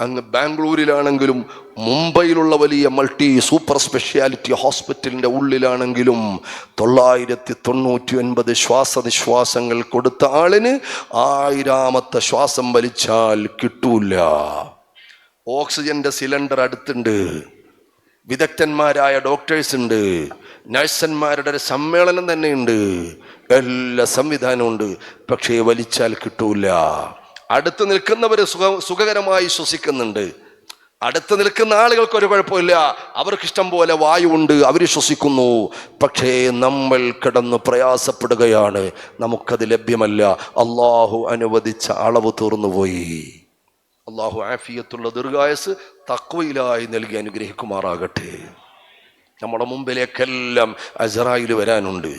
അങ്ങ് ബാംഗ്ലൂരിലാണെങ്കിലും മുംബൈയിലുള്ള വലിയ മൾട്ടി സൂപ്പർ സ്പെഷ്യാലിറ്റി ഹോസ്പിറ്റലിൻ്റെ ഉള്ളിലാണെങ്കിലും 999 ശ്വാസനിശ്വാസങ്ങൾ കൊടുത്ത ആളിന് 1000ാമത്തെ ശ്വാസം വലിച്ചാൽ കിട്ടൂല. ഓക്സിജന്റെ സിലിണ്ടർ അടുത്തുണ്ട്, വിദഗ്ധന്മാരായ ഡോക്ടേഴ്സ് ഉണ്ട്, നഴ്സന്മാരുടെ ഒരു സമ്മേളനം തന്നെയുണ്ട്, എല്ലാ സംവിധാനവും ഉണ്ട്. പക്ഷേ വലിച്ചാൽ കിട്ടൂല. അടുത്ത് നിൽക്കുന്നവർ സുഖകരമായി ശ്വസിക്കുന്നുണ്ട്. അടുത്ത് നിൽക്കുന്ന ആളുകൾക്ക് ഒരു കുഴപ്പമില്ല, അവർക്കിഷ്ടം പോലെ വായുണ്ട്, അവർ ശ്വസിക്കുന്നു. പക്ഷേ നമ്മൾ കിടന്ന് പ്രയാസപ്പെടുകയാണ്, നമുക്കത് ലഭ്യമല്ല. അള്ളാഹു അനുവദിച്ച അളവ് തീർന്നുപോയി. അള്ളാഹു ആഫിയത്തുള്ള ദീർഘായുസ് തഖ്വയിലായി നൽകി അനുഗ്രഹിക്കുമാറാകട്ടെ. നമ്മുടെ മുമ്പിലേക്കെല്ലാം അസ്രായിൽ വരാനുണ്ട്.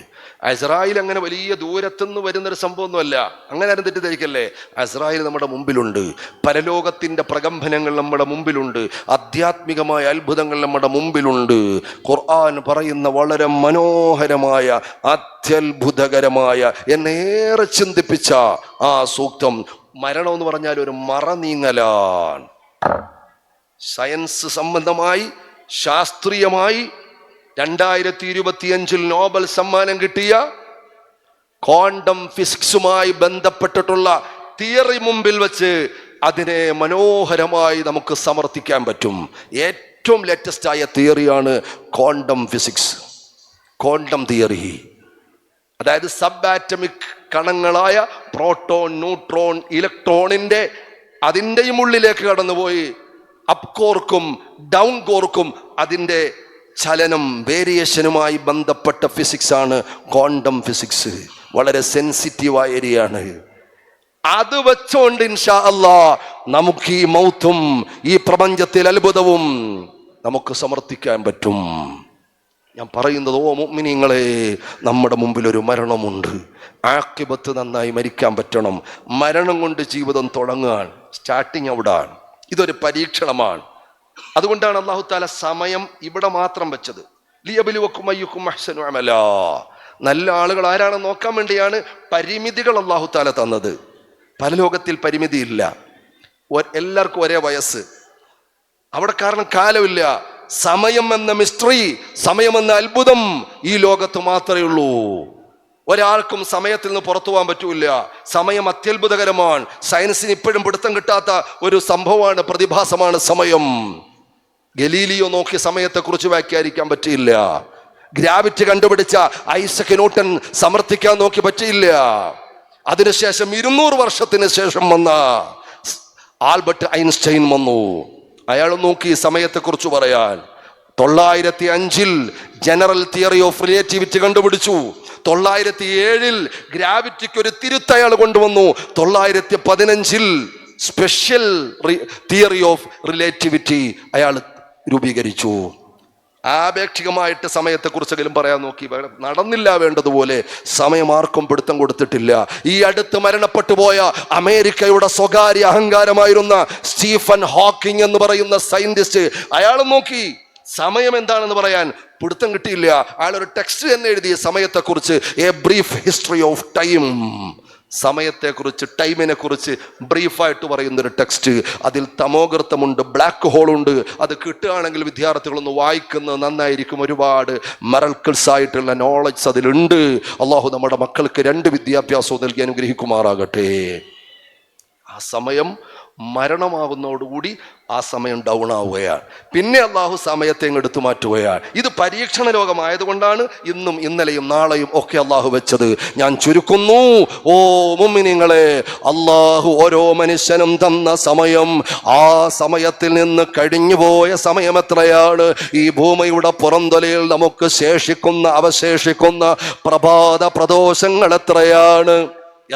അസ്രായിൽ അങ്ങനെ വലിയ ദൂരത്തുനിന്ന് വരുന്നൊരു സംഭവമൊന്നുമല്ല, അങ്ങനെ ആരും തെറ്റിദ്ധരിക്കല്ലേ. അസ്രായിൽ നമ്മുടെ മുമ്പിലുണ്ട്. പരലോകത്തിൻ്റെ പ്രകമ്പനങ്ങൾ നമ്മുടെ മുമ്പിലുണ്ട്. ആധ്യാത്മികമായ അത്ഭുതങ്ങൾ നമ്മുടെ മുമ്പിലുണ്ട്. ഖുർആൻ പറയുന്ന വളരെ മനോഹരമായ അത്യത്ഭുതകരമായ എന്നേറെ ചിന്തിപ്പിച്ച ആ സൂക്തം, മരണം എന്ന് പറഞ്ഞാൽ ഒരു മറ നീങ്ങലാണ്. സയൻസ് സംബന്ധമായി ശാസ്ത്രീയമായി 2025 നോബൽ സമ്മാനം കിട്ടിയ ക്വാണ്ടം ഫിസിക്സുമായി ബന്ധപ്പെട്ടിട്ടുള്ള തിയറി മുമ്പിൽ വെച്ച് അതിനെ മനോഹരമായി നമുക്ക് സമർത്ഥിക്കാൻ പറ്റും. ഏറ്റവും ലേറ്റസ്റ്റ് ആയ തിയറിയാണ് ക്വാണ്ടം ഫിസിക്സ്, ക്വാണ്ടം തിയറി. അതായത് സബ് ആറ്റമിക് കണങ്ങളായ പ്രോട്ടോൺ, ന്യൂട്രോൺ, ഇലക്ട്രോണിന്റെ അതിൻ്റെയും ഉള്ളിലേക്ക് കടന്നുപോയി അപ് കോർക്കും ഡൗൺ കോർക്കും അതിൻ്റെ ചലനം, വേരിയേഷനുമായി ബന്ധപ്പെട്ട ഫിസിക്സ് ആണ് ക്വാണ്ടം ഫിസിക്സ്. വളരെ സെൻസിറ്റീവായ ഏരിയയാണ്. അത് വെച്ചോണ്ട് ഇൻഷാ അല്ലാഹ് നമുക്ക് ഈ മൗത്തും ഈ പ്രപഞ്ചത്തിൽ അത്ഭുതവും നമുക്ക് സമർത്ഥിക്കാൻ പറ്റും. ഞാൻ പറയുന്നത്, ഓ മുഅ്മിനീങ്ങളെ, നമ്മുടെ മുമ്പിൽ ഒരു മരണമുണ്ട്. ആഖിബത്ത് നന്നായി മരിക്കാൻ പറ്റണം. മരണം കൊണ്ട് ജീവിതം തുടങ്ങുകയാണ്, സ്റ്റാർട്ടിങ് അവിടാണ്. ഇതൊരു പരീക്ഷണമാണ്. അതുകൊണ്ടാണ് അല്ലാഹു തആല സമയം ഇവിടെ മാത്രം വെച്ചത്. ലിയബ്ലുവക്കും അയ്യുക്കും അഹ്സനു അമലാ. നല്ല ആളുകൾ ആരാണെന്ന് നോക്കാൻ വേണ്ടിയാണ് പരിമിതികൾ അല്ലാഹു തആല തന്നത്. പരലോകത്തിൽ പരിമിതിയില്ല, എല്ലാവർക്കും ഒരേ വയസ്സ്. അവിടെ കാരണം കാലമില്ല. സമയം എന്ന മിസ്റ്ററി, സമയം എന്ന അത്ഭുതം ഈ ലോകത്ത് മാത്രമേ ഉള്ളൂ. ഒരാൾക്കും സമയത്തിൽ നിന്ന് പുറത്തു പോകാൻ പറ്റൂല. സമയം അത്യത്ഭുതകരമാണ്. സയൻസിന് ഇപ്പോഴും പിടുത്തം കിട്ടാത്ത ഒരു സംഭവമാണ്, പ്രതിഭാസമാണ് സമയം. ഗലീലിയോ നോക്കിയ സമയത്തെക്കുറിച്ച് വ്യാഖ്യാനിക്കാൻ പറ്റിയില്ല. ഗ്രാവിറ്റി കണ്ടുപിടിച്ച ഐസക് ന്യൂട്ടൻ സമർത്ഥിക്കാൻ നോക്കി പറ്റിയില്ല. അതിനുശേഷം 200 വർഷത്തിന് ശേഷം വന്ന ആൽബർട്ട് ഐൻസ്റ്റൈൻ വന്നു. അയാൾ നോക്കി സമയത്തെക്കുറിച്ച് പറയാൻ. 905 ജനറൽ തിയറി ഓഫ് റിലേറ്റിവിറ്റി കണ്ടുപിടിച്ചു. 907 ഗ്രാവിറ്റിക്ക് ഒരു തിരുത്ത് അയാൾ കൊണ്ടുവന്നു. 915 സ്പെഷ്യൽ തിയറി ഓഫ് റിലേറ്റിവിറ്റി അയാൾ രൂപീകരിച്ചു. ആപേക്ഷികമായിട്ട് സമയത്തെക്കുറിച്ചെങ്കിലും പറയാൻ നോക്കി, നടന്നില്ല. വേണ്ടതുപോലെ സമയം ആർക്കും പിടുത്തം കൊടുത്തിട്ടില്ല. ഈ അടുത്ത് മരണപ്പെട്ടു പോയ അമേരിക്കയുടെ സ്വകാര്യ അഹങ്കാരമായിരുന്ന സ്റ്റീഫൻ ഹോക്കിംഗ് എന്ന് പറയുന്ന സയന്റിസ്റ്റ്, അയാൾ നോക്കി സമയം എന്താണെന്ന് പറയാൻ പിടുത്തം കിട്ടിയില്ല. അയാൾ ഒരു ടെക്സ്റ്റ് തന്നെ എഴുതി സമയത്തെക്കുറിച്ച്, A brief history of time. സമയത്തെക്കുറിച്ച്, ടൈമിനെ കുറിച്ച് ബ്രീഫായിട്ട് പറയുന്നൊരു ടെക്സ്റ്റ്. അതിൽ തമോഗർത്തമുണ്ട്, ബ്ലാക്ക് ഹോൾ ഉണ്ട്. അത് കിട്ടുകയാണെങ്കിൽ വിദ്യാർത്ഥികളൊന്ന് വായിക്കുന്നത് നന്നായിരിക്കും. ഒരുപാട് മറൽക്കിൾസ് ആയിട്ടുള്ള നോളജ് അതിലുണ്ട്. അള്ളാഹു നമ്മുടെ മക്കൾക്ക് 2 വിദ്യാഭ്യാസവും നൽകി അനുഗ്രഹിക്കുമാറാകട്ടെ. ആ സമയം മരണമാകുന്നതോടുകൂടി ആ സമയം ഡൗൺ ആവുകയാണ്. പിന്നെ അള്ളാഹു സമയത്തെ എടുത്തു മാറ്റുകയാണ്. ഇത് പരീക്ഷണ ലോകമായതുകൊണ്ടാണ് ഇന്നും ഇന്നലെയും നാളെയും ഒക്കെ അള്ളാഹു വെച്ചത്. ഞാൻ ചുരുക്കുന്നു, ഓ മുഅ്മിനീങ്ങളെ, അള്ളാഹു ഓരോ മനുഷ്യനും തന്ന സമയം, ആ സമയത്തിൽ നിന്ന് കഴിഞ്ഞുപോയ സമയം എത്രയാണ്? ഈ ഭൂമിയുടെ പുറംതൊലയിൽ നമുക്ക് അവശേഷിക്കുന്ന പ്രഭാത പ്രദോഷങ്ങൾ എത്രയാണ്?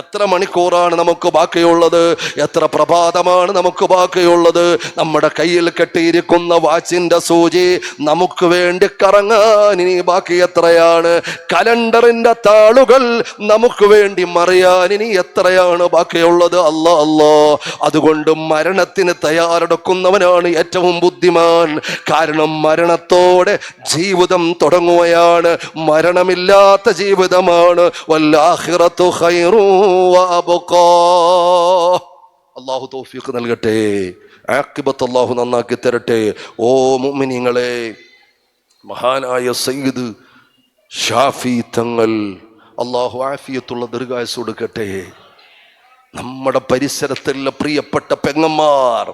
എത്ര മണിക്കൂറാണ് നമുക്ക് ബാക്കിയുള്ളത്? എത്ര പ്രഭാതമാണ് നമുക്ക് ബാക്കിയുള്ളത്? നമ്മുടെ കയ്യിൽ കെട്ടിയിരിക്കുന്ന വാച്ചിന്റെ സൂചി നമുക്ക് വേണ്ടി കറങ്ങാൻ ഇനി ബാക്കി എത്രയാണ്? കലണ്ടറിന്റെ താളുകൾ നമുക്ക് വേണ്ടി മറിയാൻ ഇനി എത്രയാണ് ബാക്കിയുള്ളത്? അല്ലാ അല്ലാ. അതുകൊണ്ട് മരണത്തിന് തയ്യാറെടുക്കുന്നവനാണ് ഏറ്റവും ബുദ്ധിമാൻ. കാരണം മരണത്തോടെ ജീവിതം തുടങ്ങുകയാണ്. മരണമില്ലാത്ത ജീവിതമാണ്. വല്ലാഖിറത്തു ഖൈറു അല്ലാഹു തൗഫീഖ് നൽകട്ടെ. ആഖിബത്ത് അല്ലാഹു നന്നാക്കി തരട്ടെ. ഓ മുഅ്മിനീങ്ങളെ, മഹാനായ സയ്യിദ് ഷാഫി തങ്ങൾ, അല്ലാഹു ആഫിയത്തുള്ള ദീർഘായുസ്സ് കൊടുക്കട്ടെ. നമ്മുടെ പരിസരത്തുള്ള പ്രിയപ്പെട്ട പെങ്ങന്മാർ,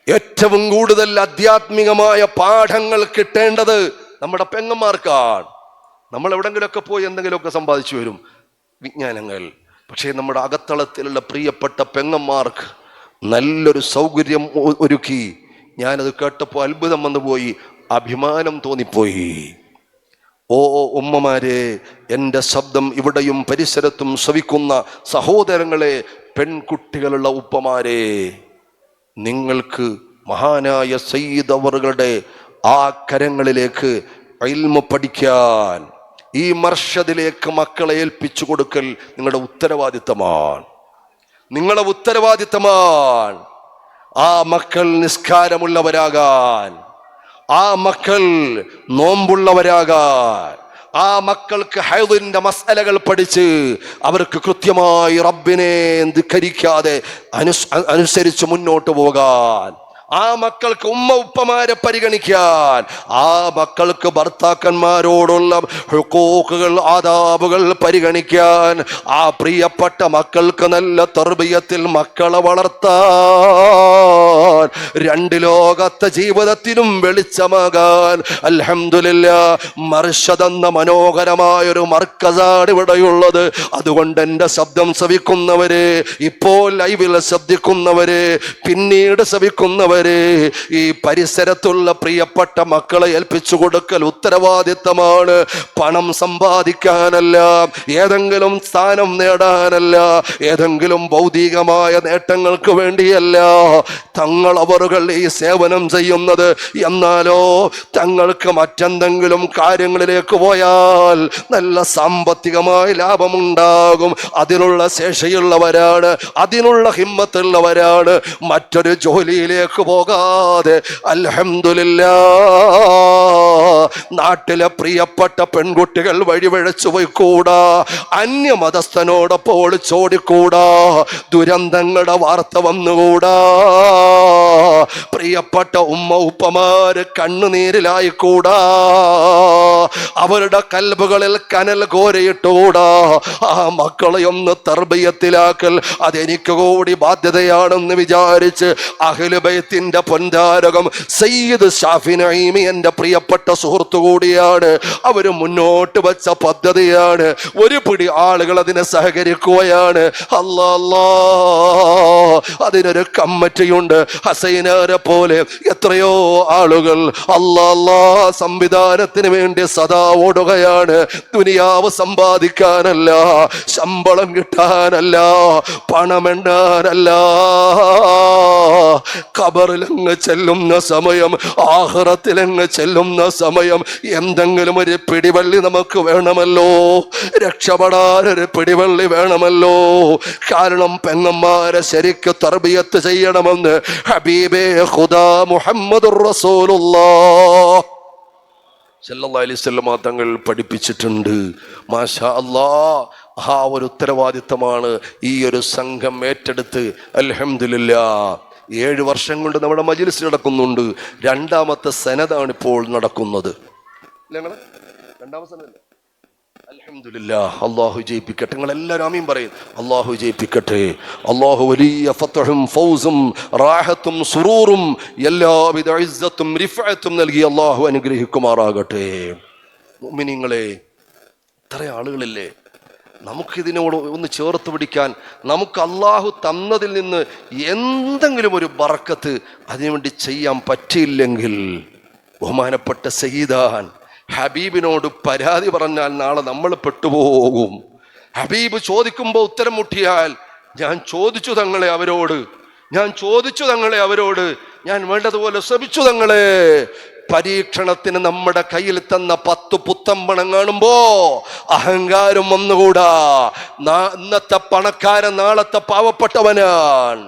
ഏറ്റവും കൂടുതൽ ആധ്യാത്മികമായ പാഠങ്ങൾ കിട്ടേണ്ടത് നമ്മുടെ പെങ്ങന്മാർക്കാണ്. നമ്മൾ എവിടെങ്കിലുമൊക്കെ പോയി എന്തെങ്കിലുമൊക്കെ സമ്പാദിച്ചു വരും, വിജ്ഞാനങ്ങൾ. പക്ഷേ നമ്മുടെ അകത്തളത്തിലുള്ള പ്രിയപ്പെട്ട പെങ്ങന്മാർക്ക് നല്ലൊരു സൗകര്യം ഒരുക്കി. ഞാനത് കേട്ടപ്പോൾ അത്ഭുതം വന്നുപോയി, അഭിമാനം തോന്നിപ്പോയി. ഓ ഉമ്മമാരെ, എൻ്റെ ശബ്ദം ഇവിടെയും പരിസരത്തും ശ്രവിക്കുന്ന സഹോദരങ്ങളെ, പെൺകുട്ടികളുള്ള ഉപ്പമാരെ, നിങ്ങൾക്ക് മഹാനായ സയ്യിദ് അവറുകളുടെ ആ കരങ്ങളിലേക്ക് ഇൽമു പഠിക്കാൻ, ഈ മർഷദിലേക്ക് മക്കളെ ഏൽപ്പിച്ചു കൊടുക്കൽ നിങ്ങളുടെ ഉത്തരവാദിത്തമാണ്. നിങ്ങളുടെ ഉത്തരവാദിത്തമാണ്. ആ മക്കൾ നിസ്കാരമുള്ളവരാകാൻ, ആ മക്കൾ നോമ്പുള്ളവരാകാൻ, ആ മക്കൾക്ക് ഹൈദിന്റെ മസലകൾ പഠിച്ച് അവർക്ക് കൃത്യമായി റബ്ബിനെ ധിക്കരിക്കാതെ അനുസരിച്ച് മുന്നോട്ട് പോകാൻ, ആ മക്കൾക്ക് ഉമ്മ ഉപ്പമാരെ പരിഗണിക്കാൻ, ആ മക്കൾക്ക് ഭർത്താക്കന്മാരോടുള്ള ഹുഖൂഖുകൾ ആദാബുകൾ പരിഗണിക്കാൻ, ആ പ്രിയപ്പെട്ട മക്കൾക്ക് നല്ല തർബിയത്തിൽ മക്കളെ വളർത്താൻ, രണ്ട് ലോകത്തെ ജീവിതത്തിനും വെളിച്ചമാകാൻ അൽഹംദുലില്ലാഹ് മർഷദ് എന്ന മനോഹരമായൊരു മർക്കസാണ് ഇവിടെയുള്ളത്. അതുകൊണ്ട് എൻ്റെ ശബ്ദം ശ്രവിക്കുന്നവര്, ഇപ്പോൾ ലൈവിൽ ശബ്ദിക്കുന്നവര്, പിന്നീട് ശ്രവിക്കുന്നവര്, ഈ പരിസരത്തുള്ള പ്രിയപ്പെട്ട മക്കളെ ഏൽപ്പിച്ചു കൊടുക്കൽ ഉത്തരവാദിത്തമാണ്. പണം സമ്പാദിക്കാനല്ല, ഏതെങ്കിലും സ്ഥാനം നേടാനല്ല, ഏതെങ്കിലും ഭൗതികമായ നേട്ടങ്ങൾക്ക് വേണ്ടിയല്ല തങ്ങൾ അവറുകൾ ഈ സേവനം ചെയ്യുന്നത്. എന്നാലോ തങ്ങൾക്ക് മറ്റെന്തെങ്കിലും കാര്യങ്ങളിലേക്ക് പോയാൽ നല്ല സാമ്പത്തികമായ ലാഭമുണ്ടാകും. അതിനുള്ള ശേഷിയുള്ളവരാണ്, അതിനുള്ള ഹിമ്മത്തുള്ളവരാണ്. മറ്റൊരു ജോലിയിലേക്ക് പോകാതെ അൽഹംദുലില്ലാഹ് നാട്ടിലെ പ്രിയപ്പെട്ട പെൺകുട്ടികൾ വഴിവഴച്ചു പോയിക്കൂടാ, അന്യമതസ്ഥനോടൊപ്പം ഒളിച്ചോടിക്കൂടാ, ദുരന്തങ്ങളുടെ വാർത്ത വന്നുകൂടാ, പ്രിയപ്പെട്ട ഉമ്മ ഉപ്പമാര് കണ്ണുനീരിലായിക്കൂടാ, അവരുടെ കൽബുകളിൽ കനൽ കോരയിട്ടുകൂടാ. ആ മക്കളെ ഒന്ന് തർബിയത്തിലാക്കൽ അതെനിക്ക് കൂടി ബാധ്യതയാണെന്ന് വിചാരിച്ച് അഹ്ലു ബൈത്തിന്റെ പൊൻതാരകം സയ്യിദ് ഷാഫി നഈമി എൻ്റെ പ്രിയപ്പെട്ട സുഹൃത്തു കൂടിയാണ്. അവര് മുന്നോട്ട് വെച്ച പദ്ധതിയാണ്. ഒരു പിടി ആളുകൾ അതിനെ സഹകരിക്കുകയാണ്. അല്ലാ, അതിനൊരു കമ്മിറ്റിയുണ്ട്. ഹസൈനാരെ പോലെ എത്രയോ ആളുകൾ അല്ലാ സംവിധാനത്തിന് വേണ്ടി സദാ ഓടുകയാണ്. ദുനിയാവ് സമ്പാദിക്കാനല്ല, ശമ്പളം കിട്ടാനല്ല, പണമെണ്ണാനല്ല, ഖബറിലങ്ങ് ചെല്ലുന്ന സമയം, ആഖിറത്തിലങ്ങ് ചെല്ലുന്ന സമയം എന്തെങ്കിലും ഒരു പിടിവള്ളി നമുക്ക് വേണമല്ലോ, രക്ഷപ്പെടാൻ ഒരു പിടിവള്ളി വേണമല്ലോ. കാരണം പെങ്ങന്മാരെ ശരിക്ക് തർബിയത്ത് ചെയ്യണമെന്ന് ഹബീബേ ഖുദാ മുഹമ്മദുർ റസൂലുള്ളാഹ് സല്ലല്ലാഹു അലൈഹി വസല്ലം തങ്ങൾ പഠിപ്പിച്ചിട്ടുണ്ട്. മാഷാ അല്ലാഹ്, ആ ഒരു ഉത്തരവാദിത്തമാണ് ഈ ഒരു സംഘം ഏറ്റെടുത്ത് അൽഹംദുലില്ലാഹ് 7 വർഷം കൊണ്ട് നമ്മുടെ മജ്‌ലിസ് നടക്കുന്നുണ്ട്. 2ാമത്തെ സനദാണ് ഇപ്പോൾ നടക്കുന്നത്. അൽഹംദുലില്ലാഹ്, അല്ലാഹു ജയിപ്പിക്കട്ടെ. നിങ്ങൾ എല്ലാവരും ആമീൻ പറയും. അല്ലാഹു ജയിപ്പിക്കട്ടെ. അല്ലാഹു വലിയ ഫത്ഹും ഫൗസും റാഹത്തും സുറൂറും എല്ലാവിധ ഇസ്സത്തും റിഫഅത്തും നൽകി അല്ലാഹു അനുഗ്രഹിക്കുമാറാകട്ടെ. മുഅ്മിനീങ്ങളെ, ഇത്ര ആളുകളില്ലേ, നമുക്കിതിനോട് ഒന്ന് ചേർത്ത് പിടിക്കാൻ, നമുക്ക് അള്ളാഹു തന്നതിൽ നിന്ന് എന്തെങ്കിലും ഒരു ബർക്കത്ത് അതിനുവേണ്ടി ചെയ്യാൻ പറ്റിയില്ലെങ്കിൽ ബഹുമാനപ്പെട്ട സയ്യിദാൻ ഹബീബിനോട് പരാതി പറഞ്ഞാൽ നാളെ നമ്മൾ പെട്ടുപോകും. ഹബീബ് ചോദിക്കുമ്പോൾ ഉത്തരം മുട്ടിയാൽ ഞാൻ ചോദിച്ചു തങ്ങളെ അവരോട്, ഞാൻ വേണ്ടതുപോലെ ശ്രമിച്ചു തങ്ങളെ. പരീക്ഷണത്തിന് നമ്മുടെ കയ്യിൽ തന്ന 10 പുത്തമ്പണം കാണുമ്പോ അഹങ്കാരം വന്നുകൂടാ. ഇന്നത്തെ പണക്കാരൻ നാളത്തെ പാവപ്പെട്ടവനാണ്.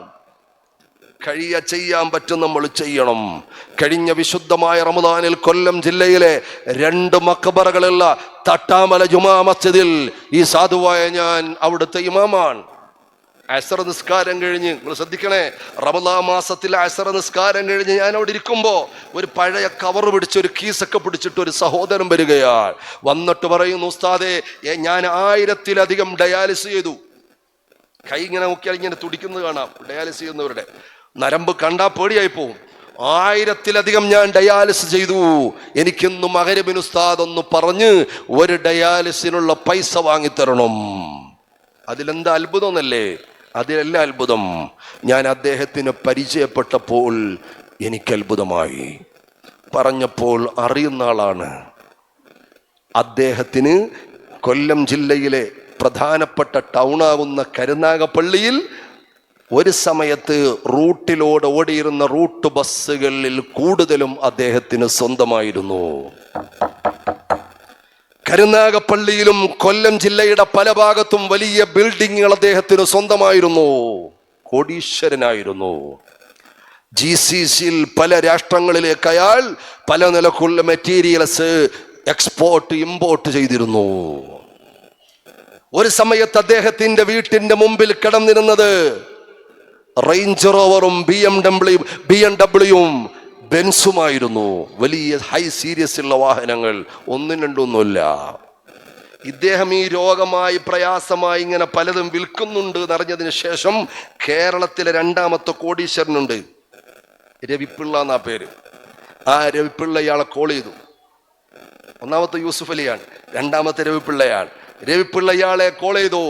ചെയ്യാൻ പറ്റും, നമ്മൾ ചെയ്യണം. കഴിഞ്ഞ വിശുദ്ധമായ റമദാനിൽ കൊല്ലം ജില്ലയിലെ 2 മഖബറകളുള്ള തട്ടാമല ജുമാ മസ്ജിദിൽ ഈ സാധുവായ ഞാൻ അവിടുത്തെ ഇമാമാണ്. അസർ നിസ്കാരം കഴിഞ്ഞ്, നിങ്ങൾ ശ്രദ്ധിക്കണേ, റമദാൻ മാസത്തിൽ അസർ നിസ്കാരം കഴിഞ്ഞ് ഞാൻ അവിടെ ഇരിക്കുമ്പോ ഒരു പഴയ കവർ പിടിച്ച്, ഒരു കീസൊക്കെ പിടിച്ചിട്ട് ഒരു സഹോദരൻ വരികയാണ്. വന്നിട്ട് പറയുന്നു, ഉസ്താദേ, ഞാൻ 1000-ലധികം ഡയാലിസ് ചെയ്തു. കൈ ഇങ്ങനെ നോക്കിയാൽ ഇങ്ങനെ തുടിക്കുന്നത് കാണാം. ഡയാലിസ് ചെയ്യുന്നവരുടെ നരമ്പ് കണ്ടാ പേടിയായി പോവും. 1000-ലധികം ഞാൻ ഡയാലിസ് ചെയ്തു. എനിക്കിന്ന് മഗ്‌രിബിന് ഉസ്താദ് ഒന്ന് പറഞ്ഞ് ഒരു ഡയാലിസിനുള്ള പൈസ വാങ്ങിത്തരണം. അതിലെന്താ അത്ഭുതം എന്നല്ലേ? അതിലല്ല അത്ഭുതം. ഞാൻ അദ്ദേഹത്തിന് പരിചയപ്പെട്ടപ്പോൾ എനിക്ക് അത്ഭുതമായി. പറഞ്ഞപ്പോൾ അറിയുന്ന ആളാണ്. അദ്ദേഹത്തിന് കൊല്ലം ജില്ലയിലെ പ്രധാനപ്പെട്ട ടൗണാകുന്ന കരുനാഗപ്പള്ളിയിൽ ഒരു സമയത്ത് റൂട്ടിലൂടെ ഓടിയിരുന്ന റൂട്ട് ബസ്സുകളിൽ കൂടുതലും അദ്ദേഹത്തിന് സ്വന്തമായിരുന്നു. കരുനാഗപ്പള്ളിയിലും കൊല്ലം ജില്ലയുടെ പല ഭാഗത്തും വലിയ ബിൽഡിങ്ങുകൾ അദ്ദേഹത്തിന് സ്വന്തമായിരുന്നു. കോടീശ്വരനായിരുന്നു. GCCയിൽ പല രാഷ്ട്രങ്ങളിലേക്ക് അയാൾ പല നിലക്കുള്ള മെറ്റീരിയൽസ് എക്സ്പോർട്ട് ഇമ്പോർട്ട് ചെയ്തിരുന്നു. ഒരു സമയത്ത് അദ്ദേഹത്തിന്റെ വീട്ടിന്റെ മുമ്പിൽ കിടന്നിരുന്നത് റേഞ്ച് റോവറും BMW ബെൻസുമായിരുന്നു. വലിയ ഹൈ സീരിയസ് ഉള്ള വാഹനങ്ങൾ, ഒന്നും രണ്ടൊന്നുമില്ല. ഇദ്ദേഹം ഈ രോഗമായി പ്രയാസമായി ഇങ്ങനെ പലതും വിൽക്കുന്നുണ്ട് എന്നറിഞ്ഞതിന് ശേഷം കേരളത്തിലെ രണ്ടാമത്തെ കോടീശ്വരനുണ്ട്, രവിപ്പിള്ള എന്നാ പേര്. ആ രവിപ്പിള്ള ഇയാളെ കോൾ ചെയ്തു. ഒന്നാമത്തെ യൂസുഫ് അലിയാണ്, രണ്ടാമത്തെ രവിപ്പിള്ളയാണ്. രവിപ്പിള്ള ഇയാളെ കോൾ ചെയ്തു.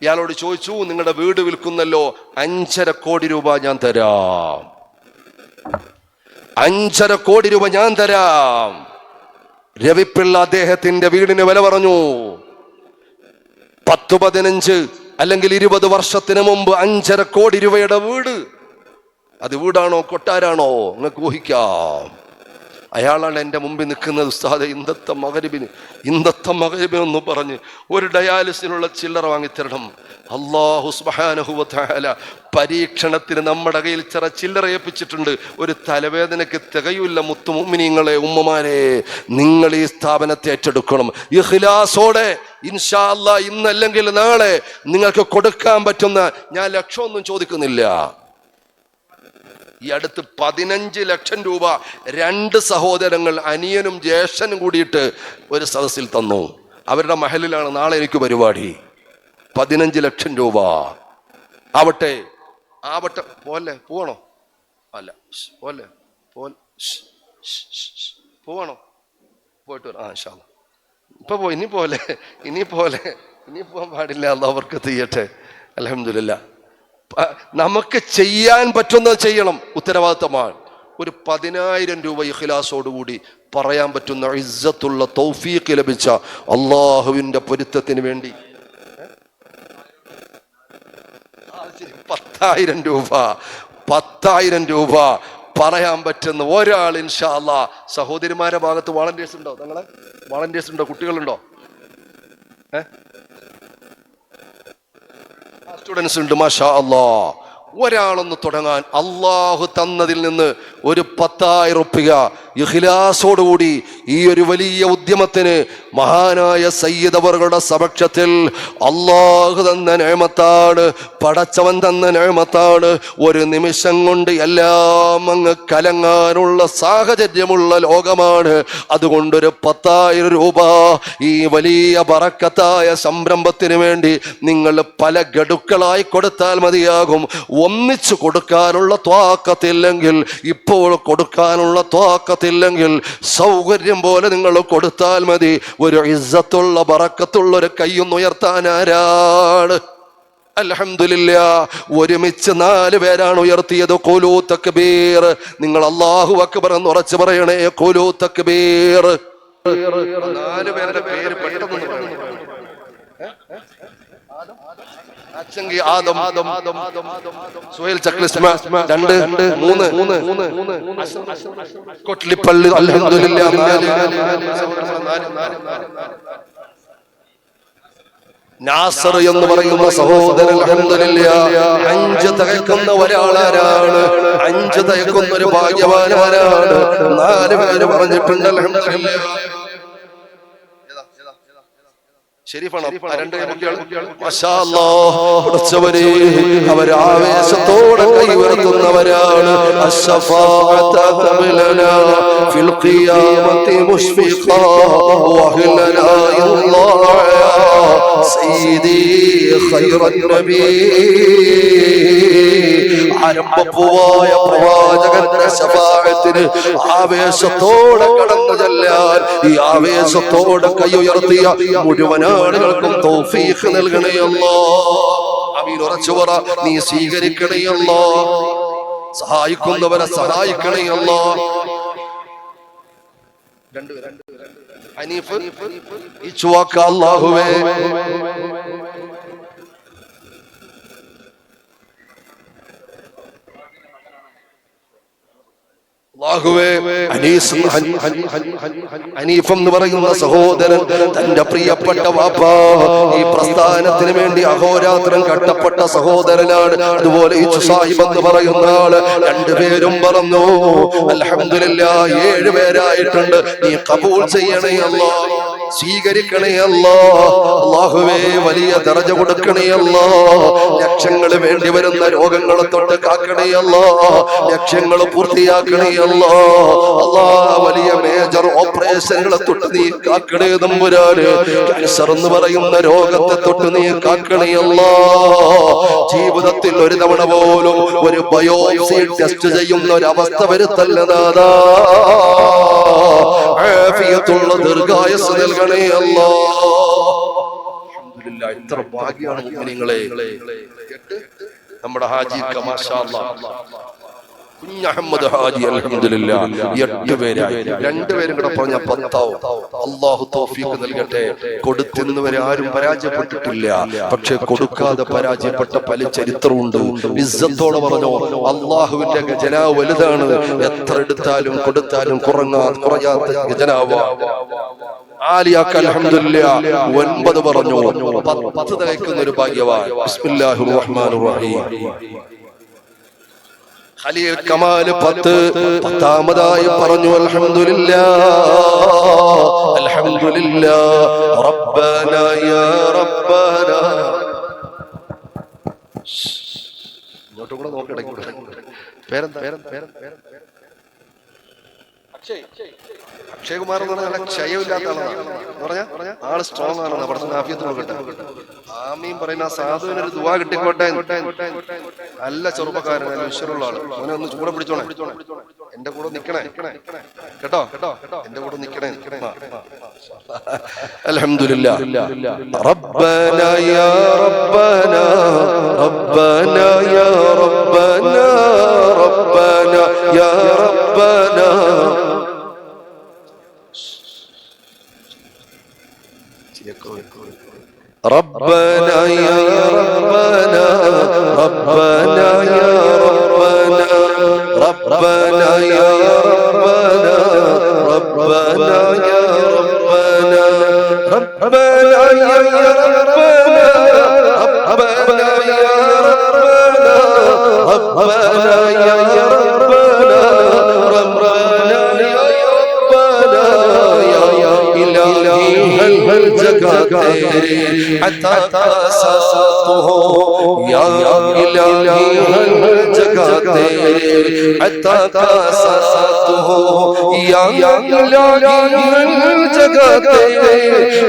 ഇയാളോട് ചോദിച്ചു, നിങ്ങളുടെ വീട് വിൽക്കുന്നല്ലോ, 5.5 കോടി രൂപ ഞാൻ തരാം, 5.5 കോടി രൂപ ഞാൻ തരാം. രവിപ്പിള്ള അദ്ദേഹത്തിന്റെ വീടിന് വില പറഞ്ഞു. 10, 15 അല്ലെങ്കിൽ 20 വർഷത്തിന് മുമ്പ് 5.5 കോടി രൂപയുടെ വീട്. അത് വീടാണോ കൊട്ടാരാണോ നിങ്ങൾക്ക് ഊഹിക്കാം. അയാളാണ് എൻ്റെ മുമ്പിൽ നിൽക്കുന്നത്. ഉസ്താദെ, ഇന്നത്തെ മഗ്‌രിബിനെന്ന് പറഞ്ഞ് ഒരു ഡയാലിസിനുള്ള ചില്ലറ വാങ്ങിത്തരണം. അല്ലാഹു സുബ്ഹാനഹു വ തആല പരീക്ഷണത്തിന് നമ്മുടെ കയ്യിൽ ചില്ലറ ഏൽപ്പിച്ചിട്ടുണ്ട്. ഒരു തലവേദനയ്ക്ക് തികയില്ല. മുത്തുമുഅ്മിനീങ്ങളെ, ഉമ്മമാരെ, നിങ്ങൾ ഈ സ്ഥാപനത്തെ ഏറ്റെടുക്കണം ഇഖ്ലാസോടെ. ഇൻഷാ അല്ലാഹ് ഇന്നല്ലെങ്കിൽ നാളെ നിങ്ങൾക്ക് കൊടുക്കാൻ പറ്റുന്ന, ഞാൻ ലക്ഷമൊന്നും ചോദിക്കുന്നില്ല, ഈ അടുത്ത് 15 ലക്ഷം രൂപ 2 സഹോദരങ്ങൾ, അനിയനും ജ്യേഷ്ഠനും കൂടിയിട്ട് ഒരു സദസ്സിൽ തന്നു. അവരുടെ മഹലിലാണ് നാളെ എനിക്ക് പരിപാടി. 15 ലക്ഷം രൂപ. ആവട്ടെ പോലെ പോകണോ? അല്ല, പോലെ പോകണോ? പോയിട്ട് വരാം. ഇൻഷാ അല്ലാഹ്. ഇപ്പൊ പോയി, ഇനി പോകാൻ പാടില്ല. അല്ലാഹ് ബർക്കത്ത് ചെയ്യട്ടെ. അൽഹംദുലില്ലാ. നമുക്ക് ചെയ്യാൻ പറ്റുന്നത് ചെയ്യണം, ഉത്തരവാദിത്തമാണ്. ഒരു 10,000 രൂപ ഇഖ്ലാസോടുകൂടി പറയാൻ പറ്റുന്ന ഇസ്സത്തുള്ള തൗഫീഖ് ലഭിച്ച അള്ളാഹുവിന്റെ പൊരുത്തത്തിന് വേണ്ടി 10,000 രൂപ പറയാൻ പറ്റുന്ന ഒരാൾ ഇൻഷാ അല്ലാഹ്. സഹോദരിമാരുടെ ഭാഗത്ത് വാളണ്ടിയേഴ്സ് ഉണ്ടോ? നിങ്ങളെ വാളണ്ടിയേഴ്സ് ഉണ്ടോ? കുട്ടികളുണ്ടോ? സ്റ്റുഡൻസ് ഉണ്ട്. മാഷാ അല്ലാഹ്. ഒരാളൊന്ന് തുടങ്ങാൻ അള്ളാഹു തന്നതിൽ നിന്ന് ഒരു 10,000 റുപ്യ ഇഖ്ലാസോടുകൂടി ഈ ഒരു വലിയ ഉദ്യമത്തിന് മഹാനായ സയ്യിദ് അവറുകളുടെ സമക്ഷത്തിൽ അള്ളാഹു തന്ന നിഅമത്താണ്, പടച്ചവൻ തന്ന നിഅമത്താണ്. ഒരു നിമിഷം കൊണ്ട് എല്ലാം അങ്ങ് കലങ്ങാനുള്ള സാഹചര്യമുള്ള ലോകമാണ്. അതുകൊണ്ടൊരു 10,000 രൂപ ഈ വലിയ ബറക്കത്തായ സംരംഭത്തിന് വേണ്ടി നിങ്ങൾ പല ഗഡുക്കളായി കൊടുത്താൽ മതിയാകും. ഒന്നിച്ചു കൊടുക്കാനുള്ള ത്വാക്കത്തില്ലെങ്കിൽ, ഇപ്പോൾ കൊടുക്കാനുള്ള ത്വാക്കത്തില്ലെങ്കിൽ സൗകര്യം പോലെ നിങ്ങൾ കൊടുത്താൽ മതി. ഒരു ഇസ്സത്തുള്ള ബറക്കത്തുള്ള ഒരു കൈയൊന്നുയർത്താൻ ആരാണ്? അൽഹംദുലില്ലാഹ്. ഒരുമിച്ച് 4 പേരാണ് ഉയർത്തിയത്. ഖുലൂ തക്ബീർ. നിങ്ങൾ അല്ലാഹു അക്ബർ എന്ന് ഉറച്ചു പറയണേ. ഖുലൂ തക്ബീർ. 4 പേരുടെ പേര് പെട്ടെന്ന് ആദം, സുഹൈൽ ചക്ലിസ്മ 2, 3 കൊട്ലിപ്പള്ളി. അൽഹംദുലില്ലാഹ്. നാസർ എന്ന് പറയുന്ന സഹോദരൻ അൽഹംദുലില്ലാഹ് 5 തികക്കുന്ന ഒരാളാരാണ്? 5 തികക്കുന്ന ഒരു ഭാഗ്യവാനാരാണ്? 4 പേര് പറഞ്ഞിട്ടുണ്ട്. അൽഹംദുലില്ലാഹ്. ശരീഫാണോ? 2 മാഷാ അല്ലാഹ്. അവർ ആവേശത്തോടെ കൈവരുത്തുന്നവരാണ്. അശ്ശഫാഅത ഖബലനാ ഫിൽ ഖിയാമത്തി മുശ്ഫിഖാ വഹ്ലനാ ഇല്ലാഹ് സയ്യിദി ഖൈറൻ നബി. ആരംഭപ്പൂവായ പ്രവാചകന്റെ ശഫാഅത്തിന് ആവേശത്തോടെ കടന്നു ചെല്ലാൻ, ഈ ആവേശത്തോടെ കൈയുയർത്തിയ മുഴുവൻ ആളുകൾക്കും തൗഫീഖ് നൽകണേ അല്ലാഹ്. ആമീൻ. ഉറച്ചു പറ. നീ സ്വീകരിക്കണേ അല്ലാഹ്. സഹായിക്കുന്നവരെ സഹായിക്കണേ അല്ലാഹ്. ഹനീഫ് ഈ ചുവാക്ക അല്ലാഹുവേ ഹനീഫ് എന്ന് പറയുന്ന സഹോദരൻ തന്റെ പ്രിയപ്പെട്ട വാപ്പ ഈ പ്രസ്ഥാനത്തിന് വേണ്ടി അഹോരാത്രം കഷ്ടപ്പെട്ട സഹോദരനാണ്. അതുപോലെ ഈ സാഹിബ് എന്ന് പറയുന്ന ആള് രണ്ടുപേരും പറഞ്ഞു അൽഹംദുലില്ലാഹ് 7 പേരായിട്ടുണ്ട്. നീ ഖബൂൽ ചെയ്യണേ അല്ലാഹ്, സ്വീകരിക്കണേ അല്ലാഹ്. അല്ലാഹുവേ വലിയ ദർജ കൊടുക്കണേ അല്ലാഹ്. ലക്ഷങ്ങൾ വേണ്ടി വരുന്ന രോഗങ്ങളെ തൊട്ട് കാക്കണേ അല്ലാഹ്. ലക്ഷങ്ങൾ പൂർത്തിയാക്കണേ അല്ലാഹ്. അല്ലാഹ് വലിയ മേജർ ഓപ്പറേഷനുകളെ തൊട്ട് നീ കാക്കണേ തമ്പുരാനെ. ക്യാൻസർ എന്ന് പറയുന്ന രോഗത്തെ തൊട്ട് നീ കാക്കണേ അല്ലാഹ്. ജീവിതത്തിൽ ഒരു തവണ പോലും ഒരു ബയോപ്സി ടെസ്റ്റ് ചെയ്യുന്ന ഒരു അവസ്ഥ വരുത്തല്ല നാഥാ. ആഫിയത്തുള്ള ദീർഘായുസ്സ് നൽകണേ അല്ലാഹ്. അൽഹംദുലില്ലാഹ് ഇത്ര ഭാഗ്യമാണ് മുഅ്മിനീങ്ങളെ. നമ്മുടെ ഹാജി മാഷാ അല്ലാഹ് കുഞ്ഞഹമ്മദ് ഹാജി അൽഹംദുലില്ലാഹ് 8 പേരായി. 2 പേരും കൂടെ പറഞ്ഞ 10 ആവും. അല്ലാഹു തൗഫീഖ് നൽകട്ടെ. കൊടുത്തിരുന്നവരെ ആരും പരാജയപ്പെട്ടിട്ടില്ല. പക്ഷെ കൊടുക്കാതെ പരാജയപ്പെട്ട പല ചരിത്രമുണ്ട്. ഇസ്സത്തോടെ പറഞ്ഞു അല്ലാഹുവിന്റെ ഖജനാവ് വലുതാണ്. എത്ര എടുത്താലും കൊടുത്താലും കുറയാത്ത ഖജനാവാണ്. ആലിയാക്ക് അൽഹംദുലില്ലാഹ് 9 പറഞ്ഞു. 10 തികയ്ക്കുന്ന ഒരു ഭാഗ്യവാൻ. ബിസ്മില്ലാഹിർ റഹ്മാനിർ റഹീം. ഖലീൽ കമാൽ 10ാമതായി പറഞ്ഞു അൽഹംദുലില്ലാഹ് അൽഹംദുലില്ലാഹ് റബ്ബനാ യാ റബ്ബനാ. ഇങ്ങോട്ട് കൂടെ നോക്കട്ടെ. പേരെന്താ? അക്ഷയ് കുമാർ എന്ന് പറഞ്ഞാൽ ക്ഷയമില്ലാത്ത ആളാണ്. പറഞ്ഞ ആള് സ്ട്രോങ് ആണെന്ന് പറഞ്ഞ ആഫിയത്ത് നോക്കട്ടെ. ആമീൻ പറയുന്ന ആ സാധുവിനൊരു ദുആ കിട്ടിക്കോട്ടെ. നല്ല ചെറുപ്പക്കാരൻ, നല്ല വിശ്വരുള്ള ആള്. അവനെ ഒന്ന് കൂടെ പിടിച്ചോണേ. എന്റെ കൂടെ നിക്കണേ കേട്ടോ. എന്റെ കൂടെ നിക്കണേ. അൽഹംദുലില്ലാഹ് റബ്ബനാ യാ റബ്ബനാ റബ്ബനാ യാ റബ്ബനാ റബ്ബനാ യാ റബ്ബനാ. ربنا يا ربنا ربنا يا ربنا ربنا يا ربنا ربنا يا ربنا ربنا يا ربنا ربنا يا ربنا ربنا يا ربنا ربنا يا ربنا يا إلهي هل جگہ تیرے عطا ساتھ ہو یا الہی ہر جگہ تیرے عطا ساتھ ہو یا الہی ہر جگہ تیرے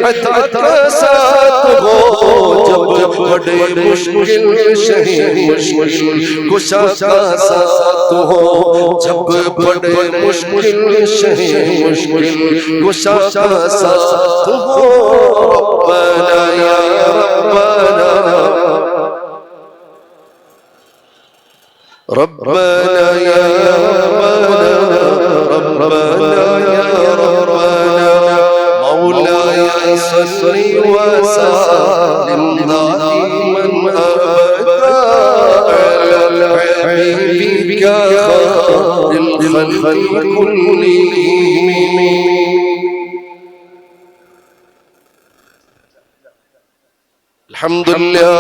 عطا ساتھ ہو. جب بڑے مشکل شہی مشکل کشا کا ساتھ ہو. جب بڑے مشکل شہی مشکل کشا کا ساتھ ہو. ربنا يا ربنا ربنا يا ربنا ربنا يا ربنا مولاي صل وسلم دائما أبدا على حبيبك خير الخلق كلهم. അൽഹംദുലില്ലാഹ്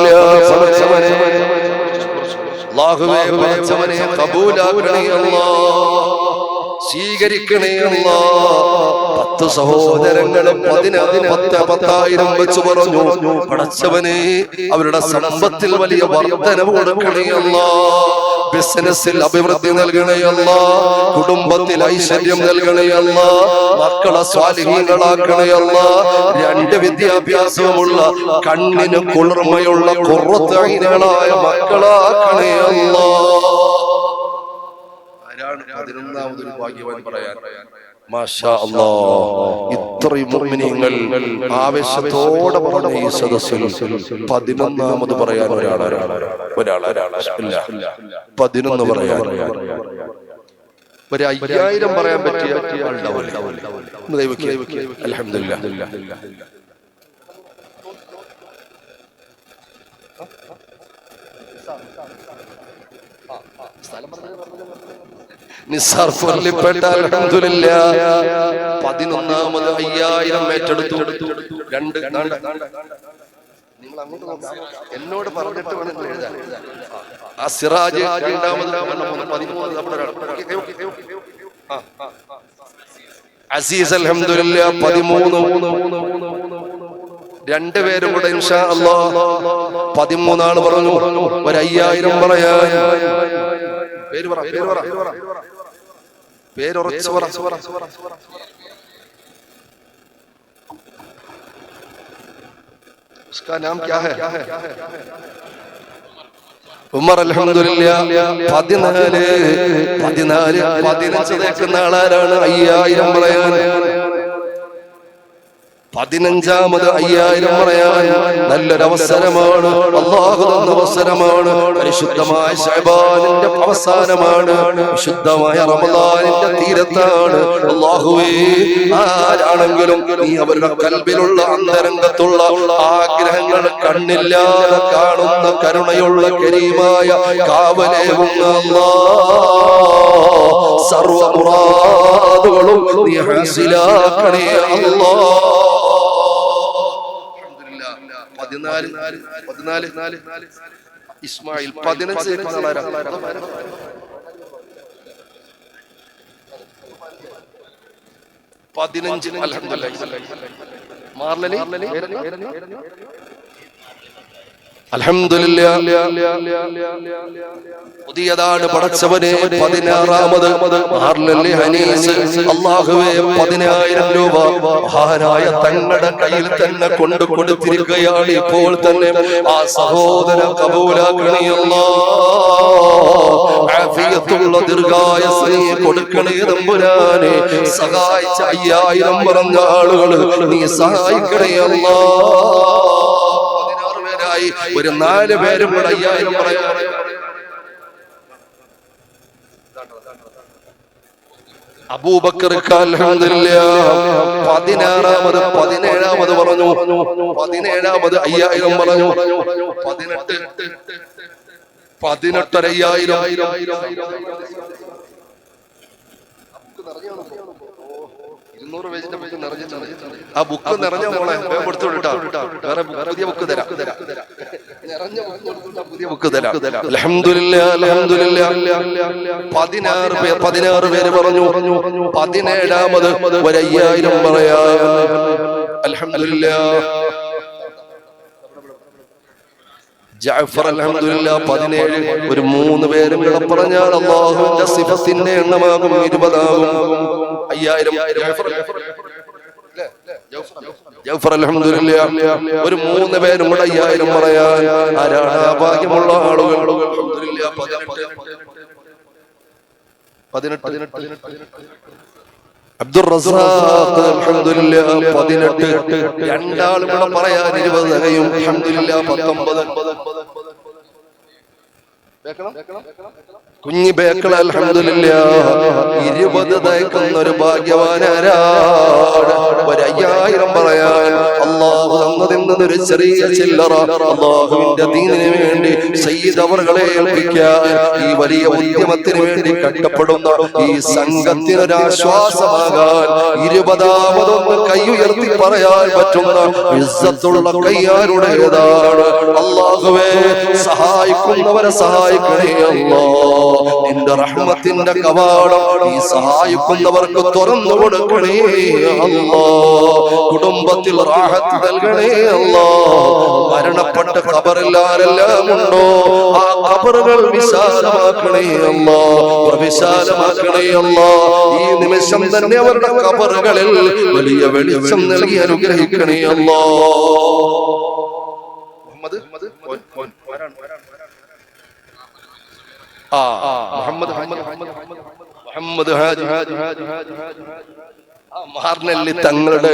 അല്ലാഹുവേ പടച്ചവനെ ഖബൂലാക്കണേ അല്ലാഹ്, സ്വീകരിക്കണേ അല്ലാഹ്. 10 സഹോദരങ്ങളും 10,000 വെച്ച് പറഞ്ഞു പടച്ചവനെ അവരുടെ സമ്പത്തിൽ വലിയ വർധനവ് കൊടുക്കണേ അല്ലാഹ്. ബിസിനസ്സിൽ അഭിവൃദ്ധി നൽകണേ അല്ലാഹ്. കുടുംബത്തിൽ ഐശ്വര്യം നൽകണേ അല്ലാഹ്. മക്കളെ സ്വാലിഹീങ്ങളാക്കണേ അല്ലാഹ്. 2 വിദ്യാഭ്യാസമുള്ള കണ്ണിന് കുളിർമയുള്ള ഖുർറത്തൈനുകളായ മക്കളാക്കണേ അല്ലാഹ്. ആരാണ് 11ാമതൊരു ഭാഗ്യവാൻ പറയാൻ? മാഷാ അല്ലാഹ്. ഇത്രയും മുഅ്മിനീങ്ങൾ ആവേശത്തോടെ പറഞ്ഞ ഈ സദസ്സിൽ 11ാമത് പറയാൻ ഒരാളാണ്. 11 പറയാൻ ഒരു 5000 പറയാൻ പറ്റിയ അൽഹംദുലില്ലാഹ്. നിസാർ പള്ളിപ്പെട്ട അൽഹംദുലില്ലാഹ് 11ാമത് 5000 ഏറ്റെടുത്തു. രണ്ട് നിങ്ങൾ അങ്ങോട്ട് നോക്കാം, എന്നോട് പറഞ്ഞിട്ട് വേണം എഴുതാൻ. ആ സിറാജ് 2ാമത് 13. അസീസ് അൽഹംദുലില്ലാഹ് 13. രണ്ടുപേരും കൂടെ ഇൻഷാ അല്ലാഹ് 13 ആള് പറഞ്ഞു. ഒരു 5000 പറയാൻ. പേര് പറ, പേരുറച്ചു പറ. उसका नाम क्या है? ഉമർ അൽഹംദുലില്ലാഹ് 14 15 തേക്കുന്ന ആളാരാണ് 5000 പറയാൻ. 15ാമത് 5000 പറയാൻ നല്ലൊരു അവസരമാണ്. അല്ലാഹു തന്ന അവസരമാണ്. പരിശുദ്ധമായ ശഅബാനിന്റെ അവസാനമാണ്. വിശുദ്ധമായ റമളാനിന്റെ തീരത്താണ്. അല്ലാഹുവേ, ആരാണെങ്കിലും നീ അവരുടെ കൽബിലുള്ള അന്തരംഗത്തുള്ള ആഗ്രഹങ്ങൾ കണ്ണില്ലാതെ കാണുന്ന കരുണയുള്ള കരീമായ കാവലേകുന്ന അല്ലാഹ്, സർവ്വ മുറാദുകളും നീ ഹാസിലാക്കണേ അല്ലാഹ്. 14 ഇസ്മായിൽ 15 പുതിയതാണ് പടച്ചവനെ. 16ാമത് അല്ലാഹുവേ 10000 രൂപ മഹാനായ തങ്ങളുടെ കയ്യിൽ തന്നെ കൊണ്ടു കൊടുത്തിരിക്കുകയാണ്. ഇപ്പോൾ തന്നെ ആ സഹോദര കബൂലാക്കണേ അല്ലാഹ്. ആഫിയത്തുള്ള ദീർഘായുസ്സ് കൊടുക്കണേ തമ്പുരാനെ. സഹായിച്ച 5000 പറഞ്ഞ ആളുകൾ നീ സഹായിക്കണേ അല്ലാഹ്. ഒരു 4 പേരും കൂടെ 5000 പറയാം. അബൂബക്കർ അൽഹംദുലില്ലാഹ് 16ാമത് 17ാമത് പറഞ്ഞു. 17ാമത് 5000 പറഞ്ഞു. 18 ആ ബുക്ക് നിറഞ്ഞ മോളെ കൊടുത്തു വിട്ടാ. വേറെ പുതിയ ബുക്ക് തരാം. പുതിയ ബുക്ക് തരാം. അൽഹംദുലില്ലാഹ് അൽഹംദുലില്ലാഹ് 16 പേര് പറഞ്ഞു. 17ാമത് ഒരു 5000 പറയാ. അൽഹംദുലില്ലാഹ് ജഅഫർ അൽഹംദുലില്ലാഹ് 17. ഒരു 3 പേരും കൂടെ പറഞ്ഞാൽ അല്ലാഹുവിന്റെ സിഫത്തിന്റെ എണ്ണമാകും 20 ആകും. 5000 ജഅഫർ അൽഹംദുലില്ലാഹ്. ഒരു 3 പേരും കൂടെ 5000 പറയാൻ. ആരാണ് ആ ഭാഗ്യമുള്ള ആളുകൾ? അൽഹംദുലില്ലാഹ് 18. അബ്ദുർ റസാഖ് അൽഹംദുലില്ലാഹ് 18. രണ്ടാളും കൂടെ പറയാൻ 20 തികയും. അൽഹംദുലില്ലാഹ് 19. കുഞ്ഞി ബേക്കള അൽഹംദുലില്ലാഹ് 20 തയ്ക്കുന്ന ഒരു ഭാഗ്യവാനാരാണ്. ഒരു 5000 പറയാൻ. അല്ലാഹു തന്നതെന്നൊരു ചെറിയ ചില്ലറ അല്ലാഹുവിന്റെ ദീനിന് വേണ്ടി സയ്യിദ് അവറുകളെ ഏൽപ്പിക്കാൻ, ഈ വലിയ ഉദ്യമത്തിന് വേണ്ടി കഷ്ടപ്പെടുന്ന ഈ സംഘത്തിനൊരാശ്വാസമാകാൻ 20ാമതൊന്ന് കൈ ഉയർത്തി പറയാൻ പറ്റുന്ന ഇസ്സത്തുള്ള കൈയാരുടേതാണ്. അല്ലാഹുവേ, സഹായിക്കുന്നവരെ സഹായിക്കണേ അല്ലാഹ്. നിന്റെ റഹ്മത്തിന്റെ കവാടം ഈ സഹായിക്കുന്നവർക്ക് തുറന്നു കൊടുക്കണേ അല്ലാഹ്. കുടുംബത്തിൽ റാഹത്ത് നൽകണേ അല്ലാഹ്. മരണപ്പെട്ട ഖബറിൽ ആരെല്ലാം ഉണ്ടോ ആ ഖബറുകൾ വിശാലമാക്കണേ അല്ലാഹ്. വിശാലമാക്കണേ അല്ലാഹ്. ഈ നിമിഷം തന്നെ അവരുടെ ഖബറുകളിൽ വലിയ വെളിച്ചം നൽകി അനുഗ്രഹിക്കണേ അല്ലാഹ്. മുഹമ്മദ് മാർനെല്ലി തങ്ങളുടെ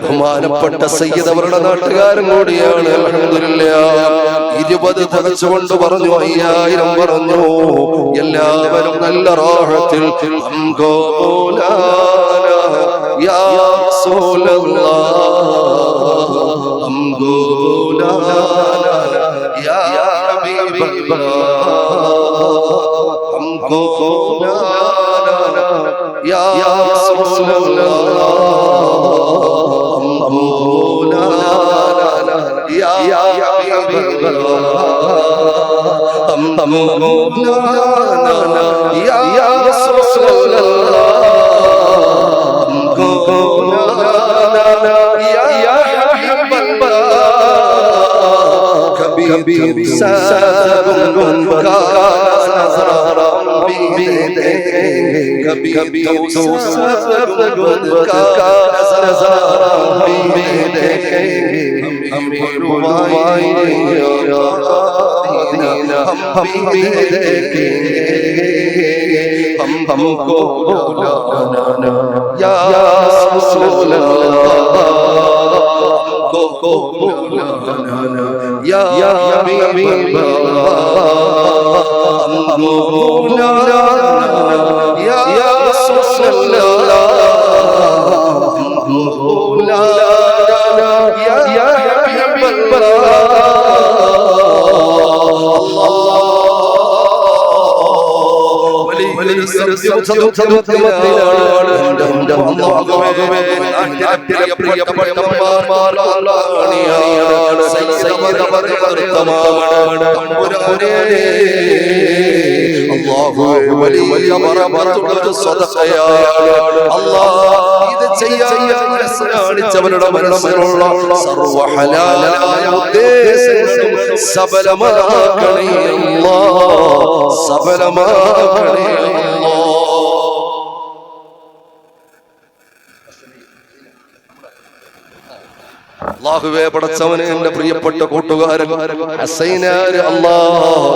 ബഹുമാനപ്പെട്ട സയ്യിദ് അവരുടെ നാട്ടുകാരൻ കൂടിയാണ്. അൽഹംദുലില്ലാഹ് 20 തികച്ചുകൊണ്ട് പറഞ്ഞു. 5000 പറഞ്ഞു. എല്ലാവരും നല്ല റാഹത്തിൽ അംഗോ മൗലാനാ യാ റസൂലല്ലാഹ് അംഗോ മൗലാനാ യാ ഹബീബല്ലാഹ് हमको बुलाना या रसूल अल्लाह हमको बुलाना या हबीब अल्लाह हमको बुलाना या रसूल अल्लाह हमको बुलाना या हबीब अल्लाह कभी सबका नज़ारा भी देखेंगे कभी तो सबका नज़ारा भी देखेंगे हमें बुलवाएंगे हम भी देखेंगे हमको बुलाना या रसूल अल्लाह को बुलाना या हबीब अल्लाह हमको बुलाना या रसूल अल्लाह हमको बुलाना या हबीब ച്ചവരുടെ മനസ്സിലുള്ള സർവ്വ ഹലാലായ ഉദ്ദേശങ്ങളും സഫലമാക്കണേ അല്ലാഹ് സഫലമാക്കണേ അല്ലാഹുവേ പടച്ചവനെ എന്റെ പ്രിയപ്പെട്ട കൂട്ടുകാരൻ ഹസൈനാര് അല്ലാഹ്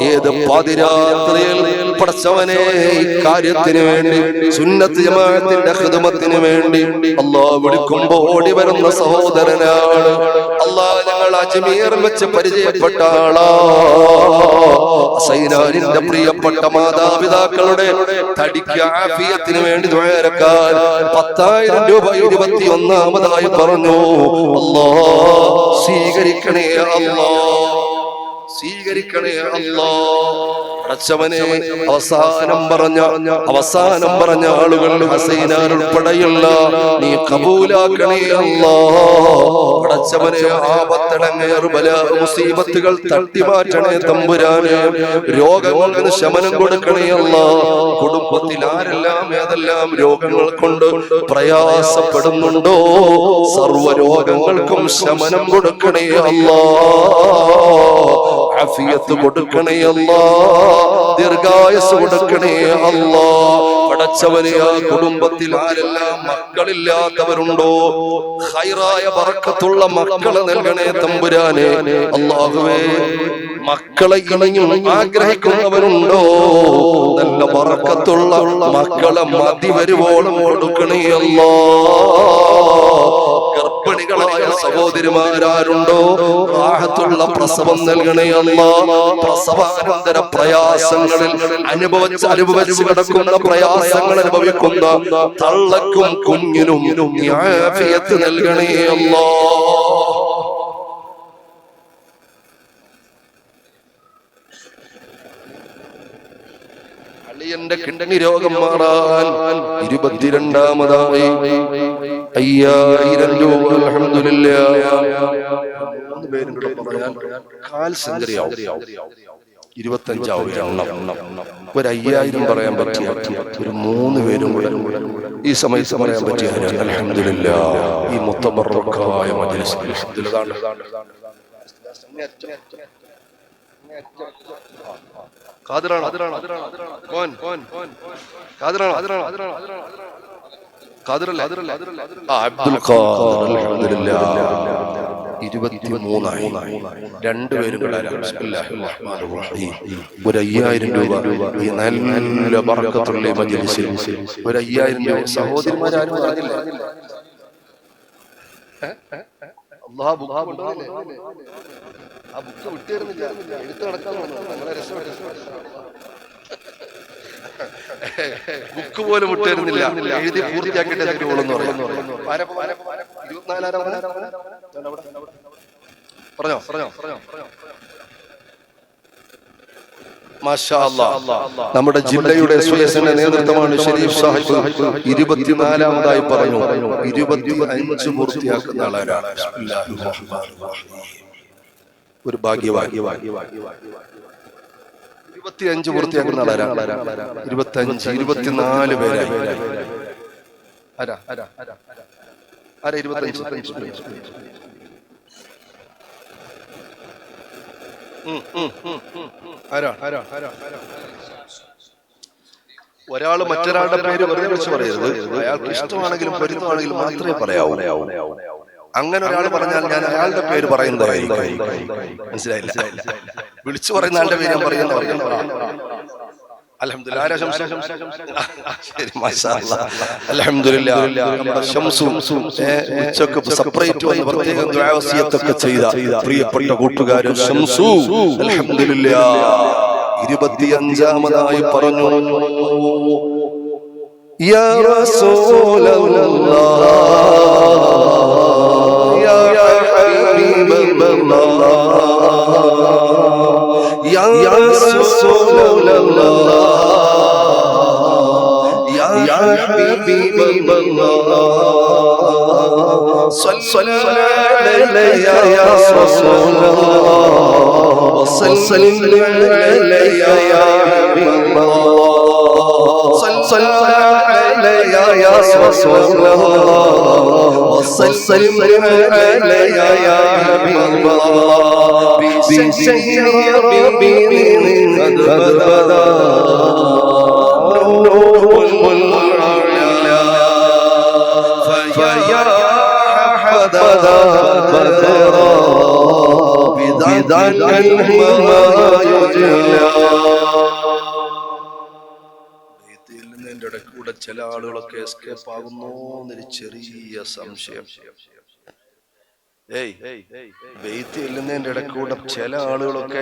ഏത് പാതിരാത്രിയിൽ പടച്ചവനെ ഈ കാര്യത്തിന് വേണ്ടി സുന്നത്ത് ജമാഅത്തിന്റെ ഖിദ്മത്തിന് വേണ്ടി അല്ലാഹ് വിളിക്കുമ്പോൾ ഓടി വരുന്ന സഹോദരനാണ് അല്ലാഹ് ഞങ്ങൾ അജ്മീറിൽ വെച്ച് പരിചയപ്പെട്ട ആളാ ഹസൈനാരിന്റെ പ്രിയപ്പെട്ട മാതാപിതാക്കളുടെ തടിക്ക് ആഫിയത്തിന് വേണ്ടി ദുആരക്കാൻ 10,000 രൂപ 21ാമതായി പറഞ്ഞു അല്ലാഹ് സ്വീകരിക്കണേ അല്ലാഹ് സ്വീകരിക്കണേ അല്ലാഹ് പടച്ചവനെ അവസാനം പറഞ്ഞ ആളുകൾ ഹസൈനാർ ഉൾപ്പെടെയുള്ള നീ കബൂലാക്കണേ അല്ലാഹ് പടച്ചവനെ ആപത്തടങ്ങേർ ബലാ മുസീബത്തുകൾ തട്ടിമാറ്റണേ തമ്പുരാനെ രോഗങ്ങൾക്ക് ശമനം കൊടുക്കണേ അല്ലാഹ് കുടുംബത്തിൽ ആരെല്ലാം ഏതെല്ലാം രോഗങ്ങൾ കൊണ്ട് പ്രയാസപ്പെടുന്നുണ്ടോ സർവ്വ രോഗങ്ങൾക്കും ശമനം കൊടുക്കണേ അല്ലാഹ് ആഫിയത്ത് കൊടുക്കണേ അല്ലാഹ് ദീർഘായുസ്സ് കൊടുക്കണേ അല്ലാഹ് പടച്ചവനെ ആ കുടുംബത്തിൽ ആരെല്ലാം മക്കളില്ലാത്തവരുണ്ടോ ഖൈറായ ബറക്കത്തുള്ള മക്കളെ നൽകണേ തമ്പുരാനെ അല്ലാഹുവേ മക്കളെ ഇനിയും ആഗ്രഹിക്കുന്നവരുണ്ടോ നല്ല ബറക്കത്തുള്ള മക്കളെ മതി വരുവോളം കൊടുക്കണേ അല്ലാഹ് ഗർഭിണികളായ സഹോദരിമാരുണ്ടോ റാഹത്തുള്ള പ്രസവം നൽകണേ അല്ലാഹ് പ്രസവാനന്തര പ്രയാസങ്ങളിൽ അനുഭവിച്ച് കിടക്കുന്ന പ്രയാസങ്ങൾ അനുഭവിക്കുന്ന തള്ളക്കും കുഞ്ഞിനും ആഫിയത്ത് നൽകണേ അല്ലാഹ് അളിയന്റെ കിഡ്നി രോഗം മാറാൻ 22ാമതായി 5,000 രൂപ അൽഹംദുലില്ലാഹ് 3 പേരും കൂടെ പറയാൻ കാൽ സെഞ്ചുറിയാവും 25 എണ്ണം ഒരു 5,000 പറയാൻ പറ്റിയ ഒരു 3 പേരും കൂടെ ഈ സമയത്ത് പറയാൻ പറ്റിയ അൽഹംദുലില്ലാഹ് ഈ മുത്തബറക്കായ മജ്ലിസിൽ ഖാദിറാണ് അബ്ദുൽ ഖാദർ അൽഹംദുലില്ലാഹ് 23 രണ്ടുപേരും ഒരു 5,000 രൂപ ഈ നല്ല ബറക്കത്തുള്ള മജ്ലിസിൽ ഒരു 5,000 രൂപ സഹോദരിമാരും പറഞ്ഞില്ല അല്ലാഹ് ബുക്ക് ആ ബുക്ക് വിട്ടുതരുന്നില്ല എടുത്തു നടക്കാൻ നമ്മളെ രക്ഷപ്പെട്ടു ബുക്ക് പോലും വിട്ടുതരുന്നില്ല എഴുതി പൂർത്തിയാക്കിയിട്ട് തരുവോളെന്ന് പറയുന്നു പറഞ്ഞോ മാഷാ അല്ലാഹ്. നമ്മുടെ ജില്ലയുടെ സ്വയസിന്റെ നേതൃത്വമാണ് ഷരീഫ് സാഹിബ് 24ാമതായി പറഞ്ഞു. 25 പൂർത്തിയാക്കുന്ന ആളാണ്. ഒരു ഭാഗ്യവാൻ. 25 പൂർത്തിയാക്കുന്ന ആളാണ്. 25 24 പേരായി. ആരാ 25? ഒരാള് മറ്റൊരാളുടെ പേര് വെറുതെ വിളിച്ച് പറയരുത്. അയാൾക്ക് ഇഷ്ടമാണെങ്കിലും പൊരുത്തമാണെങ്കിലും മാത്രമേ പറയാവൂ. അങ്ങനെ ഒരാൾ പറഞ്ഞാൽ ഞാൻ അയാളുടെ പേര് പറയുന്നതായിരിക്കും. മനസ്സിലായില്ല? വിളിച്ചു പറയുന്ന ആളുടെ പേര് ഞാൻ പറയുന്ന അൽഹംദുലില്ലാഹ്. സെപ്പറേറ്റ് പ്രത്യേകം ദുആ വസിയത്തൊക്കെ ചെയ്ത പ്രിയപ്പെട്ട കൂട്ടുകാരൻ ഷംസു അൽഹംദുലില്ലാഹ് 25ാമതായി പറഞ്ഞു. യാ റസൂലല്ലാഹ് യാ ഹബീബല്ലാഹ് യാ റസൂലല്ലാഹ് യാ ഹബീബല്ലാഹ് സ്വല്ലല്ലാഹു അലൈഹി യാ റസൂലല്ലാഹ് വസല്ലം അലൈഹി യാ ഹബീബല്ലാഹ് സ്വല്ലല്ലാഹു അലൈഹി യാ റസൂലല്ലാഹ് വസല്ലം അലൈഹി യാ ഹബീബല്ലാഹ് ബിശൈഇ റബ്ബി ഖദ് ബദാ നൂറുൽ അലാ ഫയാ ഹബദാ ബദറാ ബിദാൻ മാ യുജലാ. ഇതിന്റെ ഇടയ്ക്കൂടെ ചില ആളുകളൊക്കെ എസ്കേപ്പ് ആകുന്നു എന്നൊരു ചെറിയ സംശയം. വെയിറ്റ് ഇല്ലുന്നതിന്റെ ഇടയ്ക്കൂടെ ചില ആളുകളൊക്കെ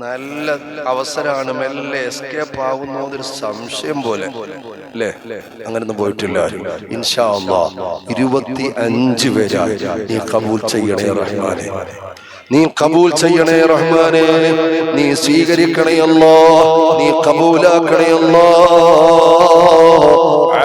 നല്ല അവസരമാണ് മെല്ലെ എസ്കേപ്പ് ആകുന്നു എന്നൊരു സംശയം പോലെ അല്ലേ? അങ്ങനൊന്നും പോയിട്ടില്ല. ഇൻഷാ അല്ലാഹ് 25 പേരാ. നീ കബൂൽ ചെയ്യണേ റഹ്മാനെ, നീ കബൂൽ ചെയ്യണേ റഹ്മാനെ, നീ സ്വീകരിക്കണേ അല്ലാഹ്, നീ കബൂലാക്കണേ അല്ലാഹ്,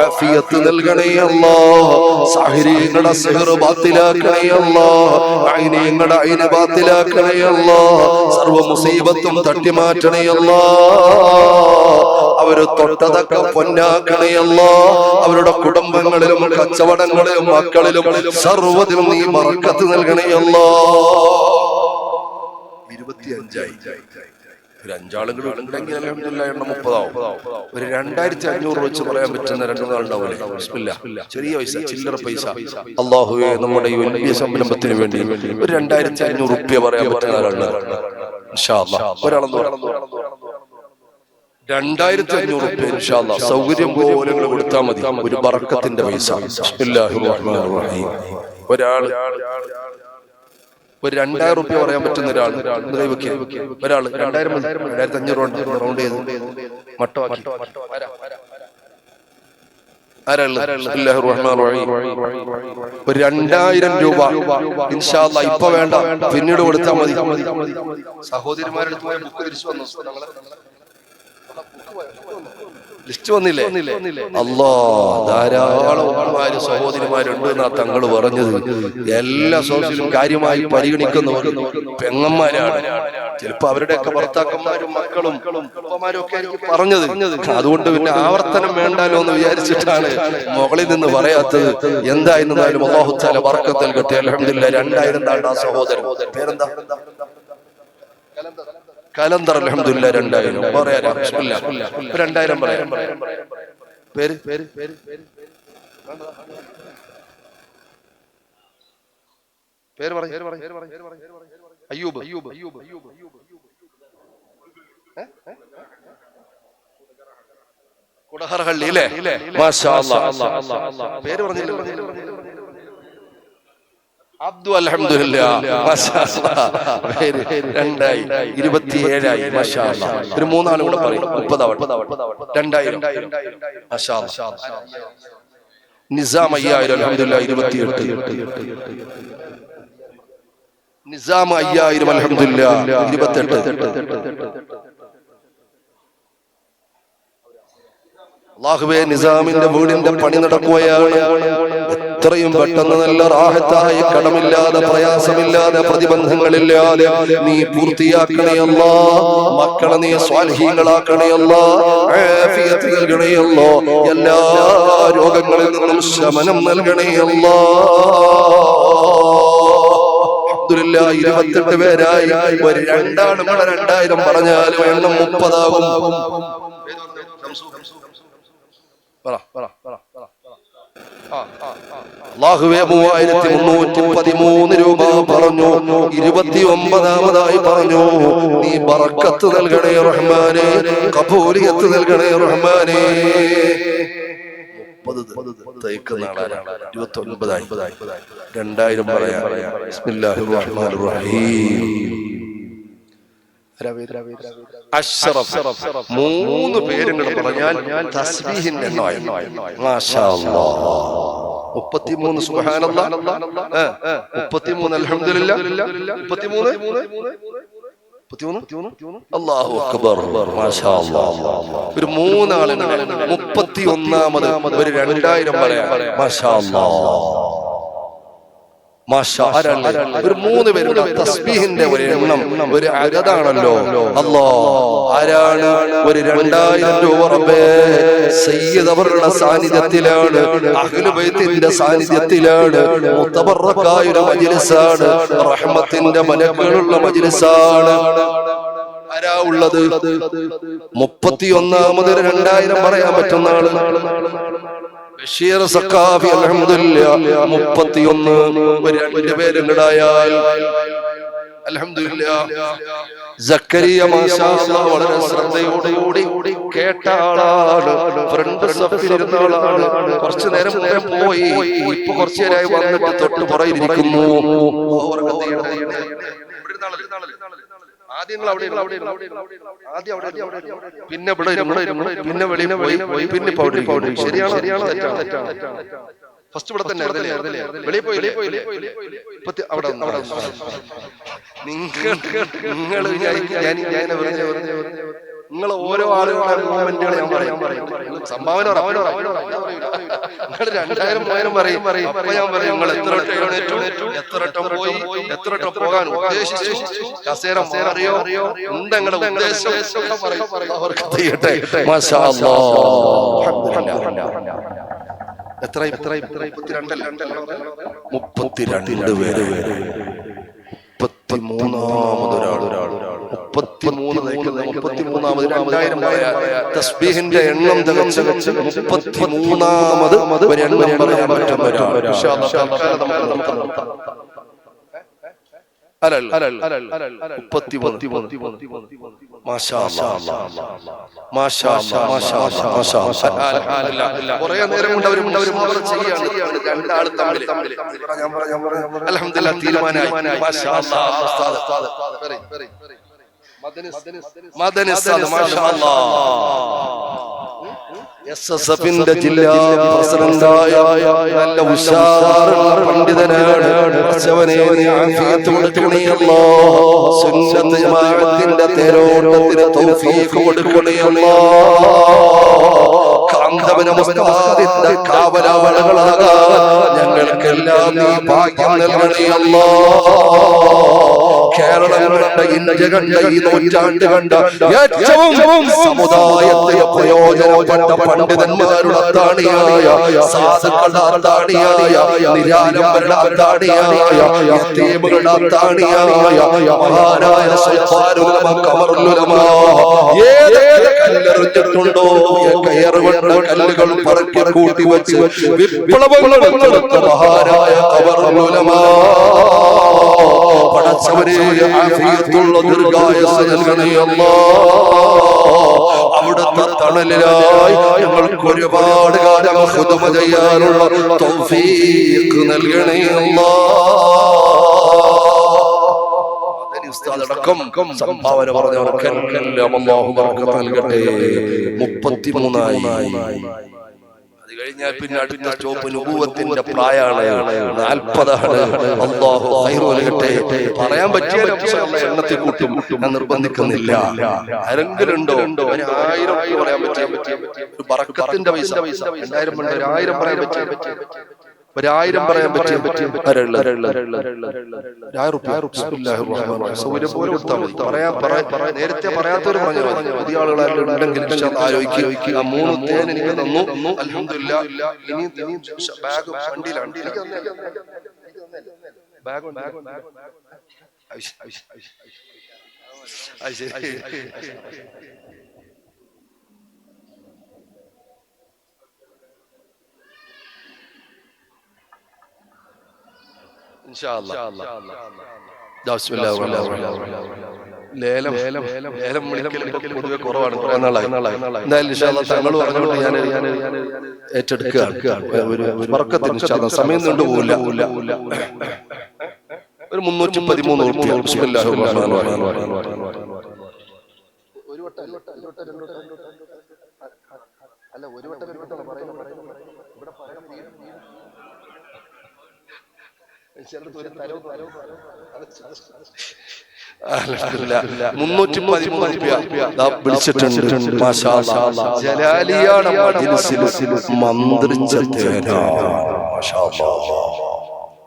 ആഫിയത്ത് നൽകണേ അല്ലാഹ്, സാഹിരീങ്ങളുടെ സിഹർ ബാത്തിലാക്കണേ അല്ലാഹ്, ഐനീങ്ങളുടെ ഐന ബാത്തിലാക്കണേ അല്ലാഹ്, സർവ്വ മുസീബത്തും തട്ടിമാറ്റണേ അല്ലാഹ്, അവര് തൊട്ടതൊക്കെ പൊന്നാക്കണേ അല്ലാഹ്, അവരുടെ കുടുംബങ്ങളിലും കച്ചവടങ്ങളിലും മക്കളിലും സർവ്വതിലും നീ ബറക്കത്ത് നൽകണേ അല്ലാഹ്. 25ആയി. ഒരു 5 ആളുകൾ ഉണ്ടെങ്കിൽ അൽഹംദുലില്ലാഹ് എണ്ണം 30 ആവും. ഒരു 2500 വെച്ച് പറയാൻ പറ്റുന്ന 2 നാളുണ്ടാവില്ലേ? ബിസ്മില്ലാ. ചെറിയ പൈസ, ചില്ലറ പൈസ. അല്ലാഹുവേ, നമ്മുടെ ഈ വലിയ സംരംഭത്തിന് വേണ്ടി ഒരു 2500 റുപ്യ പറയാൻ പറ്റുന്ന ആളുണ്ട് ഇൻഷാ അല്ലാഹ്. ഒരാളെന്ന് 2500 റുപ്യ ഇൻഷാ അല്ലാഹ് സൗകര്യം പോലെ നിങ്ങൾ കൊടുത്താൽ മതി. ഒരു ബറക്കത്തിന്റെ പൈസ. ബിസ്മില്ലാഹിർ റഹ്മാനിർ റഹീം. ഒരാൾ ഒരു 2000 റുപ്യ പറയാൻ പറ്റുന്ന ഒരാൾ ഒരാൾ 2500 റൗണ്ട് ചെയ്ത് മട്ടമാക്കി. ഒരു 2000 രൂപ ഇൻഷാ അല്ലാഹ് ഇപ്പൊ വേണ്ട, പിന്നീട് കൊടുത്താൽ മതി. സഹോദരിമാരുടെ ബുക്ക് തിരിച്ചു വന്നു. ലിസ്റ്റ് വന്നില്ലേ? ധാരാളം സഹോദരിമാരുണ്ട് എന്നാ തങ്ങൾ പറഞ്ഞത്. എല്ലാ സോഴ്സിലും കാര്യമായി പരിഗണിക്കുന്നവർ പെങ്ങന്മാരാണ്. ചിലപ്പോ അവരുടെയൊക്കെ ഭർത്താക്കന്മാരും മക്കളും ഉപ്പമാരും ഒക്കെ പറഞ്ഞത്. അതുകൊണ്ട് പിന്നെ ആവർത്തനം വേണ്ടാലോ എന്ന് വിചാരിച്ചിട്ടാണ് മുകളിൽ നിന്ന് പറയാത്തത്. എന്തായിരുന്നാലും അല്ലാഹു തആല ബർക്കത്ത് നൽകട്ടെ. അൽഹംദുലില്ലാഹ് 2000 താണ്ട സഹോദരൻ പേരെന്താ? കലന്തർ. അൽഹംദുലില്ലാഹ് 2000 പറയാം. ബിസ്മില്ലാഹ്. 2000 പറയാം. പേര് പേര് പറ. അയ്യൂബ്. കുടഹർഹള്ളി അല്ലേ? മാഷാ അല്ലാഹ്. പേര് പറഞ്ഞില്ല. അബ്ദു. അൽഹംദുലില്ലാഹ്. മാഷാ അല്ലാഹ്. പേര് 2027ആയി. മാഷാ അല്ലാഹ്. ഒരു 3 ആളും കൂടെ പറയും. 30 ആവട്ടെ. 2000. മാഷാ അല്ലാഹ്. നിസാം 5000. അൽഹംദുലില്ലാഹ്. 28. നിസാം 5000. അൽഹംദുലില്ലാഹ്. 28. അല്ലാഹുവേ നിസാമിന്റെ വീടിന്റെ പണി നടക്കുകയാണ്. എത്രയും പെട്ടെന്ന് നല്ല റാഹത്തായി, കടമില്ലാതെ, പ്രയാസമില്ലാതെ, പ്രതിബന്ധങ്ങളില്ലാതെ നീ പൂർത്തിയാക്കണേ അല്ലാ. മക്കളെ നീ സ്വാലിഹീങ്ങളാക്കണേ അല്ലാ. ആഫിയത്ത് നൽകണേ അല്ലാ. എല്ലാ രോഗങ്ങളിൽ നിന്നും ശമനം നൽകണേ അല്ലാ. 28 പേരായി. ഒരു രണ്ടാളും കൂടെ 2000 പറഞ്ഞാലും എണ്ണം 30 ആകും. അല്ലാഹുവേ 3313 രൂപ പറഞ്ഞു. 29ാമതായി പറഞ്ഞു, നീ ബറക്കത്ത് നൽകണേ റഹ്മാനേ, ഖബൂലിയത്ത് നൽകണേ റഹ്മാനേ. 2000 പറയാം. ബിസ്മില്ലാഹിർ റഹ്മാനിർ റഹീം. അഷ്റഫ് 3 പേരും കൂടെ പറഞ്ഞാൽ തസ്ബീഹിന്റെ എണ്ണമായി. മാഷാ അല്ലാഹ്. 33 സുബ്ഹാനല്ലാഹ്, 33 അൽഹംദുലില്ലാഹ്, 33 അല്ലാഹു അക്ബർ. മാഷാ അല്ലാഹ്. ഒരു 3 ആളുകൾ 31ാമത് ഒരു 2000 പറയാം. മാഷാ അല്ലാഹ്. ഒരു 3 പേരുടെ തസ്ബീഹിന്റെ ഒരു എണ്ണം, ഒരു അദദാണല്ലോ. അല്ലാഹ്, ആരാണ് ഒരു 2000 രൂപ റബ്ബേ സയ്യിദ് അവരുടെ സാന്നിധ്യത്തിലാണ്, അഹ്ലു ബൈത്തിന്റെ സാന്നിധ്യത്തിലാണ്, മുതബറക്കായ ഒരു മജ്ലിസാണ്, റഹ്മത്തിന്റെ മലക്കുകളുള്ള മജ്ലിസാണ്. ആരാ ഉള്ളത്? 31ാമത് 2000 പറയാൻ പറ്റുന്ന ആള് ബഷീർ സഖാഫി അൽഹംദുലില്ലാഹ്. 31 ഒരു 2 പേരും ഉണ്ടായാൽ അൽഹംദുലില്ലാഹ്. സക്കരിയ മാഷാ അല്ലാഹ് വളരെ ശ്രദ്ധയോടുകൂടി കേട്ട ആളാണ്. ഫ്രണ്ട് സഫിലിരുന്ന ആളാണ്. കുറച്ചു നേരം പോയി, ഇപ്പൊ കുറച്ചു നേരമായി വന്നിട്ട് തൊട്ട് പുറകിലിരിക്കുന്നു. ആദ്യം പിന്നെ പിന്നെ വെളിയിൽ പോയി, പിന്നെ ശരിയാണോ? ഫസ്റ്റ് ഇവിടെ തന്നെ വെളിയിൽ പോയി. അവിടെ നിങ്ങൾ ഓരോ ആളുകളുടെ മൂവ്മെന്റുകൾ ഞാൻ പറയും. സംഭാവന നിങ്ങൾ 2000 പറയും. അപ്പൊ ഞാൻ പറയും, നിങ്ങൾ എത്ര വട്ടം പോയി, എത്ര വട്ടം പോകാൻ ഉദ്ദേശിച്ചു, കസേര മാറിയോ, എന്താ നിങ്ങളുടെ ഉദ്ദേശം? മാഷാ അല്ലാഹ്. എത്ര 32 പേര്. 33ാമത് ഒരാൾ 33ാമത് 2000 തസ്ബീഹിന്റെ എണ്ണം തികച്ച് 33ാമത് ഒരു എണ്ണം പറയാൻ പറ്റുന്ന ഒരാൾ. ഇൻഷാ അല്ലാഹ് കുറെ നേരം കൊണ്ട് അവര് രണ്ടാൾ തമ്മിൽ അൽഹംദുലില്ലാഹ് തീരുമാനമായി. എസ്എസ്എഫിന്റെ ജില്ലാ പ്രസിഡന്റായ നല്ല ഉഷാറുള്ള പണ്ഡിതനാണ്. സുന്നത്ത് ജമാഅത്തിന്റെ തേരോട്ടത്തിന് തൗഫീഖ് കൊടുക്കണേ അല്ലാഹ്. കാന്തവന മുസ്താദിന്റെ കാവലാളുകളാകാൻ ഞങ്ങൾക്കെല്ലാം നീ ഭാഗ്യം നൽകണേ അല്ലാഹ്. കേരളം കണ്ട, ഇന്ത്യ കണ്ട, ഈ നൂറ്റാണ്ട് കണ്ട ഏറ്റവും സമുദായത്തിന് പ്രയോജനപ്പെട്ട പണ്ഡിതന്മാരുടെ അത്താണിയായ, സാധുക്കളുടെ അത്താണിയായ, നിരാലംബരുടെ അത്താണിയായ, യതീമുകളുടെ അത്താണിയായ മഹാനായ സുൽത്താനുൽ ഉലമ ഖമറുൽ ഉലമ ഏത് കല്ലെറിഞ്ഞിട്ടുണ്ടോ, കയറുകൊണ്ട് കല്ലുകൾ പറക്കി കൂട്ടി വെച്ച് വിപ്ലവങ്ങൾ നടത്തുന്ന മഹാനായ ഖമറുൽ ഉലമ പടച്ചവരെ ആഫിയത്തുള്ള ദീർഘായുസ്സ് നൽകണേ അല്ലാഹ്. അവിടുത്തെ തണലിലായി ഞങ്ങൾക്ക് ഒരുപാട് കാലം ഖുദ്മ ചെയ്യാനുള്ള തൗഫീഖ് നൽകണേ അല്ലാഹ്. ഉസ്താദടക്കം സംഭാവന പറഞ്ഞവർക്കെല്ലാം അല്ലാഹു ബർക്കത്ത് നൽകട്ടെ. 33 ആയി. കഴിഞ്ഞാൽ പിന്നെ അടുത്ത സ്റ്റോപ്പ് നുബുവത്തിന്റെ പ്രായമാണ് 40 ആണ്. അല്ലാഹു ഖൈർ നൽകട്ടെ. പറയാൻ പറ്റിയ എണ്ണത്തിൽ കൂട്ടും, ഞാൻ നിർബന്ധിക്കുന്നില്ല. ആരെങ്കിലും ഉണ്ടോ 1000 പറയാൻ പറ്റിയ ഒരു ബറക്കത്തിന്റെ പൈസ 2000 ഉണ്ട്, 1000 പറയാൻ പറ്റിയ 1000 പറയാൻ പറ്റിയ സൗകര്യം പോലെ കൊടുത്താൽ മതി. നേരത്തെ പറയാത്തവർ പറഞ്ഞാൽ മതി. പുതിയ ആളുകളായാലും ഉണ്ടെങ്കിൽ ആലോചിക്കുക. 3 തേൻ എനിക്ക് തന്നു, അൽഹംദുലില്ലാഹ്. ഇനി ബാഗ് വണ്ടിയിലാണ്. ലേലം വിളിക്കൽ പൊതുവെ കുറവാണ്. കുറെ നാളായി. എന്തായാലും തങ്ങൾ പറഞ്ഞുകൊണ്ട് ഞാൻ ഏറ്റെടുക്കുകയാണ്. ഒരു വർക്കത്തിന് സമയം നീണ്ടുപോകില്ല. ഒരു 313 റുപ്യ. ബിസ്മില്ലാഹിർ റഹ്മാനിർ റഹീം. ഒരു വട്ടം വിളിച്ചിട്ടുണ്ട്. ജലാലിയാണ് മന്ത്രിച്ച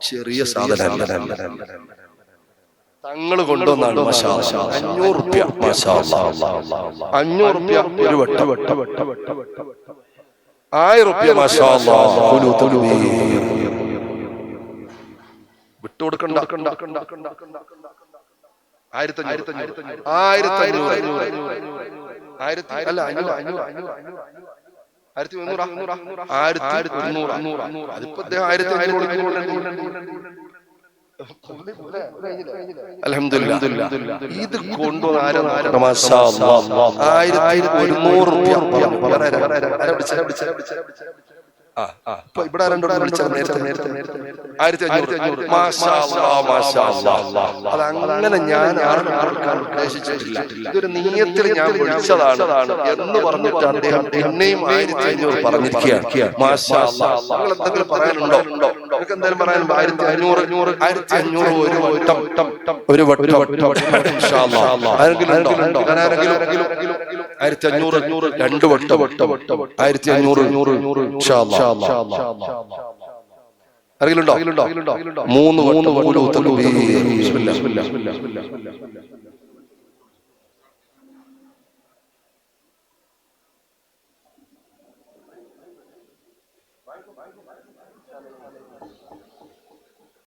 ചെറിയ സാധനം തങ്ങൾ കൊണ്ടുവന്നാണ്. 500 റുപ്യ. 500 റുപ്യ ഒരു വട്ടം. 1000 റുപ്യ. വിട്ടുകൊടുക്കണ്ട. 1500. അതിപ്പോ അൽഹംദുലില്ലാഹ്. ഇത് കൊണ്ടുവന്ന 1100 റുപ്യ. ഇവിടെ 1500. അതങ്ങനെ ഞാൻ ആർക്കാൻ ഉദ്ദേശിച്ചിട്ടില്ല. ഇതൊരു നിയത്തിൽ ഞാൻ വിളിച്ചതാണ് എന്ന് പറഞ്ഞിട്ട് അദ്ദേഹം എന്നെയും 1500 പറഞ്ഞിരിക്കുകയാണ്. മാഷാ അല്ലാഹ്. നിങ്ങൾ എന്തെങ്കിലും പറയാനുണ്ടോ? നിങ്ങൾക്ക് എന്തായാലും പറയാനുണ്ടോ? 1500 ഒരു വട്ടം ഇൻഷാ അല്ലാഹ്. ആരെങ്കിലും ഉണ്ടോ? 1500 2 വട്ടം 1500 ഇൻഷാ അല്ലാഹ്. അറിയിലുണ്ടോ? 3 വട്ടം.